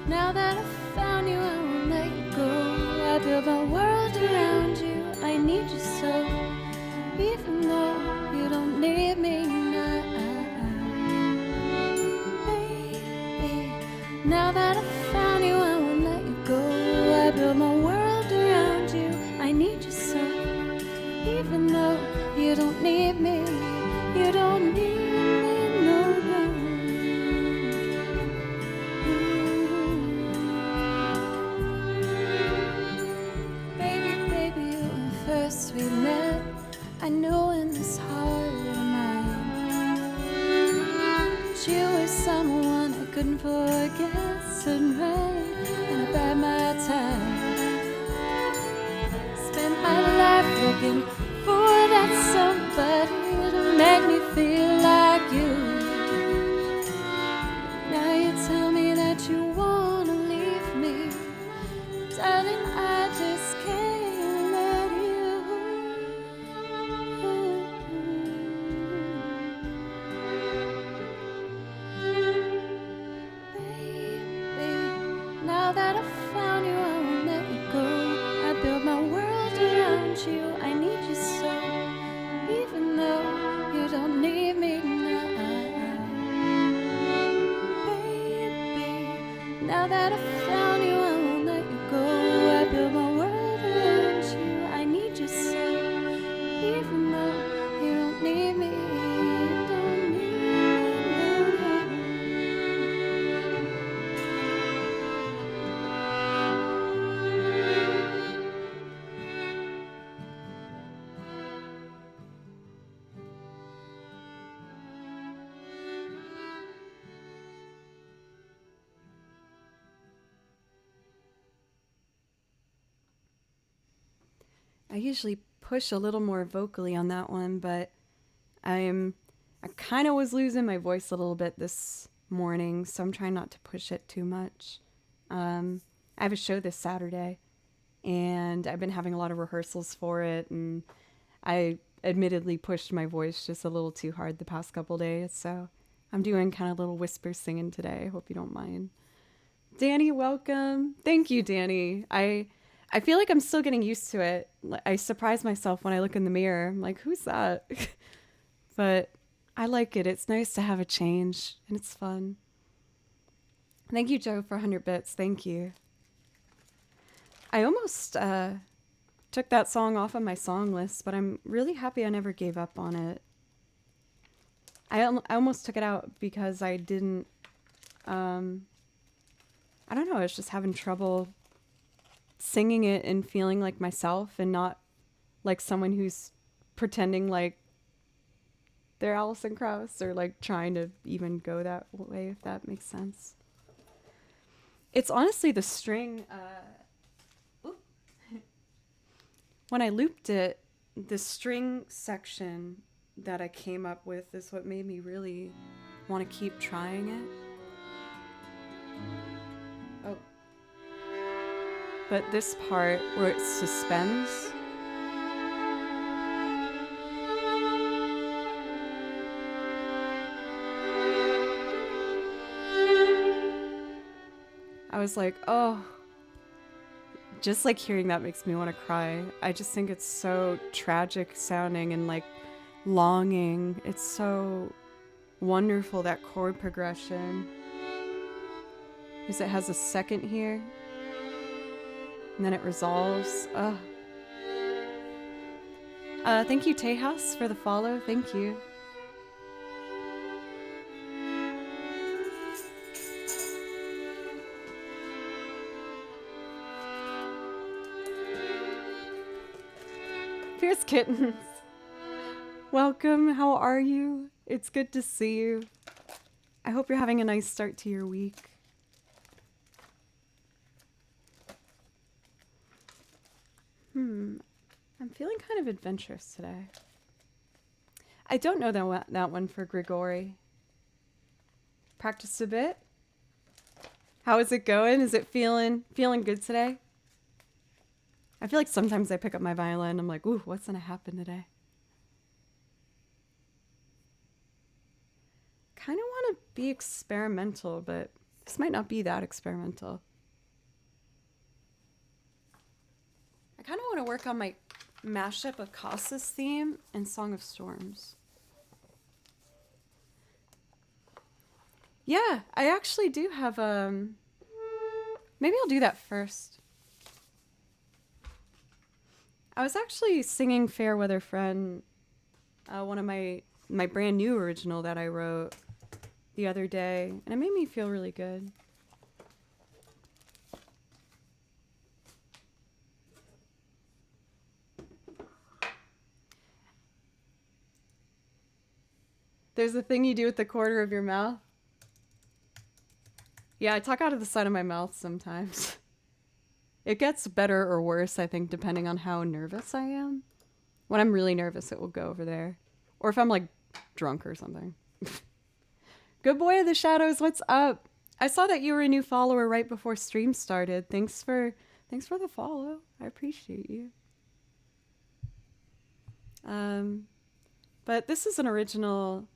S4: Now that I've found you, I won't let you go. I build my world around you. I need you so, even though you don't need me now. Baby, now that I've found you, I won't let you go. I build my world around you. I need you so, even though you don't need me. You don't need me, no, no. Baby, when first we met, I knew in this heart of mine you were someone I couldn't forget. Sitting right and I bide my time. Spent my life looking for that somebody to make me feel like you. Now you tell me that you wanna leave me, darling, I just can't let you. Baby, now that I've found you, I won't let you go. I build my world around you. I need you so, even though you don't need me now. Baby, now that I've found you, I won't let you go. I build my world around you. I need you so, even though you don't need me. You don't need me, no,
S1: I usually push a little more vocally on that one, but I kind of was losing my voice a little bit this morning, so I'm trying not to push it too much. I have a show this Saturday, and I've been having a lot of rehearsals for it, and I admittedly pushed my voice just a little too hard the past couple days, so I'm doing kind of little whisper singing today. Hope you don't mind. Danny, welcome. Thank you, Danny. I feel like I'm still getting used to it. I surprise myself when I look in the mirror. I'm like, who's that? But I like it. It's nice to have a change, and it's fun. Thank you, Joe, for 100 bits. Thank you. I almost took that song off of my song list, but I'm really happy I never gave up on it. I almost took it out because I didn't... I don't know. I was just having trouble singing it and feeling like myself and not like someone who's pretending like they're Alison Krauss or like trying to even go that way, if that makes sense. It's honestly the string. When I looped it, the string section that I came up with is what made me really want to keep trying it. Oh. But this part where it suspends, I was like, oh, just like hearing that makes me want to cry. I just think it's so tragic sounding and like longing. It's so wonderful, that chord progression. Because it has a second here. And then it resolves. Oh. Thank you, Tejas, for the follow. Thank you. Fierce Kittens. Welcome. How are you? It's good to see you. I hope you're having a nice start to your week. I'm feeling kind of adventurous today. I don't know that one for Grigori. Practiced a bit. How is it going? Is it feeling good today? I feel like sometimes I pick up my violin. I'm like, ooh, what's gonna happen today? be experimental, but this might not be that experimental. I kind of want to work on my mashup of Casas theme and Song of Storms. Yeah, I actually do have maybe I'll do that first. I was actually singing Fairweather Friend, one of my brand new original that I wrote the other day, and it made me feel really good. There's a thing you do with the corner of your mouth. Yeah, I talk out of the side of my mouth sometimes. It gets better or worse, I think, depending on how nervous I am. When I'm really nervous, it will go over there. Or if I'm, like, drunk or something. Good boy of the shadows, what's up? I saw that you were a new follower right before stream started. Thanks for the follow. I appreciate you. But this is an original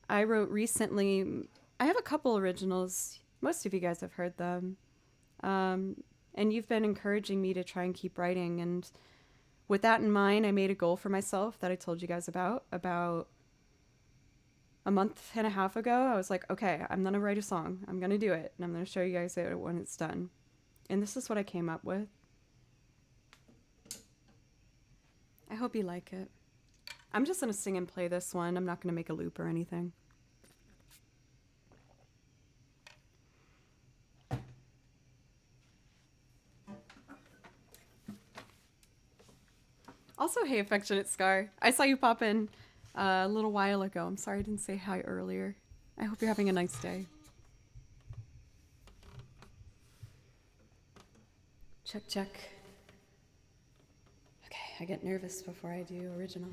S1: I wrote recently. I have a couple originals. Most of you guys have heard them. And you've been encouraging me to try and keep writing. And with that in mind, I made a goal for myself that I told you guys about a month and a half ago. I was like, okay, I'm going to write a song. I'm going to do it. And I'm going to show you guys it when it's done. And this is what I came up with. I hope you like it. I'm just going to sing and play this one. I'm not going to make a loop or anything. Also, hey, Affectionate Scar. I saw you pop in a little while ago. I'm sorry I didn't say hi earlier. I hope you're having a nice day. Check, check. Okay, I get nervous before I do original.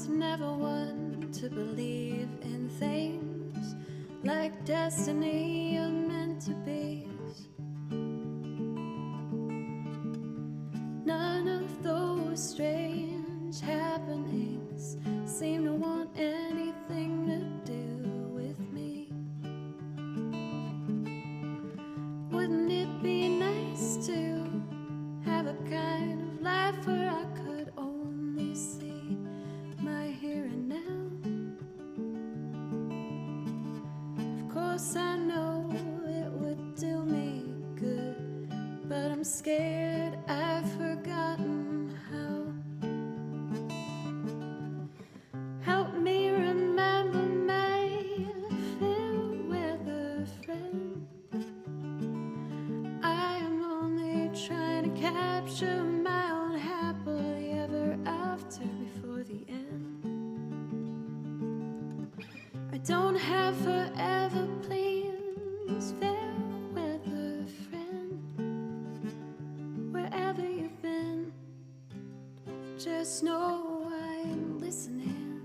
S4: Never one to believe in things like destiny or meant to be. None of those strange happenings seem to want anything to do with me. Wouldn't it be nice to have a kind of life where I could only see my here and now? Of course I know it would do me good, but I'm scared I've forgotten how. Help me remember my fair weather friend. I am only trying to capture my own happily ever after before the end. I don't have forever plans, fair weather friend. Wherever you've been, just know I'm listening.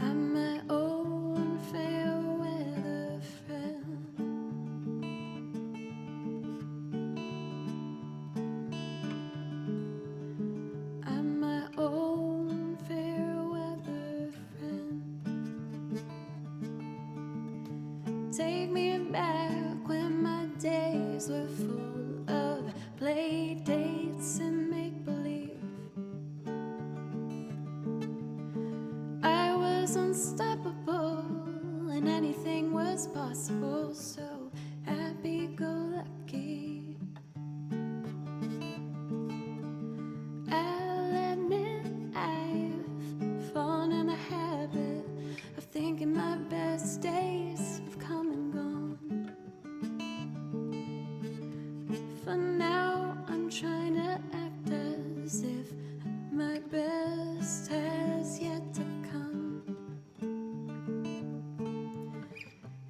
S4: I'm my own fair weather friend. I'm my own fair weather friend. Take me back when my days were full of play dates and make-believe. I was unstoppable and anything was possible, so happy-go-lucky. I'll admit I've fallen in the habit of thinking my best days have come and gone. For now, I'm trying to act as if my best has yet to come.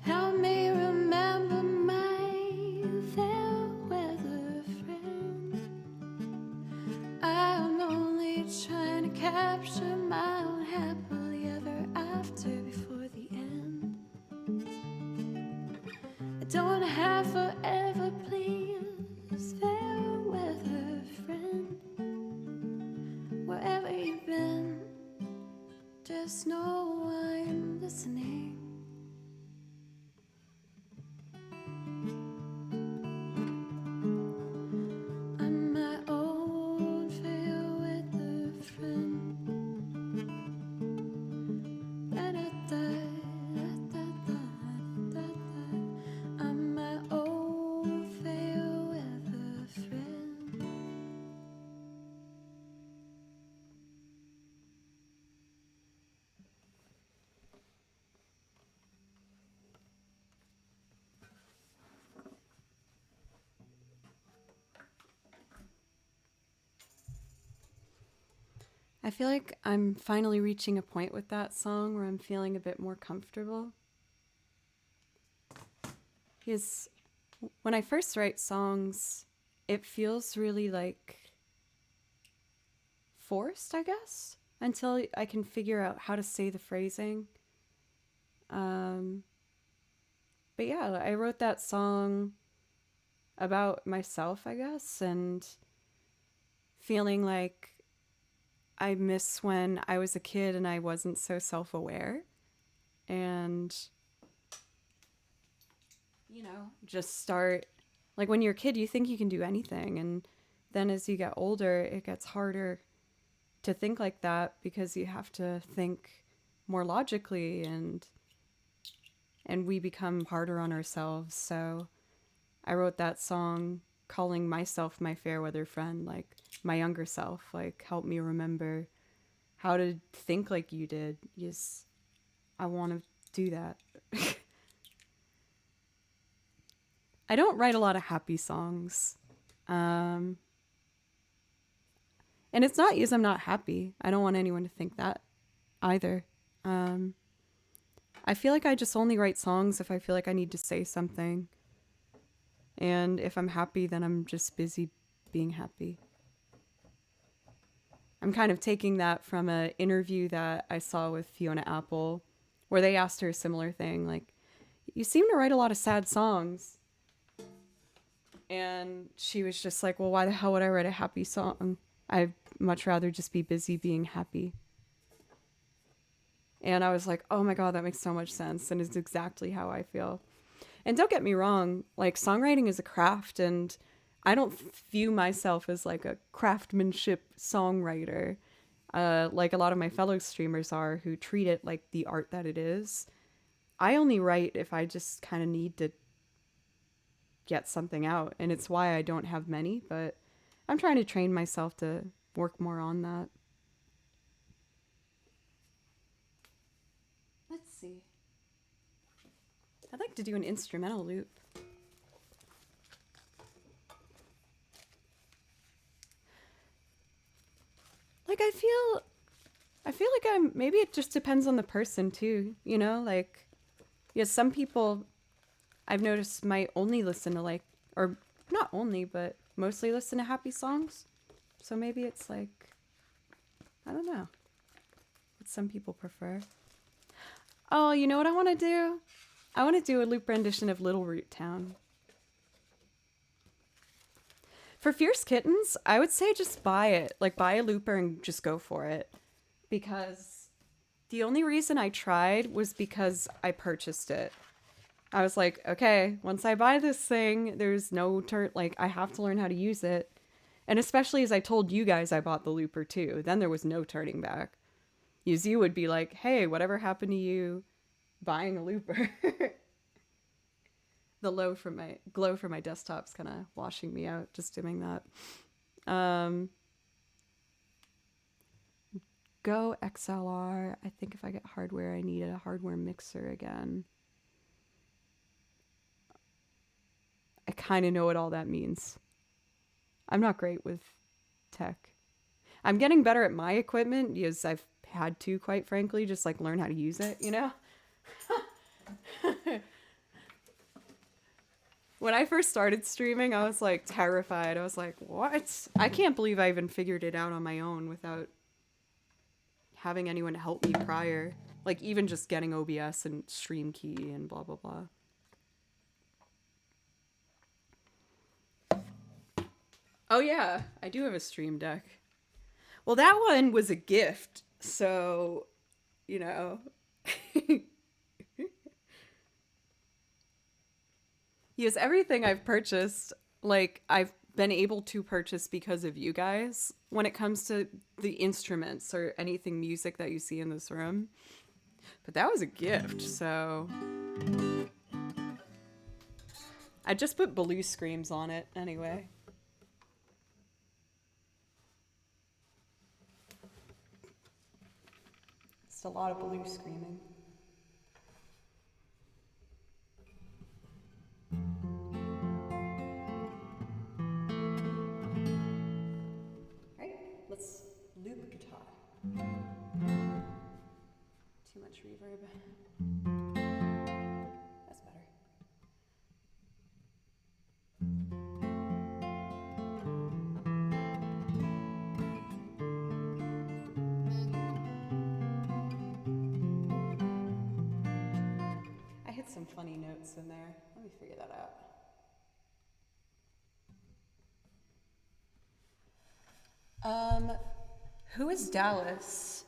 S4: Help me remember my fair capture my own happily ever after before the end. I don't have forever, please. Fair weather friend, wherever you've been, just know I'm listening. I'm my own fair weather friend. I'm my own fair weather friend.
S1: I feel like I'm finally reaching a point with that song where I'm feeling a bit more comfortable. Because when I first write songs, it feels really like forced, I guess, until I can figure out how to say the phrasing. But yeah, I wrote that song about myself, I guess, and feeling like I miss when I was a kid and I wasn't so self-aware. And, you know, just start, like when you're a kid, you think you can do anything. And then as you get older, it gets harder to think like that because you have to think more logically and we become harder on ourselves. So I wrote that song calling myself my fair weather friend, like my younger self, like help me remember how to think like you did. Yes, I want to do that. I don't write a lot of happy songs. And it's not because I'm not happy. I don't want anyone to think that either. I feel like I just only write songs if I feel like I need to say something. And if I'm happy, then I'm just busy being happy. I'm kind of taking that from an interview that I saw with Fiona Apple, where they asked her a similar thing, like, you seem to write a lot of sad songs. And she was just like, well, why the hell would I write a happy song? I'd much rather just be busy being happy. And I was like, oh my God, that makes so much sense. And it's exactly how I feel. And don't get me wrong, like songwriting is a craft, and I don't view myself as like a craftsmanship songwriter, like a lot of my fellow streamers are, who treat it like the art that it is. I only write if I just kind of need to get something out, and it's why I don't have many, but I'm trying to train myself to work more on that. Let's see. I'd like to do an instrumental loop. Like I feel like maybe it just depends on the person too, you know, like, yeah, some people I've noticed might only listen to like, or not only, but mostly listen to happy songs. So maybe it's like, I don't know what some people prefer. Oh, you know what I want to do? I want to do a loop rendition of Little Root Town. For Fierce Kittens, I would say just buy it. Like, buy a looper and just go for it. Because the only reason I tried was because I purchased it. I was like, okay, once I buy this thing, there's no like, I have to learn how to use it. And especially as I told you guys I bought the looper too, then there was no turning back. You would be like, hey, whatever happened to you buying a looper? The glow from my desktop's kind of washing me out, just doing that. Go XLR. I think if I get hardware, I need a hardware mixer again. I kind of know what all that means. I'm not great with tech. I'm getting better at my equipment because I've had to, quite frankly, just like learn how to use it, you know? When I first started streaming, I was like terrified. I was like, what? I can't believe I even figured it out on my own without having anyone help me prior. Like, even just getting OBS and Stream Key and blah, blah, blah. Oh, yeah. I do have a Stream Deck. Well, that one was a gift. So, you know. Yes, everything I've purchased, like, I've been able to purchase because of you guys when it comes to the instruments or anything music that you see in this room. But that was a gift, so I just put Blue Screams on it anyway. It's a lot of blue screaming. Right, let's loop guitar. Too much reverb. That's better. I hit some funny notes in there. Let me figure that out. Who is Dallas?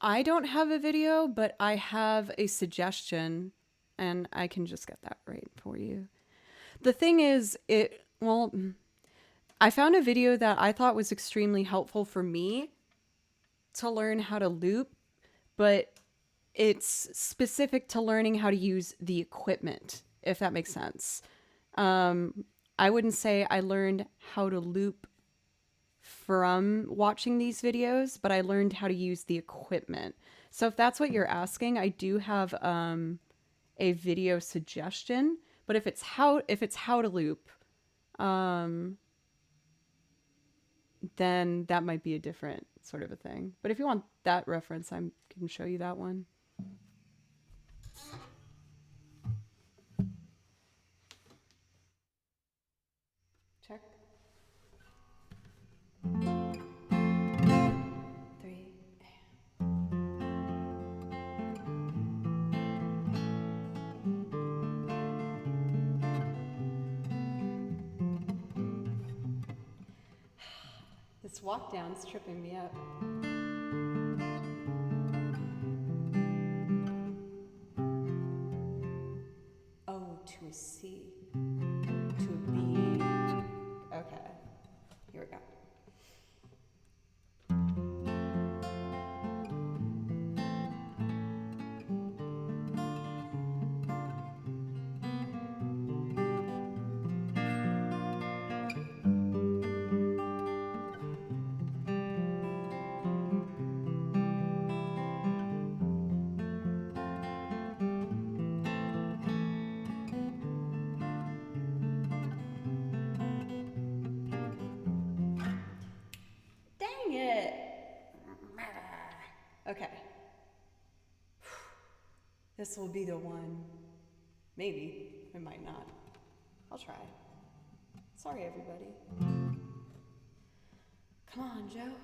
S1: I don't have a video, but I have a suggestion, and I can just get that right for you. The thing is, I found a video that I thought was extremely helpful for me to learn how to loop, but it's specific to learning how to use the equipment, if that makes sense. I wouldn't say I learned how to loop from watching these videos, but I learned how to use the equipment. So if that's what you're asking, I do have a video suggestion, but if it's how to loop, then that might be a different sort of a thing. But if you want that reference, I can show you that one. Check. 3. This walk down's tripping me up. Oh, to a C. To a B. Okay. Here we go. Dang it. Okay. This will be the one. Maybe. It might not. I'll try. Sorry, everybody. Come on, Joe.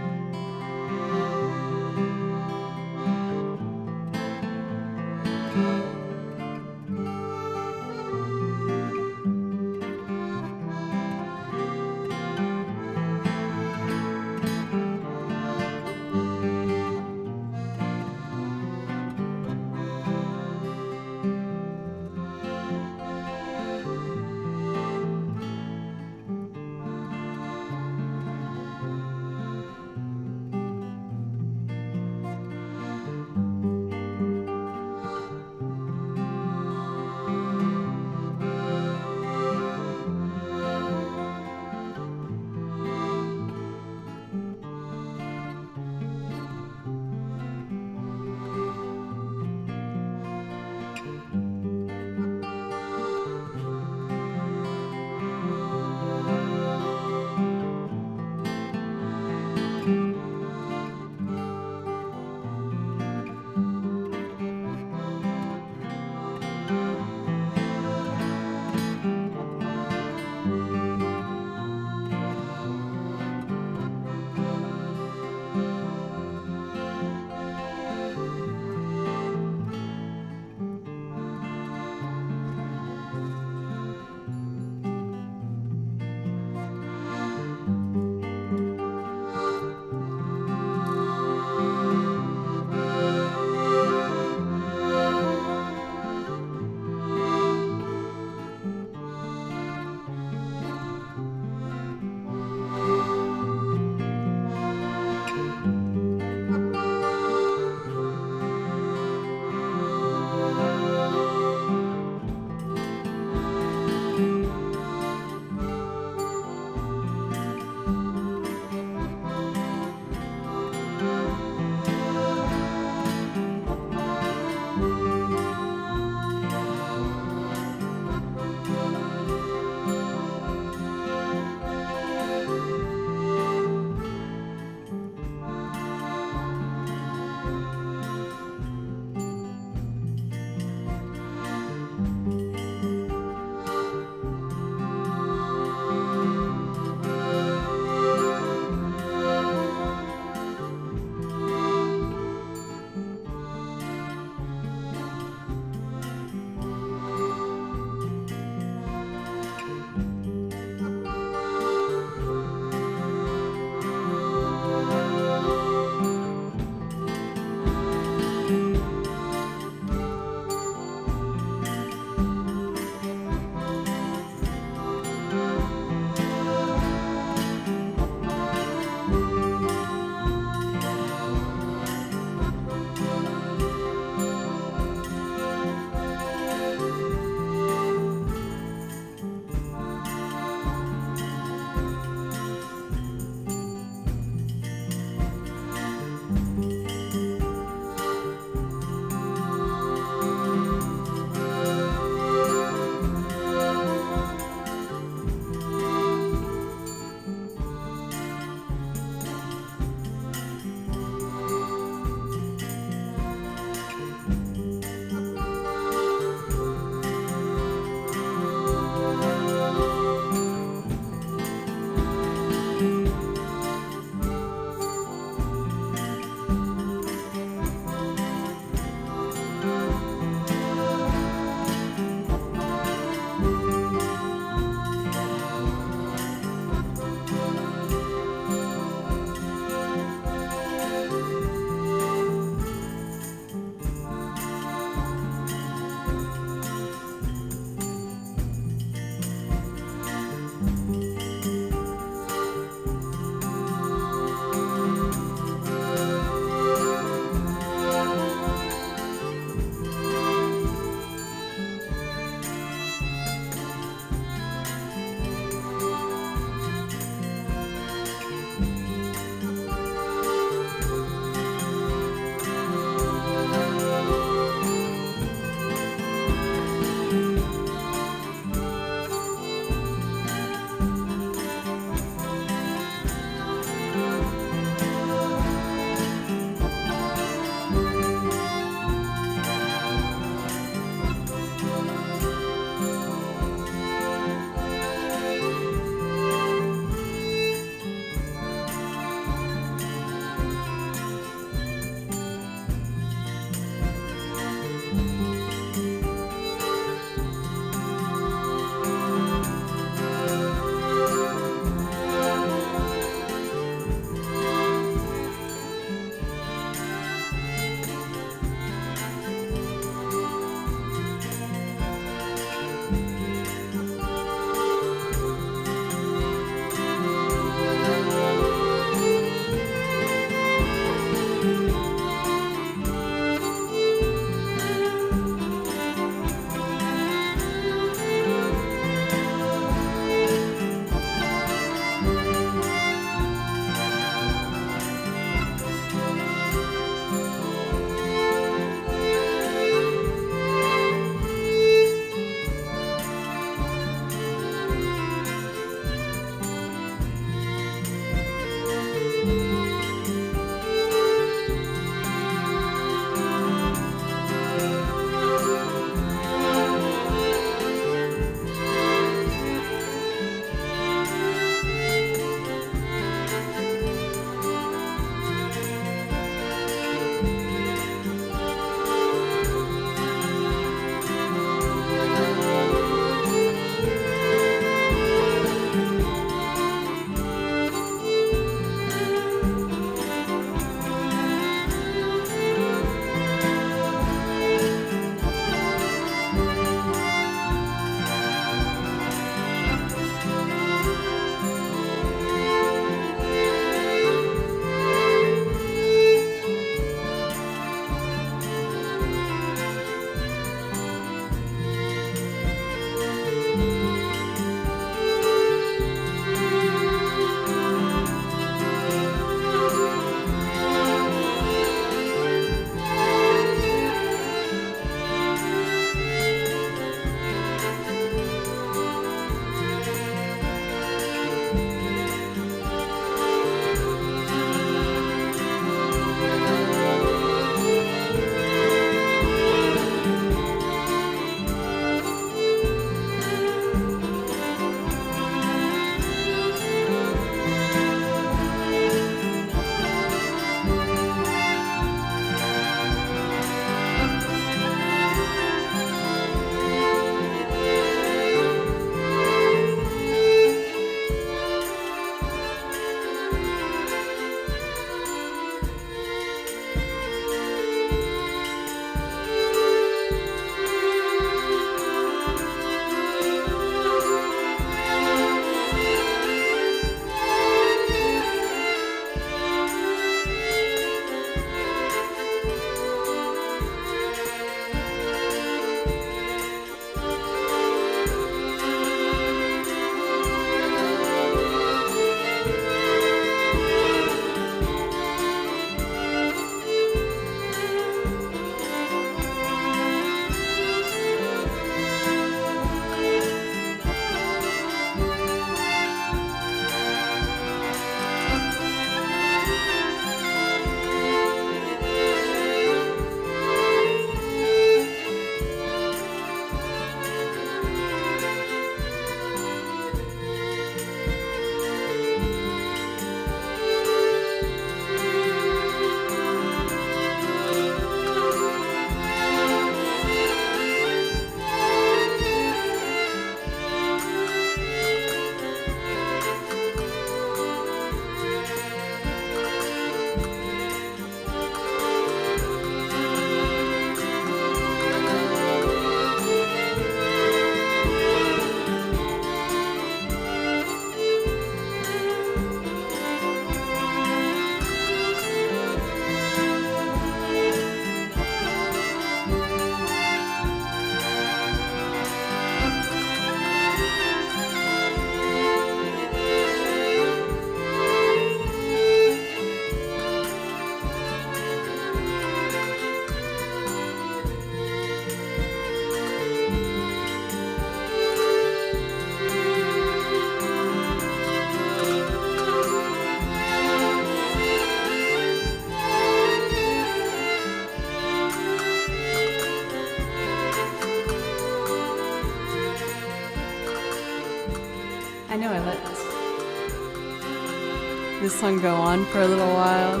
S1: this song go on for a little while.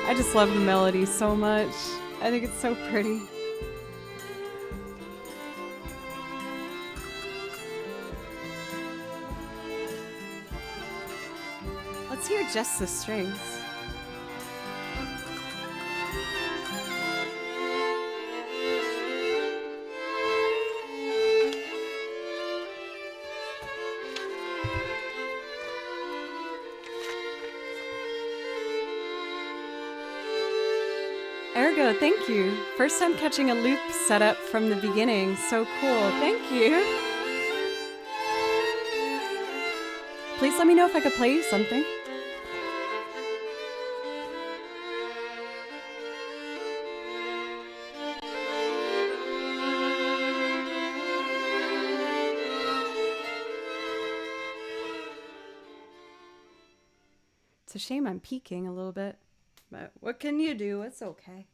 S1: I just love the melody so much. I think it's so pretty. Let's hear just the strings. Ergo, thank you. First time catching a loop set up from the beginning. So cool. Thank you. Please let me know if I could play you something. It's a shame I'm peaking a little bit. But what can you do? It's okay.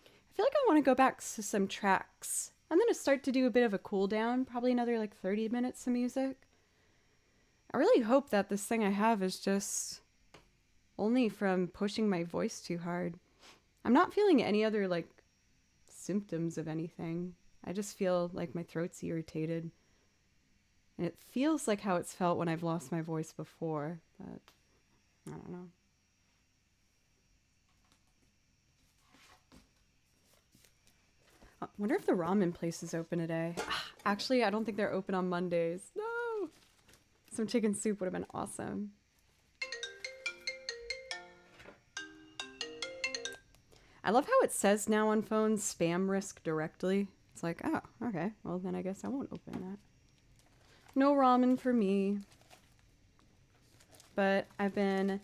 S1: I feel like I want to go back to some tracks. I'm going to start to do a bit of a cool down, probably another like 30 minutes of music. I really hope that this thing I have is just only from pushing my voice too hard. I'm not feeling any other like symptoms of anything. I just feel like my throat's irritated. And it feels like how it's felt when I've lost my voice before, but I don't know. I wonder if the ramen place is open today. Actually, I don't think they're open on Mondays. No! Some chicken soup would have been awesome. I love how it says now on phones, spam risk directly. It's like, oh, okay. Well, then I guess I won't open that. No ramen for me. But I've been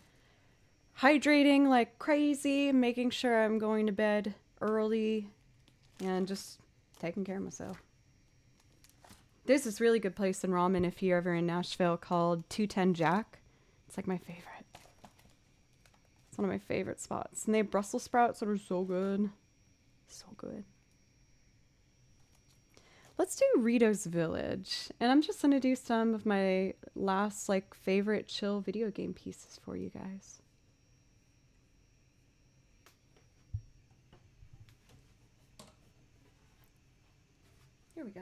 S1: hydrating like crazy, making sure I'm going to bed early, and just taking care of myself. There's this really good place in ramen if you're ever in Nashville called 210 Jack. It's like my favorite. It's one of my favorite spots. And they have Brussels sprouts that are so good. So good. Let's do Rito's Village. And I'm just going to do some of my last like favorite chill video game pieces for you guys. Here we go.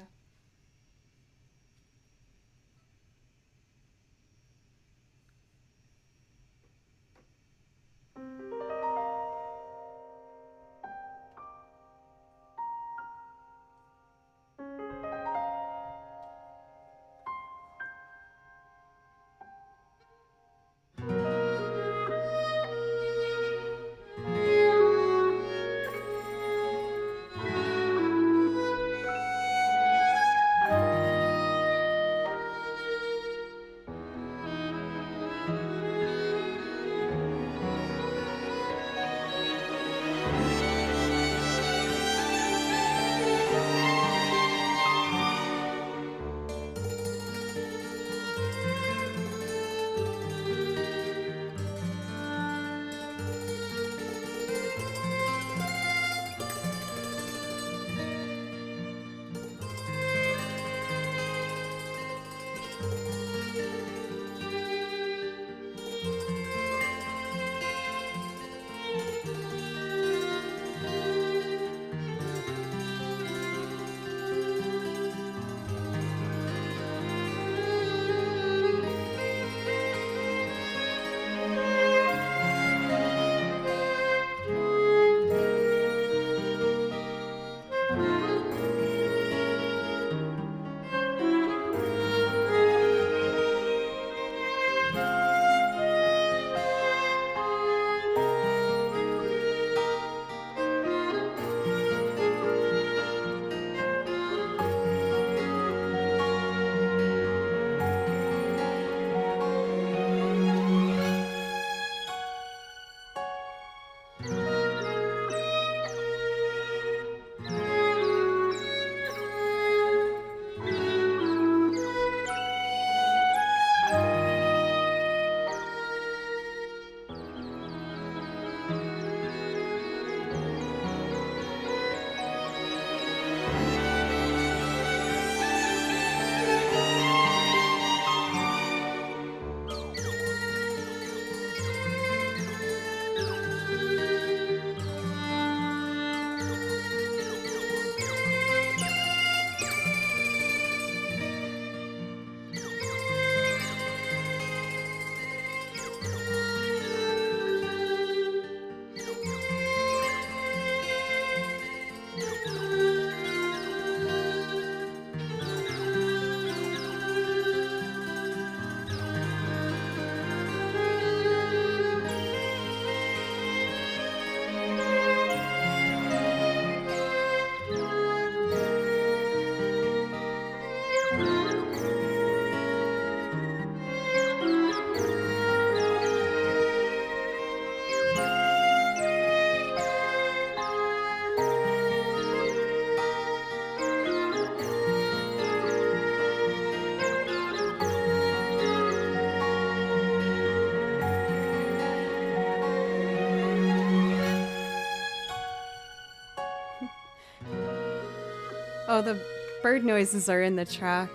S1: Oh, the bird noises are in the track.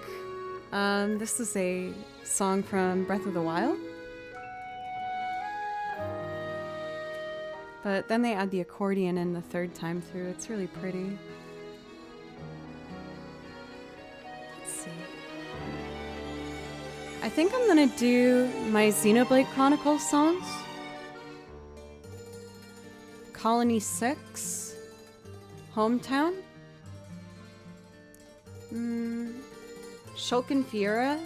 S1: This is a song from Breath of the Wild. But then they add the accordion in the third time through. It's really pretty. Let's see. I think I'm gonna do my Xenoblade Chronicles songs. Colony 6. Hometown. Shulkin Fiera.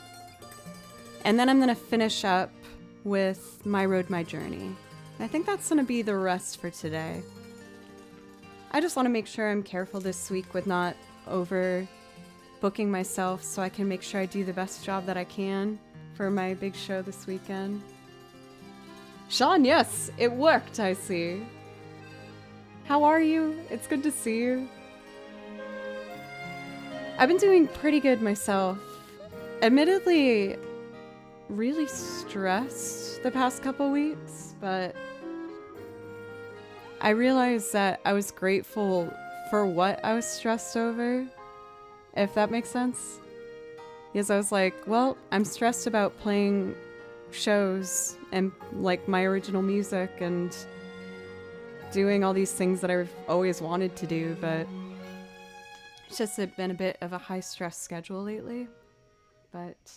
S1: And then I'm gonna finish up with My Road, My Journey. I think that's gonna be the rest for today. I just want to make sure I'm careful this week with not overbooking myself so I can make sure I do the best job that I can for my big show this weekend. Sean, yes, it worked, I see. How are you? It's good to see you. I've been doing pretty good myself. Admittedly, really stressed the past couple weeks, but I realized that I was grateful for what I was stressed over, if that makes sense. Because I was like, well, I'm stressed about playing shows and like my original music and doing all these things that I've always wanted to do, but it's just been a bit of a high stress schedule lately. But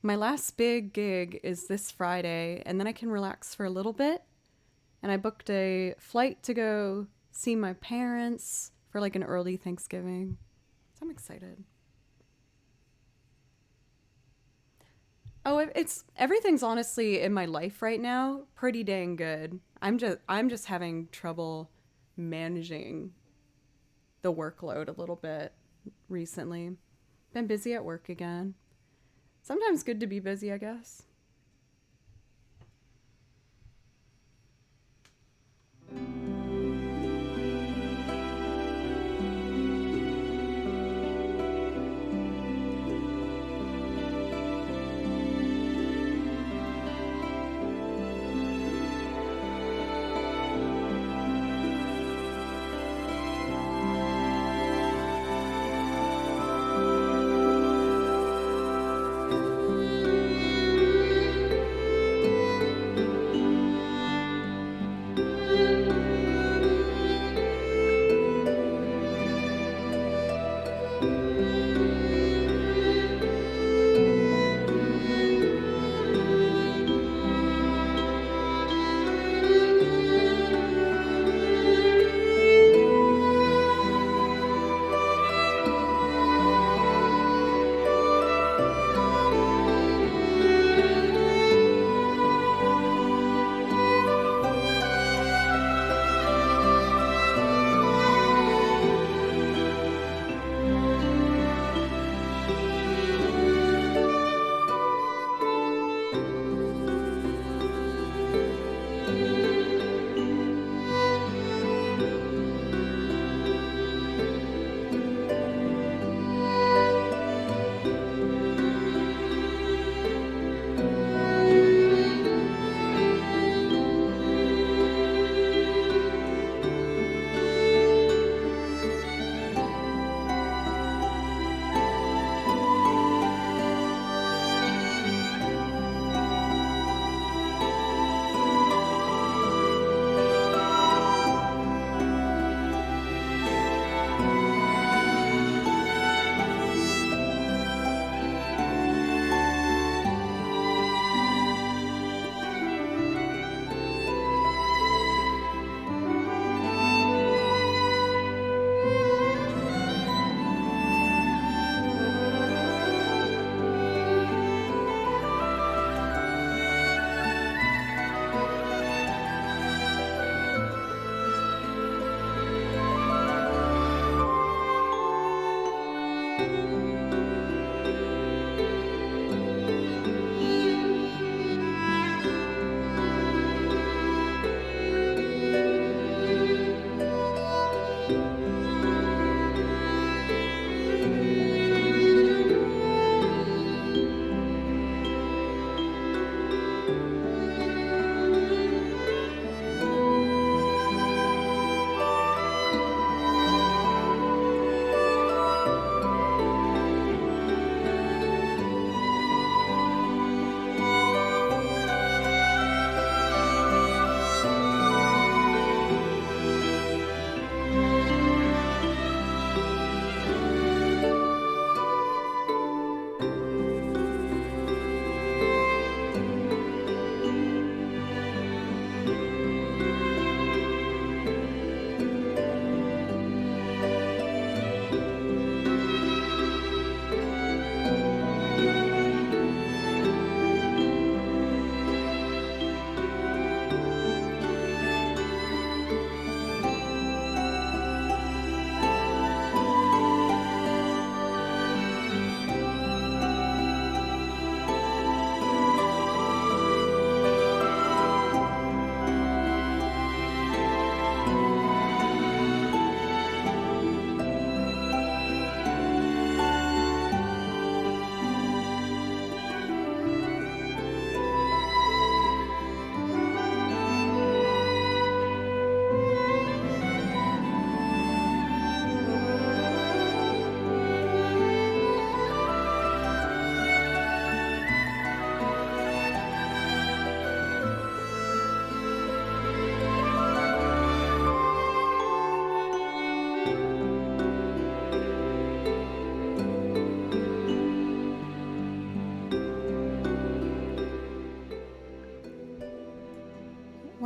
S1: my last big gig is this Friday, and then I can relax for a little bit. And I booked a flight to go see my parents for like an early Thanksgiving. So I'm excited. Oh, everything's honestly in my life right now pretty dang good. I'm just having trouble managing the workload a little bit recently. Been busy at work again. Sometimes good to be busy, I guess.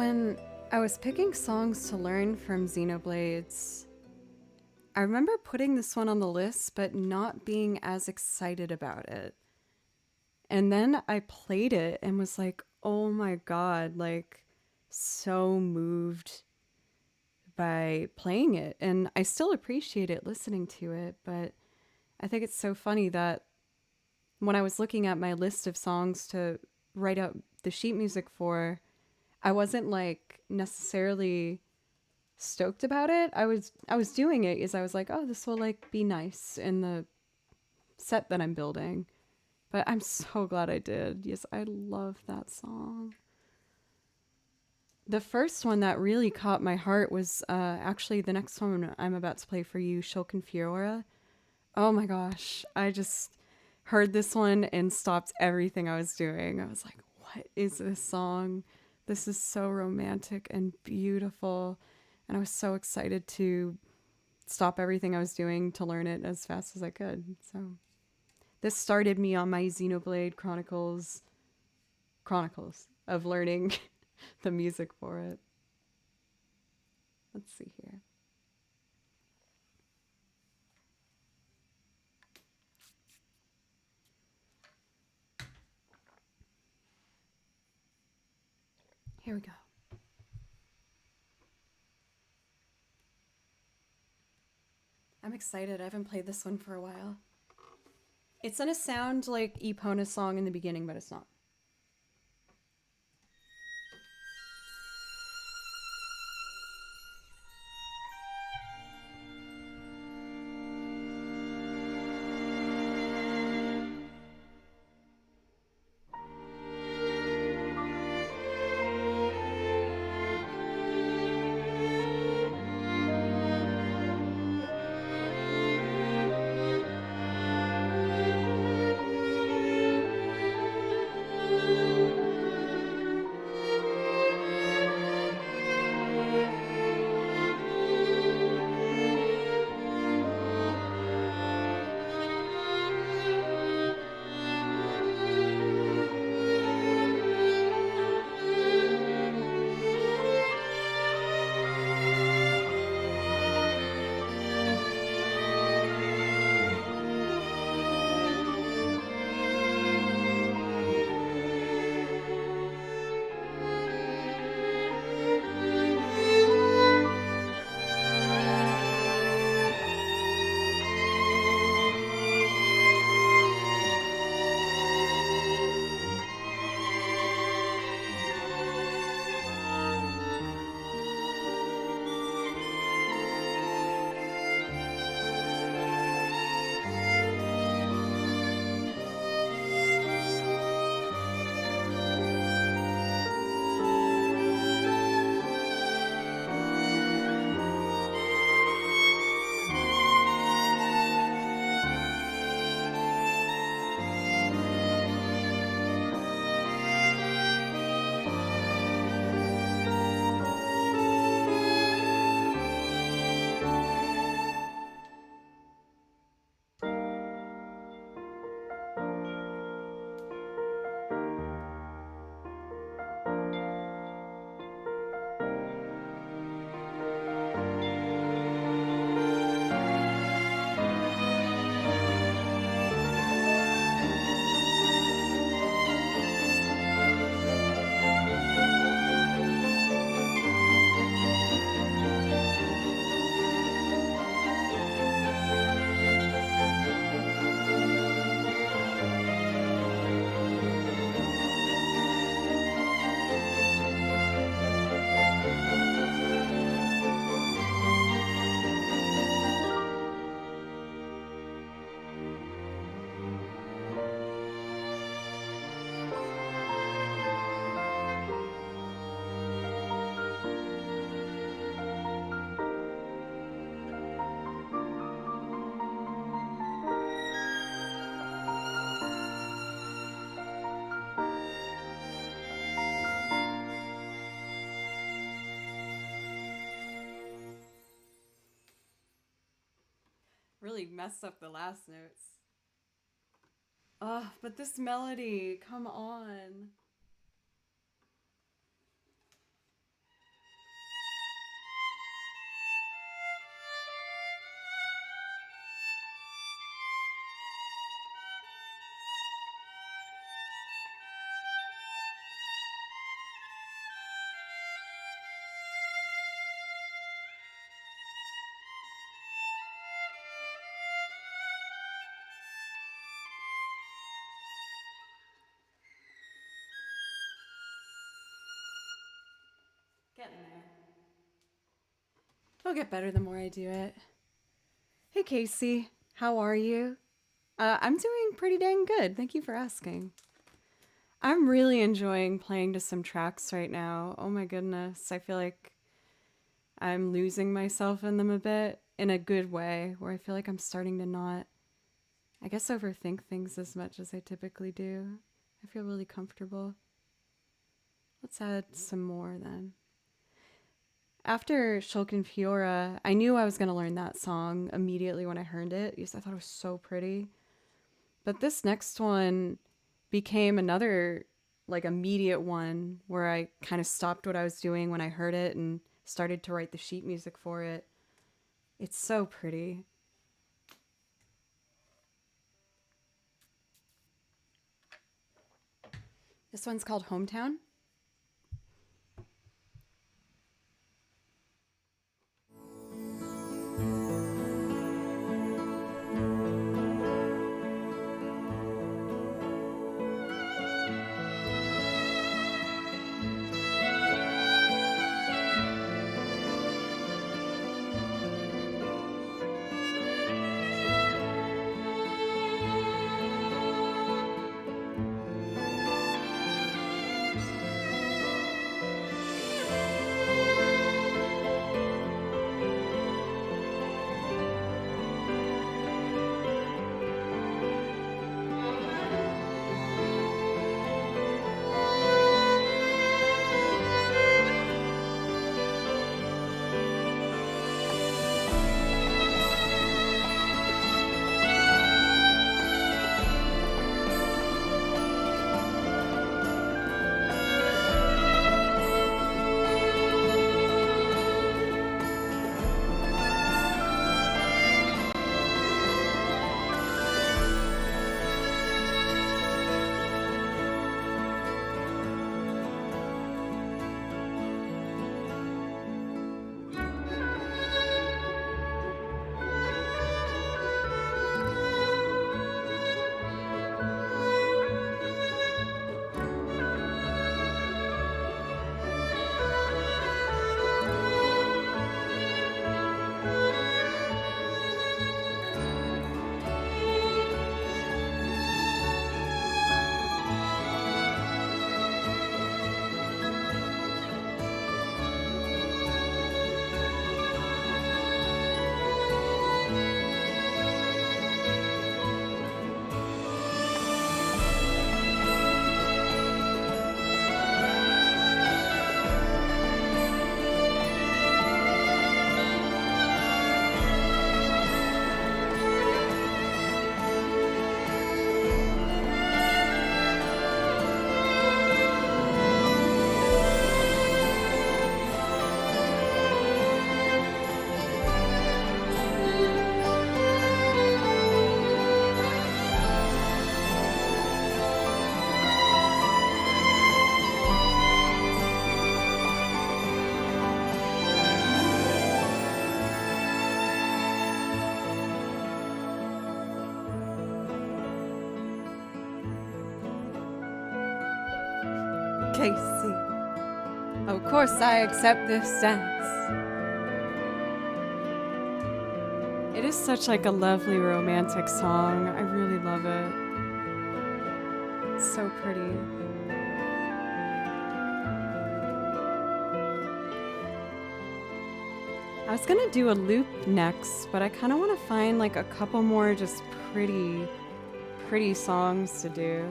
S1: When I was picking songs to learn from Xenoblades, I remember putting this one on the list, but not being as excited about it. And then I played it and was like, oh my God, like so moved by playing it. And I still appreciate it listening to it, but I think it's so funny that when I was looking at my list of songs to write out the sheet music for, I wasn't like necessarily stoked about it. I was doing it because I was like, oh, this will like be nice in the set that I'm building. But I'm so glad I did. Yes, I love that song. The first one that really caught my heart was actually the next one I'm about to play for you, Shulkin Fiora. Oh my gosh. I just heard this one and stopped everything I was doing. I was like, what is this song? This is so romantic and beautiful. And I was so excited to stop everything I was doing to learn it as fast as I could. So this started me on my Xenoblade Chronicles of learning the music for it. Let's see here. Here we go. I'm excited. I haven't played this one for a while. It's gonna sound like Epona's song in the beginning, but it's not. Really messed up the last notes. Oh, but this melody, come on. Getting there. It'll get better the more I do it. Hey Casey, how are you? I'm doing pretty dang good. Thank you for asking. I'm really enjoying playing to some tracks right now. Oh my goodness. I feel like I'm losing myself in them a bit in a good way, where I feel like I'm starting to not, I guess, overthink things as much as I typically do. I feel really comfortable. Let's add some more then. After Shulkin Fiora, I knew I was going to learn that song immediately when I heard it because I thought it was so pretty. But this next one became another like immediate one where I kind of stopped what I was doing when I heard it and started to write the sheet music for it. It's so pretty. This one's called Hometown. Casey. Of course I accept this dance. It is such like a lovely romantic song. I really love it. It's so pretty. I was gonna do a loop next, but I kind of want to find like a couple more just pretty songs to do.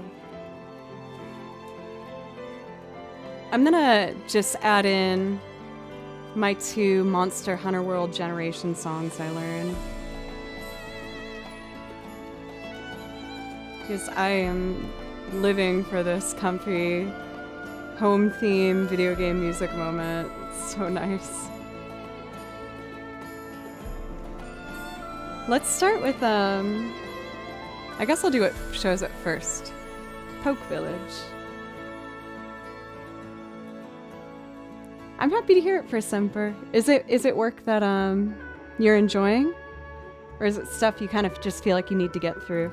S1: I'm gonna just add in my 2 Monster Hunter World Generation songs I learned. Because I am living for this comfy home theme video game music moment. It's so nice. Let's start with, I guess I'll do what shows it first. Poke Village. I'm happy to hear it for Semper. Is it work that you're enjoying? Or is it stuff you kind of just feel like you need to get through?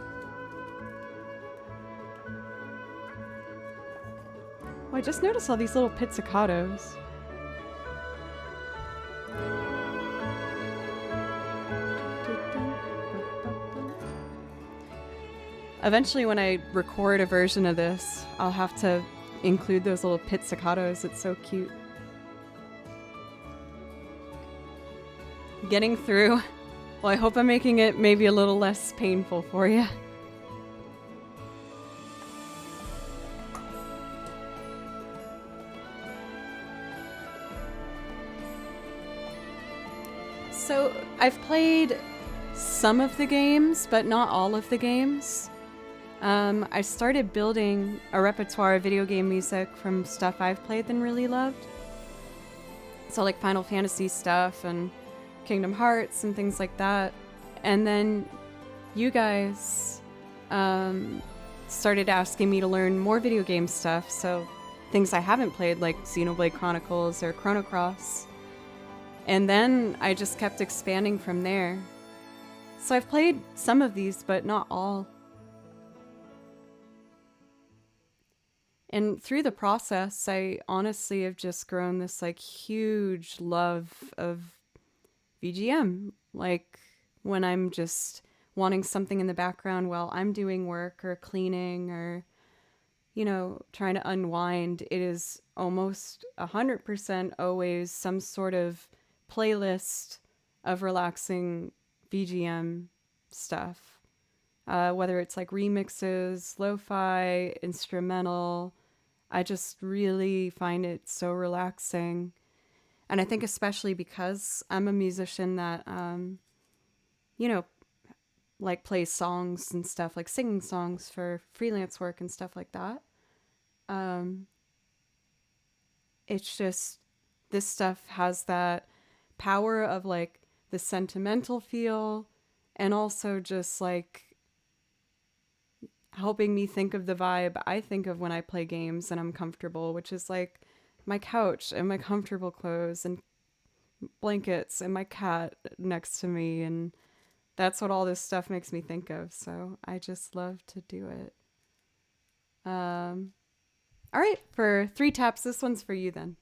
S1: Oh, I just noticed all these little pizzicatos. Eventually, when I record a version of this, I'll have to include those little pizzicatos. It's so cute. Getting through. Well, I hope I'm making it maybe a little less painful for you. So, I've played some of the games, but not all of the games. I started building a repertoire of video game music from stuff I've played and really loved. So like Final Fantasy stuff and Kingdom Hearts and things like that. And then you guys started asking me to learn more video game stuff, so things I haven't played like Xenoblade Chronicles or Chrono Cross. And then I just kept expanding from there. So I've played some of these, but not all. And through the process, I honestly have just grown this like huge love of VGM. Like when I'm just wanting something in the background while I'm doing work or cleaning or, you know, trying to unwind, it is almost 100% always some sort of playlist of relaxing VGM stuff. Whether it's like remixes, lo-fi, instrumental, I just really find it so relaxing. And I think especially because I'm a musician that, you know, like plays songs and stuff, like singing songs for freelance work and stuff like that. It's just, this stuff has that power of like the sentimental feel and also just like helping me think of the vibe I think of when I play games and I'm comfortable, which is like my couch and my comfortable clothes and blankets and my cat next to me. And that's what all this stuff makes me think of. So I just love to do it. All right, for 3 taps, this one's for you then.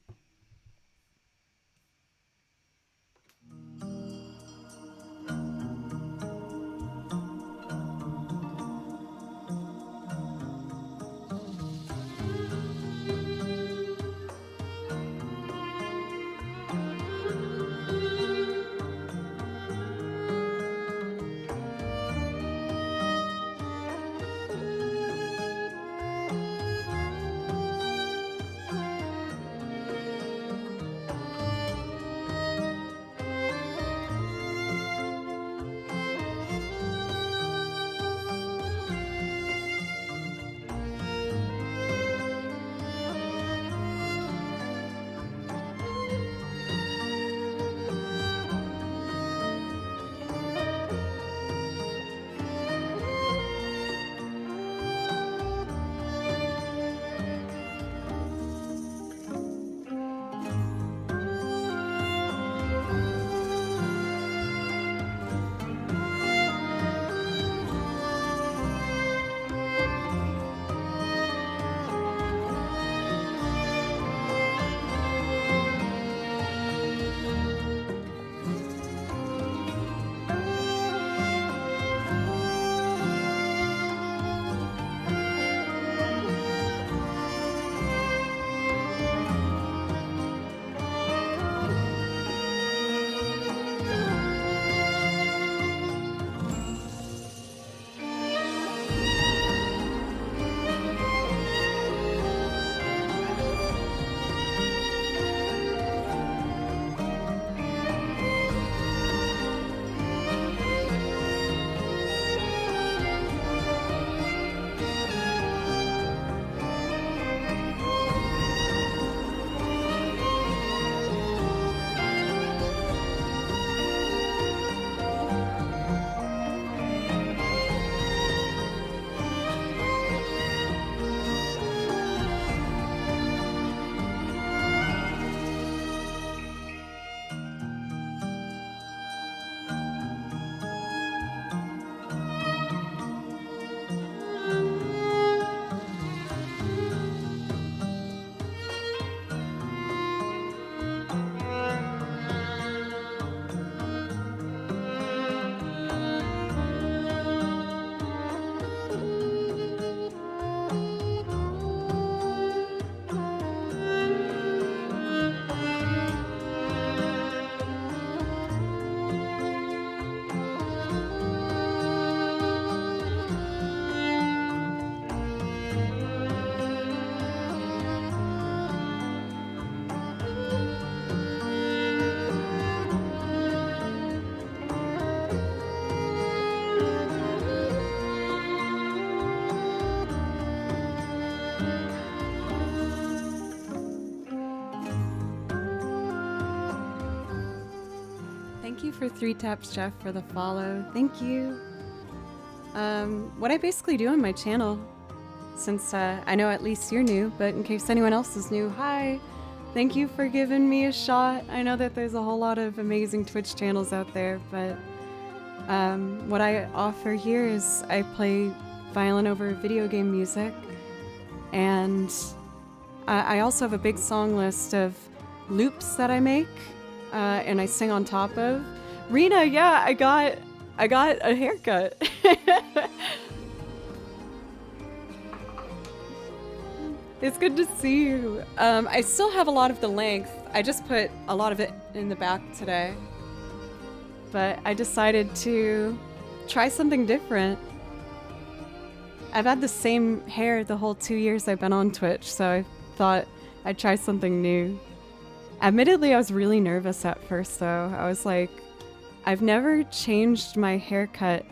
S1: Thank you for 3 Taps Jeff for the follow. Thank you. What I basically do on my channel, since I know at least you're new, but in case anyone else is new, hi. Thank you for giving me a shot. I know that there's a whole lot of amazing Twitch channels out there, but what I offer here is I play violin over video game music, and I also have a big song list of loops that I make, and I sing on top of. Rena, yeah, I got a haircut. It's good to see you. I still have a lot of the length. I just put a lot of it in the back today. But I decided to try something different. I've had the same hair the whole 2 years I've been on Twitch, so I thought I'd try something new. Admittedly, I was really nervous at first, though. I was like, I've never changed my haircut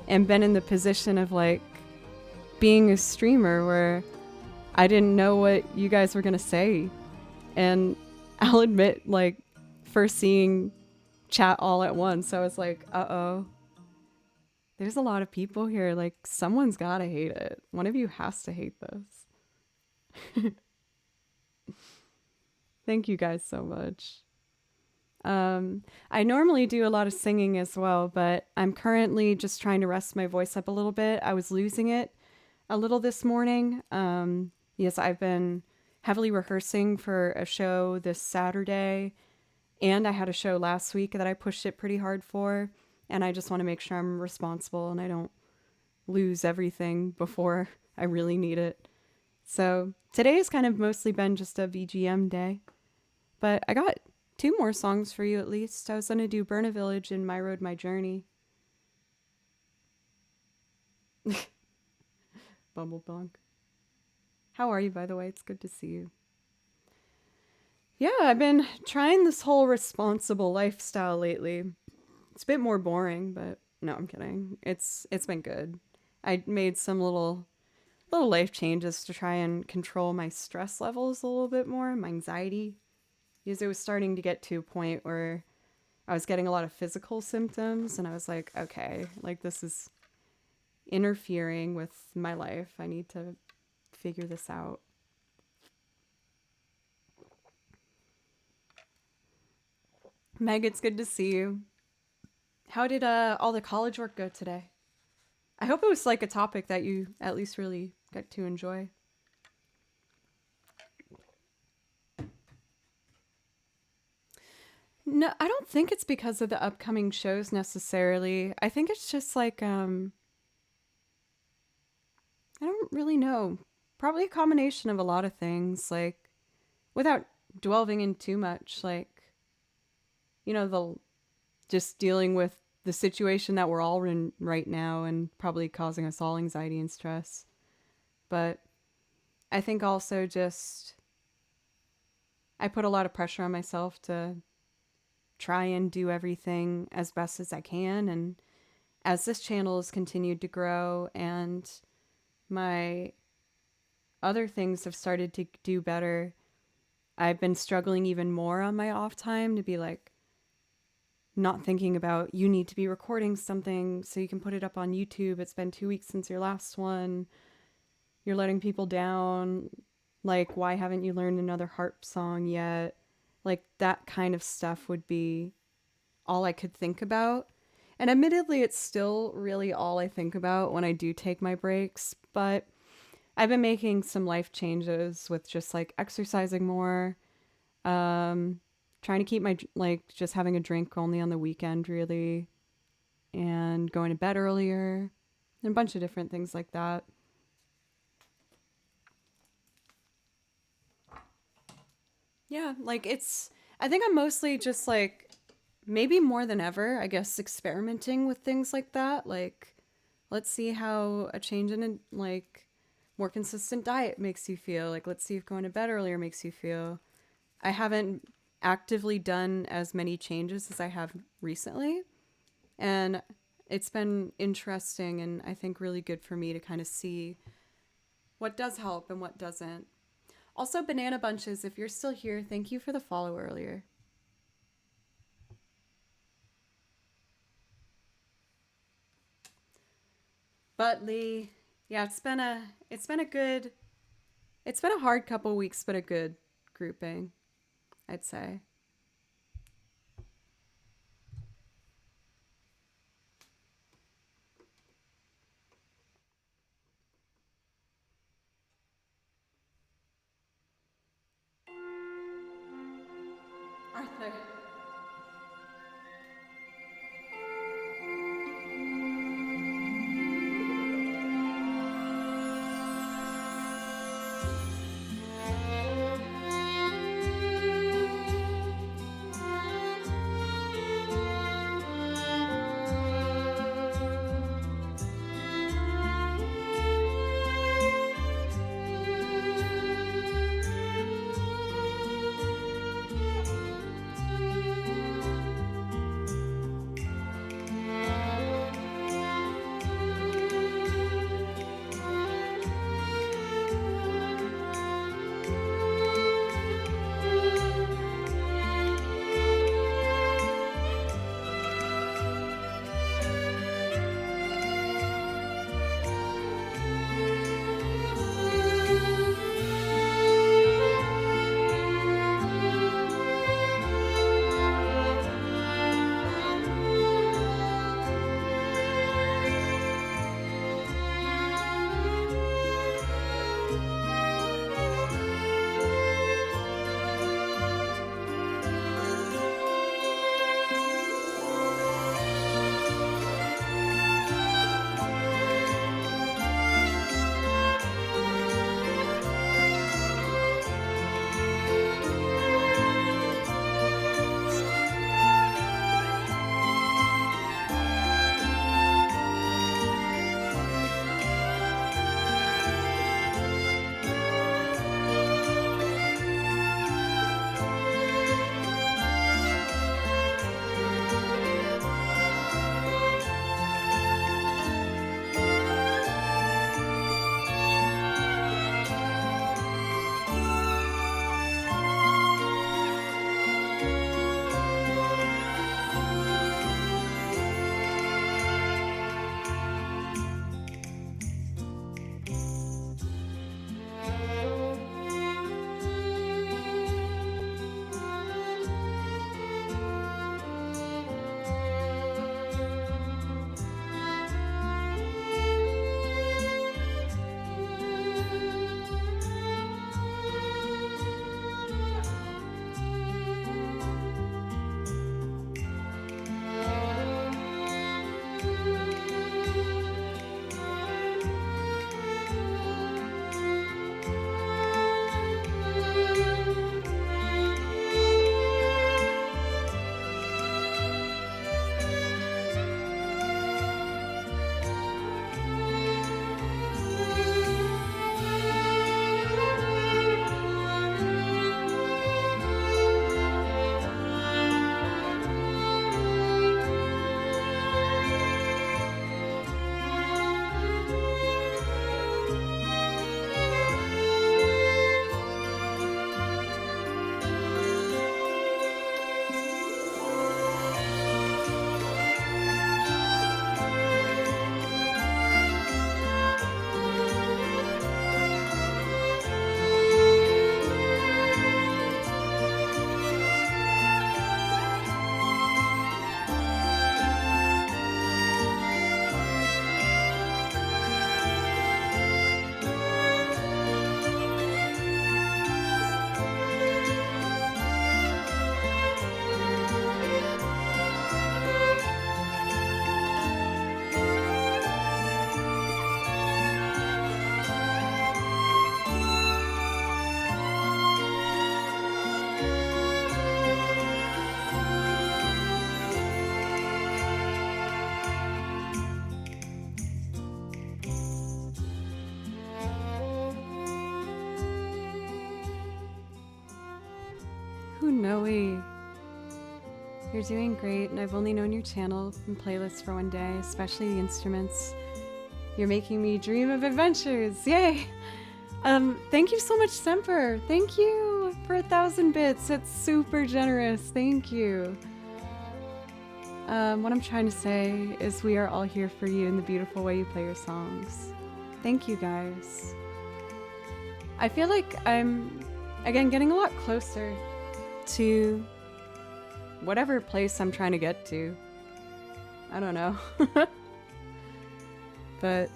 S1: and been in the position of, like, being a streamer where I didn't know what you guys were gonna say. And I'll admit, like, first seeing chat all at once, I was like, uh-oh. There's a lot of people here. Like, someone's gotta hate it. One of you has to hate this. Thank you guys so much. I normally do a lot of singing as well, but I'm currently just trying to rest my voice up a little bit. I was losing it a little this morning. Yes, I've been heavily rehearsing for a show this Saturday, and I had a show last week that I pushed it pretty hard for, and I just want to make sure I'm responsible and I don't lose everything before I really need it. So today has kind of mostly been just a VGM day, but I got 2 more songs for you at least. I was going to do Burn a Village and My Road, My Journey. Bumblebunk. How are you, by the way? It's good to see you. Yeah, I've been trying this whole responsible lifestyle lately. It's a bit more boring, but no, I'm kidding. It's been good. I made some little life changes to try and control my stress levels a little bit more, my anxiety, because it was starting to get to a point where I was getting a lot of physical symptoms, and I was like, okay, like this is interfering with my life. I need to figure this out. Meg, it's good to see you. How did all the college work go today? I hope it was like a topic that you at least really got to enjoy. No, I don't think it's because of the upcoming shows necessarily. I think it's just like, I don't really know. Probably a combination of a lot of things, like, without delving in too much, like, you know, just dealing with the situation that we're all in right now and probably causing us all anxiety and stress. But I think also just, I put a lot of pressure on myself to try and do everything as best as I can. And as this channel has continued to grow and my other things have started to do better, I've been struggling even more on my off time to be like, not thinking about, you need to be recording something so you can put it up on YouTube. It's been 2 weeks since your last one. You're letting people down. Like, why haven't you learned another harp song yet? Like, that kind of stuff would be all I could think about. And admittedly, it's still really all I think about when I do take my breaks. But I've been making some life changes with just like exercising more, trying to keep my, like, just having a drink only on the weekend, really, and going to bed earlier, and a bunch of different things like that. Yeah, like, I think I'm mostly just, like, maybe more than ever, I guess, experimenting with things like that. Like, let's see how a change in, a, like, more consistent diet makes you feel. Like, let's see if going to bed earlier makes you feel. I haven't actively done as many changes as I have recently, and it's been interesting and I think really good for me to kind of see what does help and what doesn't. Also, Banana Bunches, if you're still here, thank you for the follow earlier. But Lee, yeah, it's been a hard couple weeks, but a good grouping, I'd say. Arthur. Noe, you're doing great, and I've only known your channel and playlists for one day, especially the instruments. You're making me dream of adventures. Yay! Thank you so much, Semper. Thank you for 1,000 bits. It's super generous. Thank you. What I'm trying to say is we are all here for you in the beautiful way you play your songs. Thank you guys. I feel like I'm, again, getting a lot closer to whatever place I'm trying to get to. I don't know. But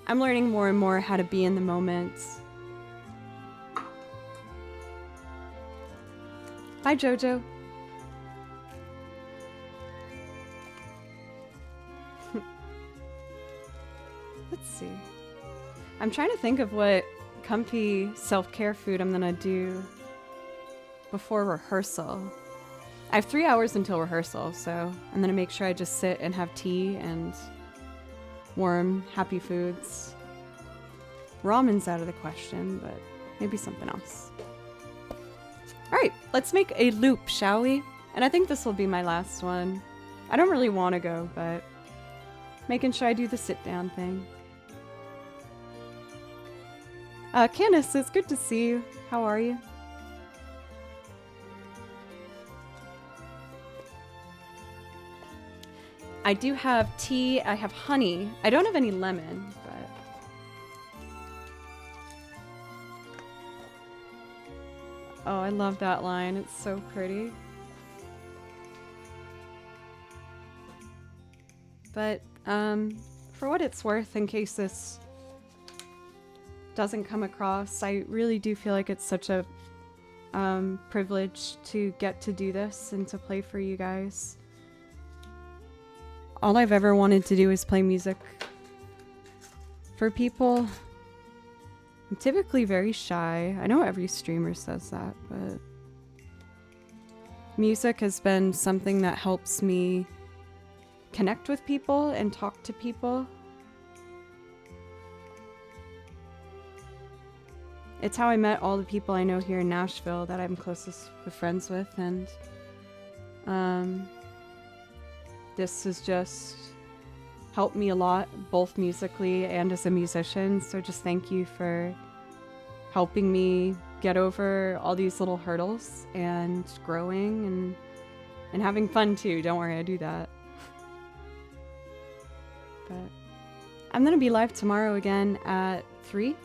S1: I'm learning more and more how to be in the moment. Bye, Jojo. Let's see. I'm trying to think of what comfy self-care food I'm gonna do before rehearsal. I have 3 hours until rehearsal, so I'm gonna make sure I just sit and have tea and warm, happy foods. Ramen's out of the question, but maybe something else. Alright, let's make a loop, shall we? And I think this will be my last one. I don't really want to go, but making sure I do the sit-down thing. Candace, it's good to see you. How are you? I do have tea. I have honey. I don't have any lemon, but... Oh, I love that line. It's so pretty. But, for what it's worth, in case this doesn't come across, I really do feel like it's such a privilege to get to do this and to play for you guys. All I've ever wanted to do is play music for people. I'm typically very shy. I know every streamer says that, but music has been something that helps me connect with people and talk to people. It's how I met all the people I know here in Nashville that I'm closest with friends with, and this has just helped me a lot, both musically and as a musician. So just thank you for helping me get over all these little hurdles and growing and having fun too. Don't worry, I do that. But I'm gonna be live tomorrow again at 3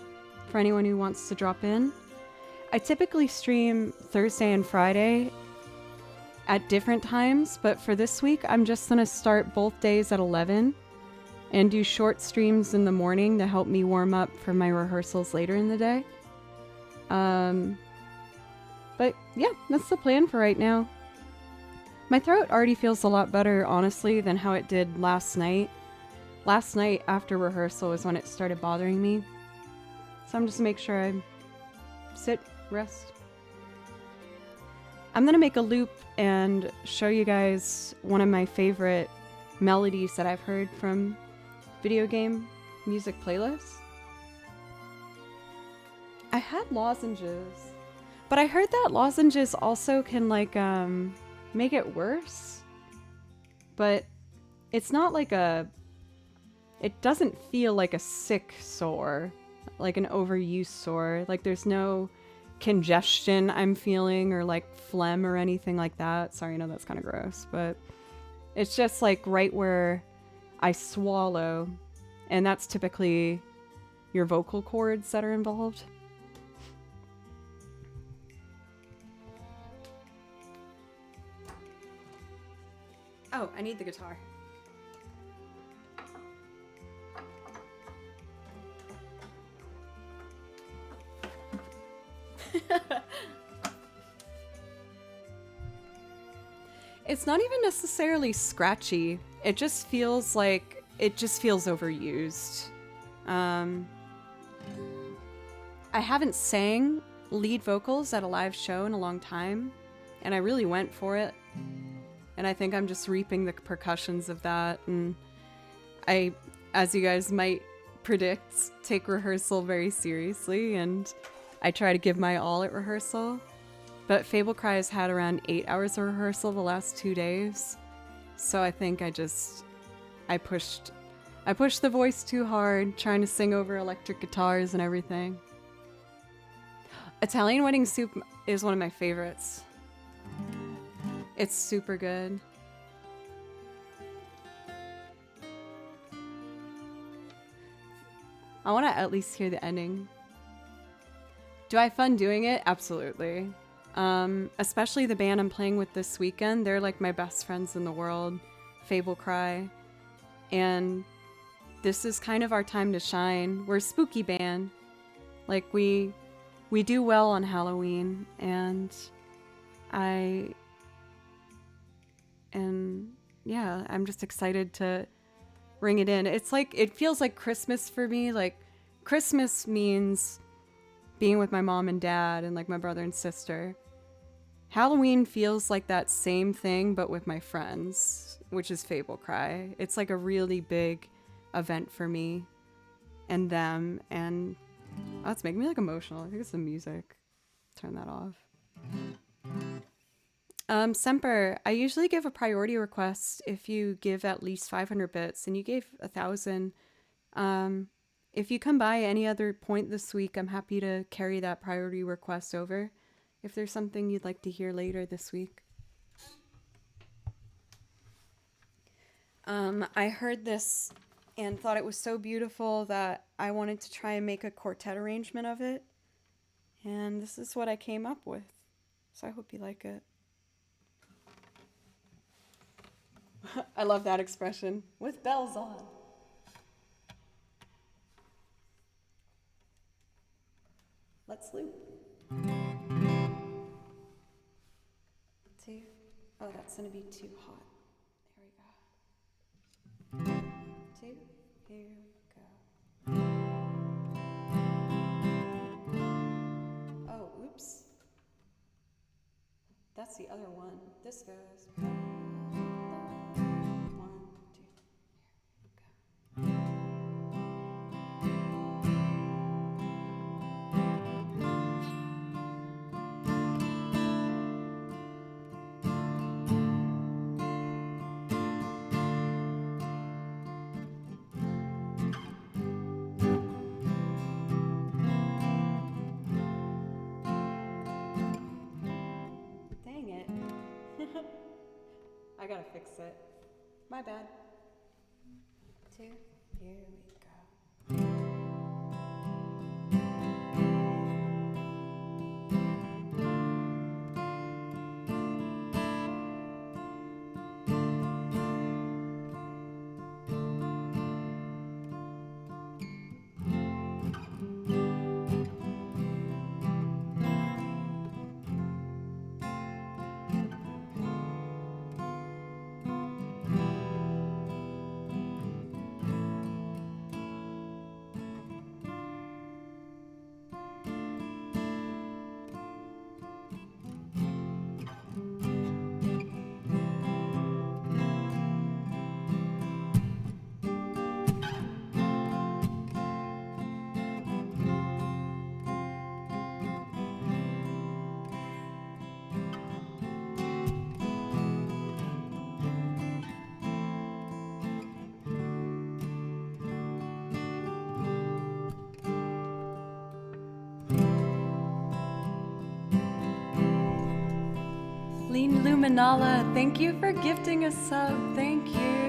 S1: for anyone who wants to drop in. I typically stream Thursday and Friday at different times, but for this week I'm just gonna start both days at 11 and do short streams in the morning to help me warm up for my rehearsals later in the day. But yeah, that's the plan for right now. My throat already feels a lot better, honestly, than how it did last night. Last night after rehearsal was when it started bothering me. So I'm just gonna make sure I sit, rest. I'm gonna make a loop and show you guys one of my favorite melodies that I've heard from video game music playlists. I had lozenges, but I heard that lozenges also can like make it worse. But it's not like it doesn't feel like a sick sore, like an overuse sore. Like there's no congestion I'm feeling or like phlegm or anything like that. Sorry, I know that's kind of gross, but it's just like right where I swallow, and that's typically your vocal cords that are involved. Oh, I need the guitar. It's not even necessarily scratchy. It just feels like it just feels overused. I haven't sang lead vocals at a live show in a long time, and I really went for it. And I think I'm just reaping the percussions of that. And I, as you guys might predict, take rehearsal very seriously, and I try to give my all at rehearsal. But Fable Cry has had around 8 hours of rehearsal the last 2 days. So I think I pushed the voice too hard, trying to sing over electric guitars and everything. Italian Wedding Soup is one of my favorites. It's super good. I want to at least hear the ending. Do I have fun doing it? Absolutely. Especially the band I'm playing with this weekend. They're like my best friends in the world, Fable Cry. And this is kind of our time to shine. We're a spooky band. Like we do well on Halloween, and yeah, I'm just excited to ring it in. It's like, it feels like Christmas for me. Like Christmas means being with my mom and dad and like my brother and sister. Halloween feels like that same thing, but with my friends, which is Fable Cry. It's like a really big event for me and them, and oh, it's making me like emotional. I think it's the music. Turn that off. Semper, I usually give a priority request if you give at least 500 bits, and you gave 1,000. If you come by any other point this week, I'm happy to carry that priority request over if there's something you'd like to hear later this week. I heard this and thought it was so beautiful that I wanted to try and make a quartet arrangement of it. And this is what I came up with. So I hope you like it. I love that expression. With bells on. Let's loop. 2. Oh, that's gonna be too hot. There we go. 2. Here we go. Oh, oops. That's the other one. This goes. 1, 2. Here we go. Dang it. I gotta fix it. My bad. 2. Here we go. Lean Luminala, thank you for gifting a sub. Thank you.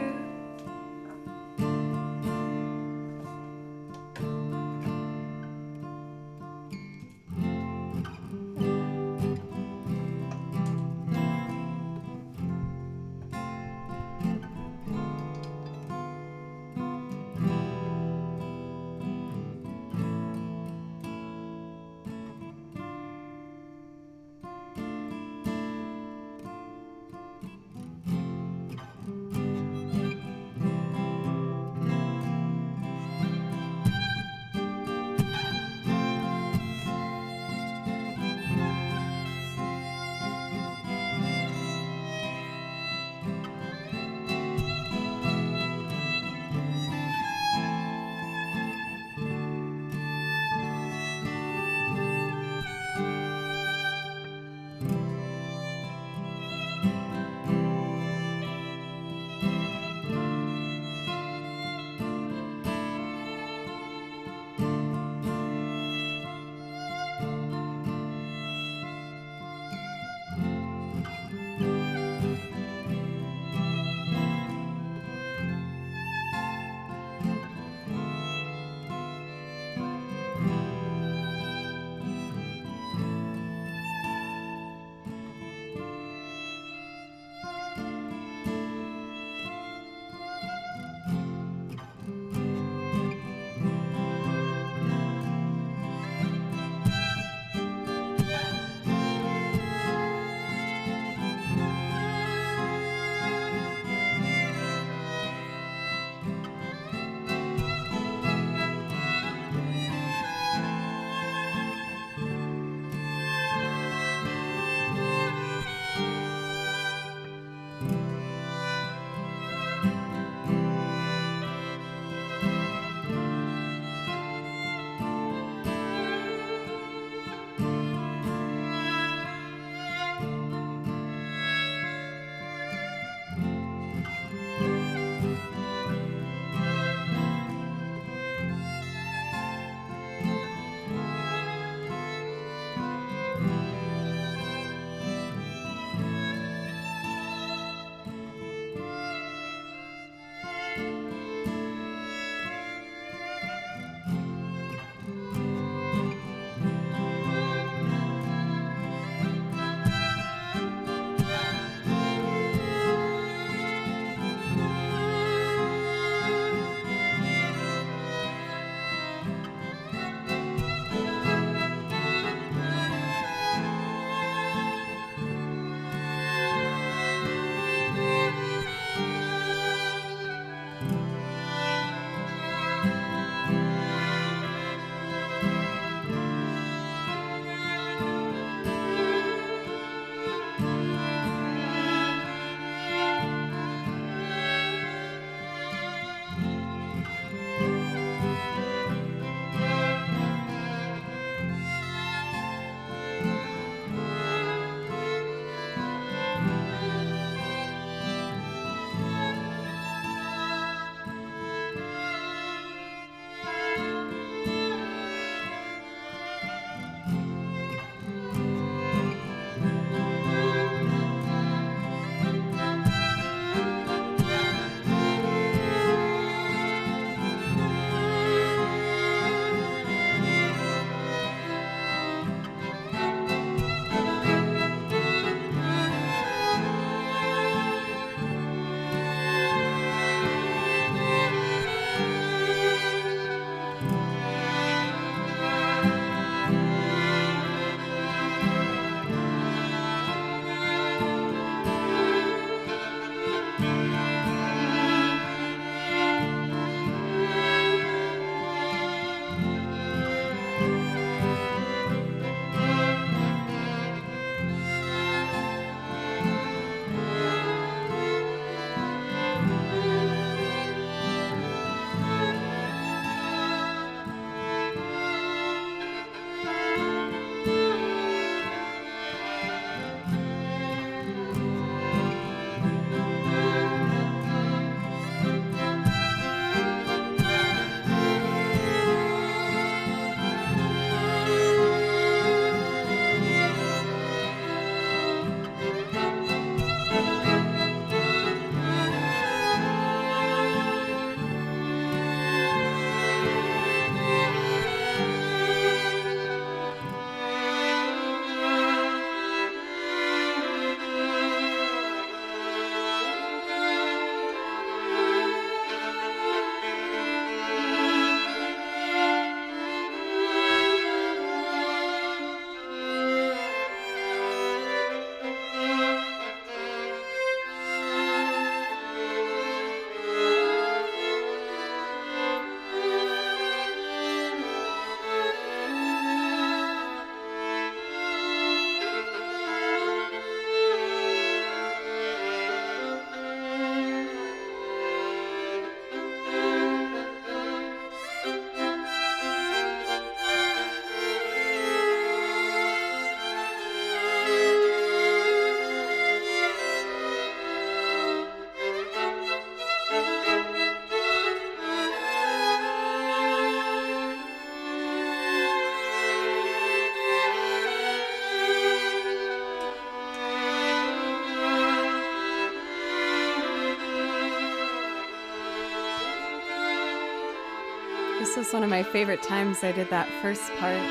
S1: This was one of my favorite times I did that first part.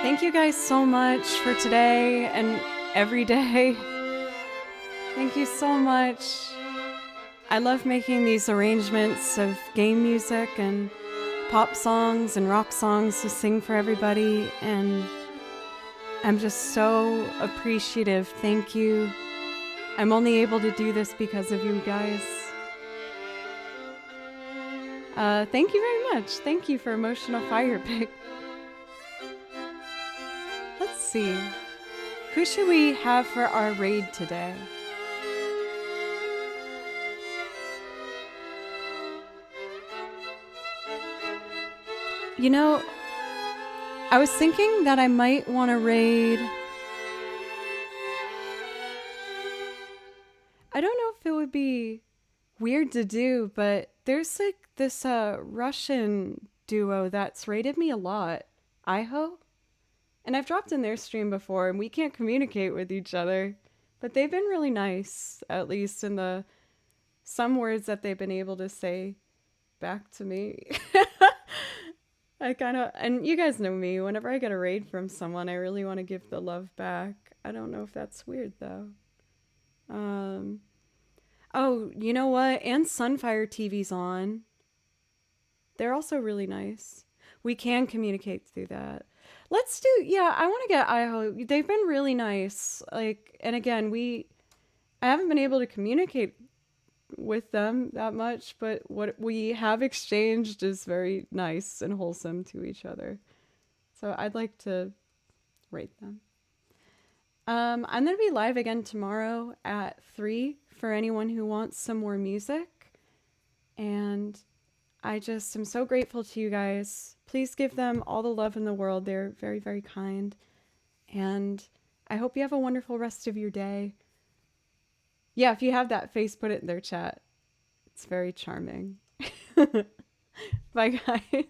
S1: Thank you guys so much for today and every day. Thank you so much. I love making these arrangements of game music and pop songs and rock songs to sing for everybody, and I'm just so appreciative. Thank you. I'm only able to do this because of you guys. Thank you very much. Thank you for Emotional Fire Pick. Let's see. Who should we have for our raid today? You know, I was thinking that I might want to raid. I don't know if it would be weird to do, but there's like this Russian duo that's raided me a lot, Iho. And I've dropped in their stream before and we can't communicate with each other, but they've been really nice, at least in the some words that they've been able to say back to me. And you guys know me, whenever I get a raid from someone, I really want to give the love back. I don't know if that's weird though. Oh, you know what? And Sunfire TV's on. They're also really nice. We can communicate through that. Let's do, yeah, I want to get Iho. They've been really nice. Like, and again, I haven't been able to communicate with them that much, but what we have exchanged is very nice and wholesome to each other. So I'd like to rate them. I'm going to be live again tomorrow at 3 for anyone who wants some more music. And I just am so grateful to you guys. Please give them all the love in the world. They're very, very kind. And I hope you have a wonderful rest of your day. Yeah, if you have that face, put it in their chat. It's very charming. Bye, guys.